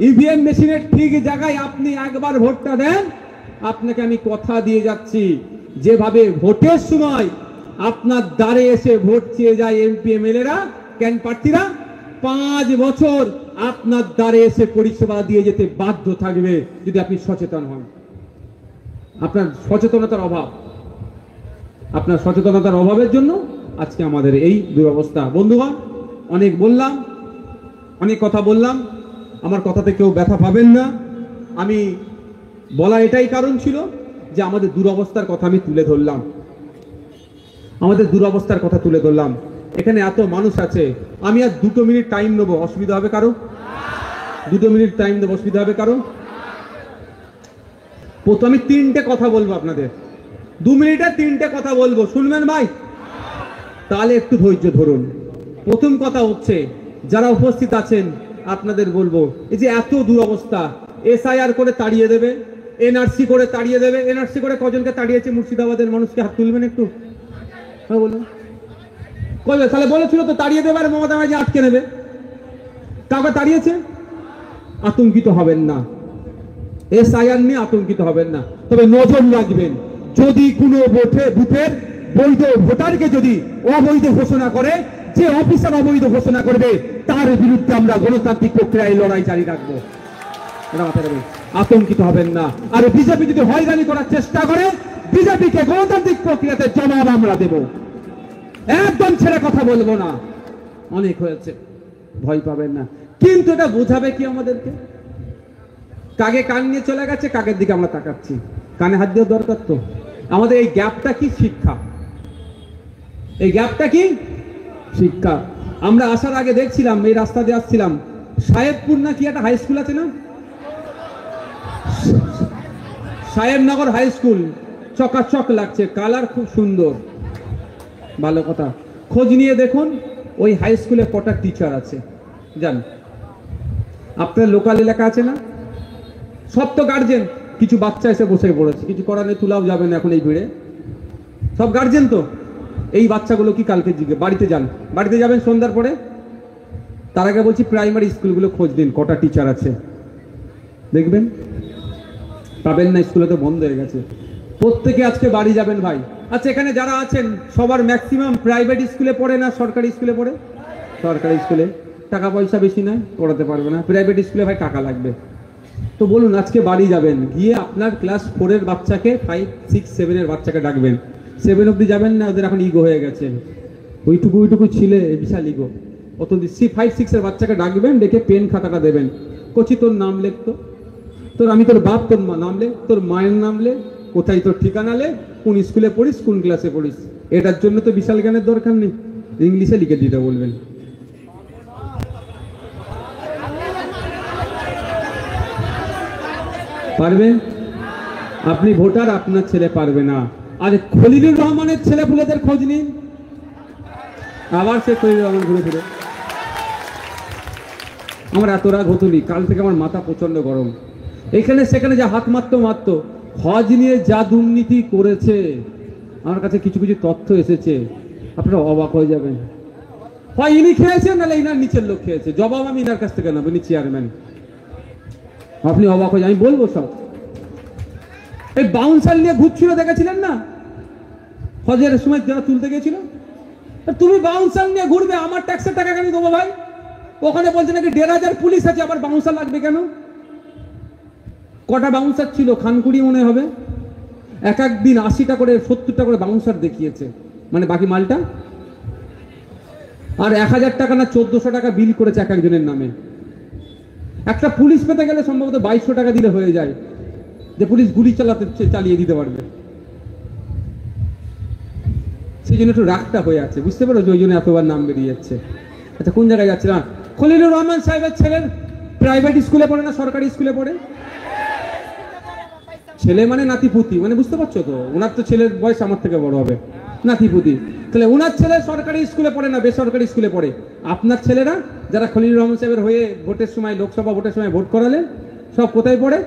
ইভিএম মেশিনের ঠিক জায়গায় আপনি একবার ভোটটা দেন, আপনাকে আমি কথা দিয়ে যাচ্ছি, যেভাবে ভোটের সময় আপনার দ্বারে এসে ভোট চেয়ে যায় এমপি এমএলএরা, ক্যান প্রার্থীরা, 5 বছর আপনার দ্বারে এসে পরিষেবা দিয়ে যেতে বাধ্য থাকবে যদি আপনি সচেতন হন। আপনার সচেতনতার অভাব, আপনার সচেতনতার অভাবের জন্য আজকে আমাদের এই দুরবস্থা। বন্ধুগণ, অনেক বললাম, অনেক কথা বললাম, আমার কথাতে কেউ ব্যথা পাবেন না। আমি বলা এটাই কারণ ছিল যে আমাদের দুরবস্থার কথা আমি তুলে ধরলাম, আমাদের দুরবস্থার কথা তুলে ধরলাম। এখানে এত মানুষ আছে, আমি আর 2 মিনিট টাইম নেবো, অসুবিধা হবে কারো? 2 মিনিট টাইম দেবো, অসুবিধা হবে কারো? আমি 3টে কথা বলবো আপনাদের, 2 মিনিটে 3টে কথা বলবো, শুনবেন ভাই? তাহলে একটু ধৈর্য ধরুন। প্রথম কথা হচ্ছে, যারা উপস্থিত আছেন আপনাদের বলবো, এই যে এত দুরবস্থা, এসআইআর করে তাড়িয়ে দেবে, এনআরসি করে তাড়িয়ে দেবে। এনআরসি করে কজনকে তাড়িয়েছে মুর্শিদাবাদের মানুষকে? হাত তুলবেন একটু, হ্যাঁ বলুন। তাহলে বলেছিল তো তাড়িয়ে দেবে, আর মমতা ব্যানার্জি আটকে নেবে, কাউকে তাড়িয়েছে? আতঙ্কিত হবেন না, এসআইআর নিয়ে আতঙ্কিত হবেন না, তবে নজর রাখবেন, যদি কোনো বুথের বৈধ ভোটারকে যদি অবৈধ ঘোষণা করে, যে অফিসার অবৈধ ঘোষণা করবে তার বিরুদ্ধে আমরা গণতান্ত্রিক প্রক্রিয়ায় লড়াই জারি রাখবো। আতঙ্কিত হবেন না। আর বিজেপি যদি হয়রানি করার চেষ্টা করে, বিজেপিকে গণতান্ত্রিক প্রক্রিয়াতে জবাব আমরা দেব, একদম ছেড়ে কথা বলবো না। অনেক হয়েছে, ভয় পাবেন না। কিন্তু এটা বোঝাবে কি আমাদেরকে? কাকে কান নিয়ে চলে গেছে, কাকের দিকে আমরা তাকাচ্ছি, কানে হাত দেওয়ার দরকার তো। আমাদের এই গ্যাপটা কি? শিক্ষা। এই গ্যাপটা কি? শিক্ষা। আমরা আসার আগে দেখছিলাম, এই রাস্তা দিয়ে আসছিলাম, সাহেবপুর না কি একটা হাই স্কুল আছে না, সাহেবনগর হাই স্কুল, চকাচক লাগছে, কালার খুব সুন্দর, ভালো কথা। খোঁজ নিয়ে দেখুন ওই হাই স্কুলে কটা টিচার আছে জান? আপনার লোকাল এলাকা আছে না? সব তো গার্জেন, কিছু বাচ্চা এসে বসে পড়েছে, কিছু করার নেই, তুলাও যাবে না এখন এই ভিড়ে, সব গার্জেন তো। এই বাচ্চাগুলো কি কালকে বাড়িতে যান, বাড়িতে যাবেন সন্ধ্যার পরে, তার আগে বলছি প্রাইমারি স্কুলগুলো খোঁজ দিন কটা টিচার আছে, দেখবেন পাবেন না, স্কুলে তো বন্ধ হয়ে গেছে। প্রত্যেকে আজকে বাড়ি যাবেন ভাই। আচ্ছা, এখানে যারা আছেন সবার ম্যাক্সিমাম প্রাইভেট স্কুলে পড়ে না সরকারি স্কুলে পড়ে? সরকারি স্কুলে টাকা পয়সা বেশি নয়, পড়াতে পারবে না, প্রাইভেট স্কুলে ভাই টাকা লাগবে। তো বলুন, আজকে বাড়ি যাবেন, গিয়ে আপনার ক্লাস 4-এর বাচ্চাকে 5, 6, 7-এর বাচ্চাকে ডাকবেন। 7 অব্দি যাবেন না, ওদের এখন ইগো হয়ে গেছে, ওইটুকু ছিলে বিশাল ইগো। অত 5, 6-এর বাচ্চাকে ডাকবেন, ডেকে পেন খাতাটা দেবেন, কচি তোর নাম লেখতো, তোর আমি তোর বাপ, তোর নাম লেখ, তোর মায়ের নাম লেখ, কোথায় তোর ঠিকানা লেখ, কোন স্কুলে পড়িস, কোন ক্লাসে পড়িস। এটার জন্য তো বিশাল জ্ঞানের দরকার নেই, ইংলিশে লিখে দিতে বলবেন। পারবে? আপনি ভোটার, আপনার ছেলে পারবে না। আর খলিলুর রহমানের ছেলে পুলেদের খোঁজ নিন, আবার সে খলিলুর রহমান ঘুরে ফিরে। আমার এত রাগ হতুনি, কাল থেকে আমার মাথা প্রচন্ড গরম। এখানে সেখানে যা হাত মারতো, হজ নিয়ে যা দুর্নীতি করেছে, আমার কাছে কিছু কিছু তথ্য এসেছে, আপনারা অবাক হয়ে যাবেন। হয় ইনি খেয়েছেন, নাহলে ইনার নিচের লোক খেয়েছে, জবাব আমি ইনার কাছ থেকে নেব, ইনি চেয়ারম্যান। আপনি অবাক হয়ে যান, আমি বলবো সব। এই বাউন্সার নিয়ে ঘুরছিল, দেখেছিলেন না? ফজরের সময় যারা তুলতে গেছিল, তুমি বাউন্সার নিয়ে ঘুরবে, আমার ট্যাক্সের টাকা কেন দেবো ভাই? ওখানে বলছে নাকি 1,500 পুলিশ আছে, আবার বাউন্সার লাগবে কেন? কটা বাউন্সার ছিল? খানকুড়ি মনে হবে, এক এক দিন 80টা করে 70টা করে বাউন্সার দেখিয়েছে, মানে বাকি মালটা। আর 1000 টাকা না 1400 টাকা বিল করেছে এক একজনের নামে। একটা পুলিশ পেতে গেলে সম্ভবত 2200 টাকা দিলে হয়ে যায়, যে পুলিশ গুলি চালিয়ে দিতে পারবে। সেই জন্য একটু রাগটা হয়ে আছে, বুঝতে পারো, ওই জন্য এতবার নাম বেরিয়ে যাচ্ছে। আচ্ছা, কোন জায়গায় যাচ্ছে? না, খলিলুর রহমান সাহেবের ছেলের প্রাইভেট স্কুলে পড়ে না সরকারি স্কুলে পড়ে? ছেলে মানে নাতিপুতি, মানে বুঝতে পারছো তো, ওনার তো ছেলের বয়স আমার থেকে বড় হবে, নাতিপুতি। তাহলে ওনার ছেলে সরকারি স্কুলে পড়ে না বেসরকারি স্কুলে পড়ে? আপনার ছেলেরা যারা খলিলুর রহমান সাহেবের হয়ে ভোটের সময়, লোকসভা ভোটের সময় ভোট করালেন, সব কোথায় পড়ে?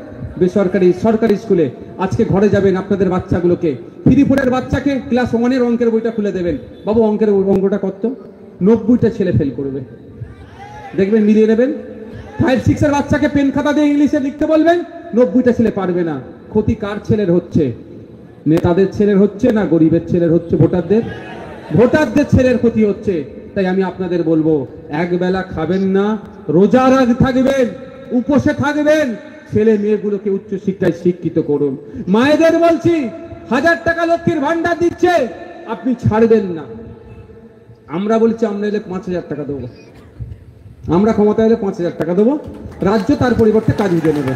বেসরকারি, সরকারি স্কুলে। আজকে ঘরে যাবেন আপনাদের বাচ্চাগুলোকে, 3-4 বাচ্চাকে ক্লাস 1-এর অঙ্কের বইটা খুলে দেবেন, বাবু অঙ্কের অঙ্কটা কত? 90টা ছেলে ফেল করবে, দেখবেন মিলিয়ে নেবেন। 5-6-এর বাচ্চাকে পেন খাতা দিয়ে ইংলিশে লিখতে বলবেন, 90টা ছেলে পারবে না। ক্ষতি কার ছেলের হচ্ছে? নেতাদের ছেলের হচ্ছে না গরিবের ছেলের হচ্ছে? ভোটারদের ছেলের ক্ষতি হচ্ছে। তাই আমি আপনাদের বলবো, একবেলা খাবেন না, রোজা থাকবেন, উপোসে থাকবেন, ছেলে মেয়েগুলোকে উচ্চ শিক্ষায় শিক্ষিত করুন। মায়েদের বলছি, 1000 টাকা লক্ষ্মীর ভান্ডার দিচ্ছে, আপনি ছাড়বেন না। আমরা বলছি আমরা এলে 5000 টাকা দেবো, আমরা ক্ষমতা এলে 5000 টাকা দেবো, রাজ্য তার পরিবর্তে কাজ বুঝে নেবে।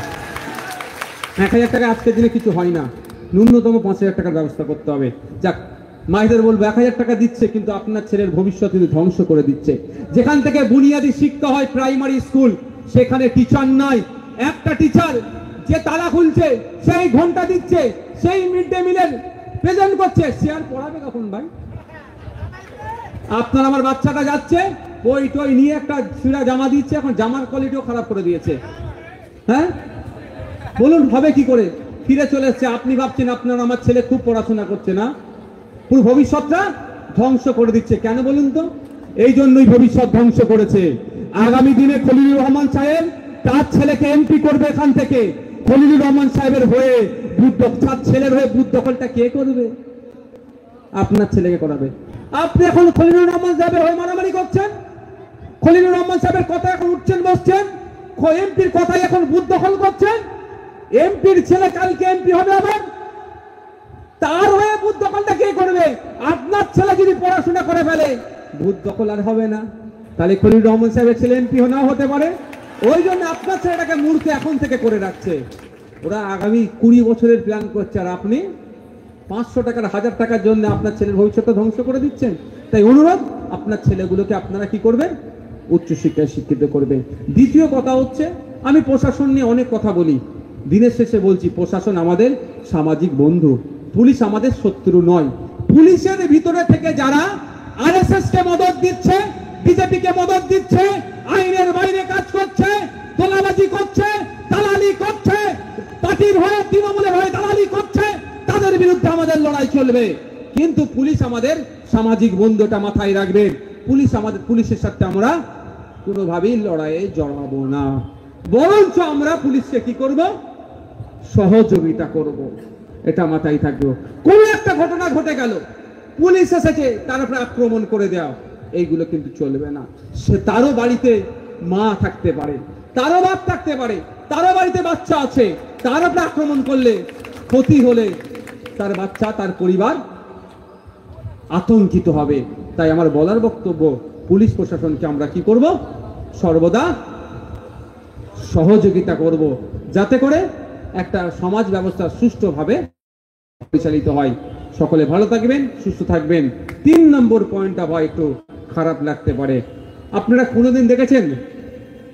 1000 টাকা আজকের দিনে কিছু হয় না, ন্যূনতম 5000 টাকার ব্যবস্থা করতে হবে। যাক, মায়েদের বলবো, 1000 টাকা দিচ্ছে কিন্তু আপনার ছেলের ভবিষ্যৎ কিন্তু ধ্বংস করে দিচ্ছে। যেখান থেকে বুনিয়াদী শিক্ষা হয়, প্রাইমারি স্কুল, সেখানে টিচার নাই। একটা টিচার যে তালা খুলছে, সেই ঘন্টা দিচ্ছে, সেই মিড ডে মিলের প্রেজেন্ট করছে, সে আর পড়াবে কখন ভাই? আপনার আমার বাচ্চাটা যাচ্ছে, ওই টই নিয়ে একটা ছিঁড়া জামা দিচ্ছে, এখন জামার কোয়ালিটিও খারাপ করে দিয়েছে। হ্যাঁ, বলুন হবে কি করে? ফিরে চলে এসছে। আপনি ভাবছেন আপনার আমার ছেলে খুব পড়াশোনা করছে না, পুরো ভবিষ্যৎটা ধ্বংস করে দিচ্ছে। কেন বলুন তো? এই জন্যই ভবিষ্যৎ ধ্বংস করেছে। আগামী দিনে খলিলুর রহমান সাহেব তার ছেলেকে এমপি করবে এখান থেকে। খলিলুর রহমান সাহেবের হয়ে তার ছেলের হয়ে বুথ দখলটা কে করবে? আপনার ছেলেকে করাবে। আপনি এখন খলিলুর রহমান সাহেবের হয়ে মারামারি করছেন, খলিলুর রহমান সাহেবের কথা এখন উঠছেন বসছেন, এমপির কথাই এখন বুথ দখল করছেন। এমপির ছেলে কালকে এমপি হবে, আবার তার হয়ে বুথ দখলটা কে করবে? আপনার ছেলে যদি পড়াশোনা করে ফেলে, বুথ দখল আর হবে না। তাহলে খলিলুর রহমান সাহেবের ছেলে এমপি নাও হতে পারে। ওই জন্য আপনার ছেলেটাকে মূর্তি এখন থেকে করে রাখছে। ওরা আগামী 20 বছরের প্ল্যান করছে, আর আপনি 500 টাকার 1000 টাকার জন্য আপনার ছেলের ভবিষ্যৎ ধ্বংস করে দিচ্ছেন। তাই অনুরোধ, আপনার ছেলেগুলোকে আপনারা কি করবেন? উচ্চশিক্ষায় শিক্ষিত করবেন। দ্বিতীয় কথা হচ্ছে, আমি প্রশাসন নিয়ে অনেক কথা বলি, দিনের শেষে বলছি, প্রশাসন আমাদের সামাজিক বন্ধু, পুলিশ আমাদের শত্রু নয়। পুলিশের ভিতরে থেকে যারা আরএসএস কে মদত দিচ্ছে, বিজেপি কে মদত দিচ্ছে, আইনের বাইরে কাজ করছে, তোলাবাজি করছে, দালালি করছে, পার্টির হয়ে তৃণমূলের হয়ে দালালি করছে, তাদের বিরুদ্ধে আমাদের লড়াই চলবে। কিন্তু পুলিশ আমাদের সামাজিক বন্ধুটা মাথায় রাখবেন। পুলিশের সাথে আমরা কোনোভাবেই লড়াইয়ে জড়াবো না, বরঞ্চ আমরা পুলিশকে কি করব? সহযোগিতা করব। এটা মাথায় থাকবে। কোন একটা ঘটনা ঘটে গেল, পুলিশ এসেছে, তার উপরে আক্রমণ করে দেওয়া, এইগুলো কিন্তু চলবে না। সে তারও বাড়িতে মা থাকতে পারে, তারও বাপ থাকতে পারে, তারও বাড়িতে বাচ্চা আছে, তার উপরে আক্রমণ করলে, ক্ষতি হলে তার বাচ্চা, তার পরিবার আতঙ্কিত হবে। তাই আমার বলার বক্তব্য, পুলিশ প্রশাসনকে আমরা কি করব? সর্বদা সহযোগিতা করব, যাতে করে একটা সমাজ ব্যবস্থা সুষ্ঠুভাবে পরিচালিত হয়। সকলে ভালো থাকবেন, সুস্থ থাকবেন। 3 নম্বর পয়েন্টটা হয় একটু খারাপ লাগতে পারে। আপনারা কোনোদিন দেখেছেন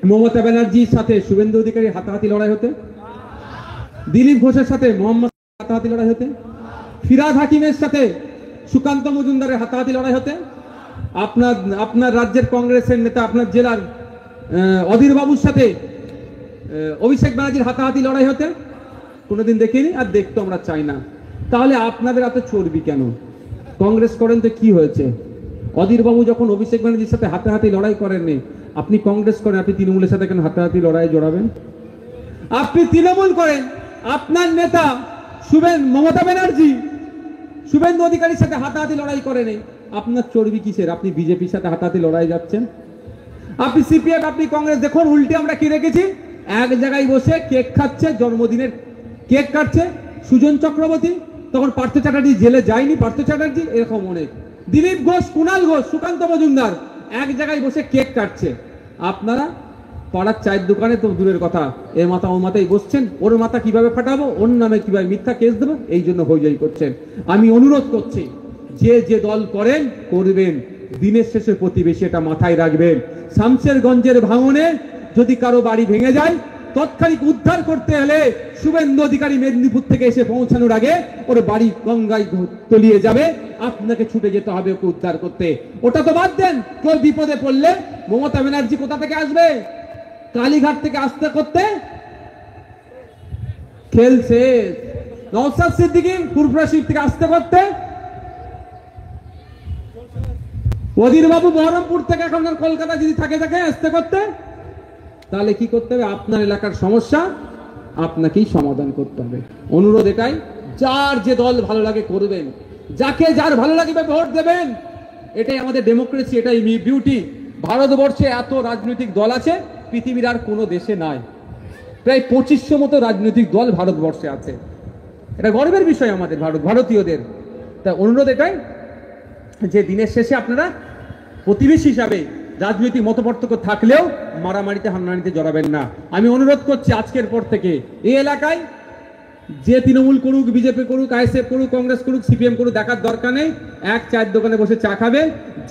মমতা ব্যানার্জির সাথে শুভেন্দু অধিকারী হাতাহাতি লড়াই হতে? দিলীপ ঘোষের সাথে মোহাম্মদ হাতাহাতি লড়াই হতে? ফিরাদ হাকিমের সাথে সুকান্ত মজুমদারের হাতাহাতি লড়াই হতে? আপনার রাজ্যের কংগ্রেসের নেতা, আপনার জেলার অধীর বাবুর সাথে অভিষেক ব্যানার্জির হাতাহাতি লড়াই হতে? কোনোদিন দেখিনি, আর দেখতে আমরা চাই না। তাহলে আপনাদের এত চর্বি কেন? কংগ্রেস করেন তো কি হয়েছে? অধীর বাবু যখন অভিষেক ব্যানার্জির সাথে হাতাহাতি লড়াই করেননি, আপনি কংগ্রেস করেন, আপনি তৃণমূলের সাথে কেন হাতাহাতি লড়াই জড়াবেন? আপনি তৃণমূল করেন, আপনার নেতা মমতা ব্যানার্জি শুভেন্দু অধিকারীর সাথে হাতাহাতি লড়াই করেনি। আপনার চর্বি কিসের? আপনি বিজেপির সাথে হাতাহাতি লড়াই যাচ্ছেন। আপনি সিপিএম, আপনি কংগ্রেস, দেখুন উল্টে আমরা কি রেখেছি, এক জায়গায় বসে কেক খাচ্ছে, জন্মদিনের কেক কাটছে সুজন চক্রবর্তী, তখন পার্থ চ্যাটার্জি জেলে যায়নি, পার্থ চ্যাটার্জি, এরকম অনেক, দিলীপ ঘোষ, কুণাল ঘোষ, সুকান্ত মজুমদার এক জায়গায় বসে কেক কাটছে। আপনারা পাড়ার চায়ের দোকানে তো দূরের কথা, এর মাথা ওর মাথায় বসছেন, ওর মাথা কিভাবে ফাটাবো, ওর নামে কিভাবে মিথ্যা কেস দেবো, এই জন্য হইযাই করছেন। আমি অনুরোধ করছি, যে যে দল করেন করবেন, দিনের শেষে প্রতিবেশী এটা মাথায় রাখবেন। শামশেরগঞ্জের ভাঙনে যদি কারো বাড়ি ভেঙে যায়, তৎক্ষণিক উদ্ধার করতে হলে শুভেন্দু অধিকারী মেদিনীপুর থেকে এসে পৌঁছানোর আগে ওর বাড়ি গঙ্গায় তলিয়ে যাবে, আপনাকে ছুটে যেতে হবে ওকে উদ্ধার করতে। ওটা তো বাদ দেন, কেউ বিপদে পড়লে মমতা ব্যানার্জি কোথা থেকে আসবে? কালীঘাট থেকে আসতে করতে খেলছে। নওশাদ সিদ্দিকী ফুরফুরা শরীফ থেকে আসতে করতে, অধীর বাবু বহরমপুর থেকে এখন কলকাতা যদি থাকে আসতে করতে, তাহলে কি করতে হবে? আপনার এলাকার সমস্যা আপনাকেই সমাধান করতে হবে। অনুরোধ এটাই, যার যে দল ভালো লাগে করবেন, যাকে যার ভালো লাগবে ভোট দেবেন। এটাই আমাদের ডেমোক্রেসি, এটাই বিউটি। ভারতবর্ষে এত রাজনৈতিক দল আছে, পৃথিবীর আর কোনো দেশে নাই। প্রায় 2500 মতো রাজনৈতিক দল ভারতবর্ষে আছে, এটা গর্বের বিষয় আমাদের ভারতীয়দের। তাই অনুরোধ এটাই যে দিনের শেষে আপনারা প্রতিবেশী হিসাবে রাজনৈতিক মতপার্থক্য থাকলেও মারামারিতে হানাহানিতে জড়াবেন না। আমি অনুরোধ করছি আজকের পর থেকে এই এলাকায় যে তৃণমূল করুক, বিজেপি করুক, আইএসএফ করুক, কংগ্রেস করুক, সিপিএম করুক, দেখার দরকার নেই। এক চায়ের দোকানে বসে চা খাবে,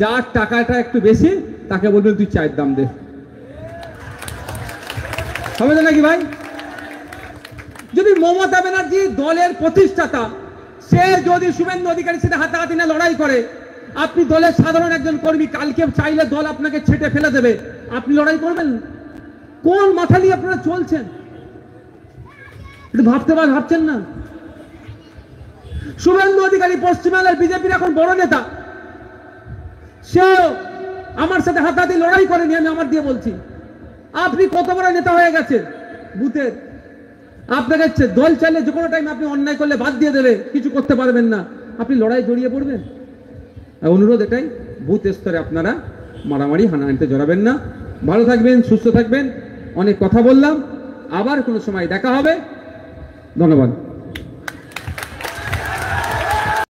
যার টাকাটা একটু বেশি তাকে বলবেন তুই চায়ের দাম দে, হবে তো নাকি ভাই? যদি মমতা ব্যানার্জি দলের প্রতিষ্ঠাতা, সে যদি শুভেন্দু অধিকারীর সাথে হাতাহাতি না লড়াই করে, আপনি দলের সাধারণ একজন কর্মী, কালকে চাইলে দল আপনাকে ছেটে ফেলে দেবে, আপনি লড়াই করবেন? কোন মাথা নিয়ে আপনারা চলছেন? একটু ভাবছেন না? শুভেন্দু অধিকারী পশ্চিমবাংলার বিজেপির এখন বড় নেতা, সে আমার সাথে হাতাহাতি লড়াই করেনি, আমি আমার দিয়ে বলছি। আপনি কত বড় নেতা হয়ে গেছেন বুথের, আপনাকে দল চাইলে যে কোনো টাইম আপনি অন্যায় করলে বাদ দিয়ে দেবে, কিছু করতে পারবেন না, আপনি লড়াই জড়িয়ে পড়বেন। অনুরোধ এটাই, বুথ স্তরে আপনারা মারামারি হানাহানিতে জড়াবেন না। ভালো থাকবেন, সুস্থ থাকবেন। অনেক কথা বললাম, আবার কোনো সময় দেখা হবে। ধন্যবাদ।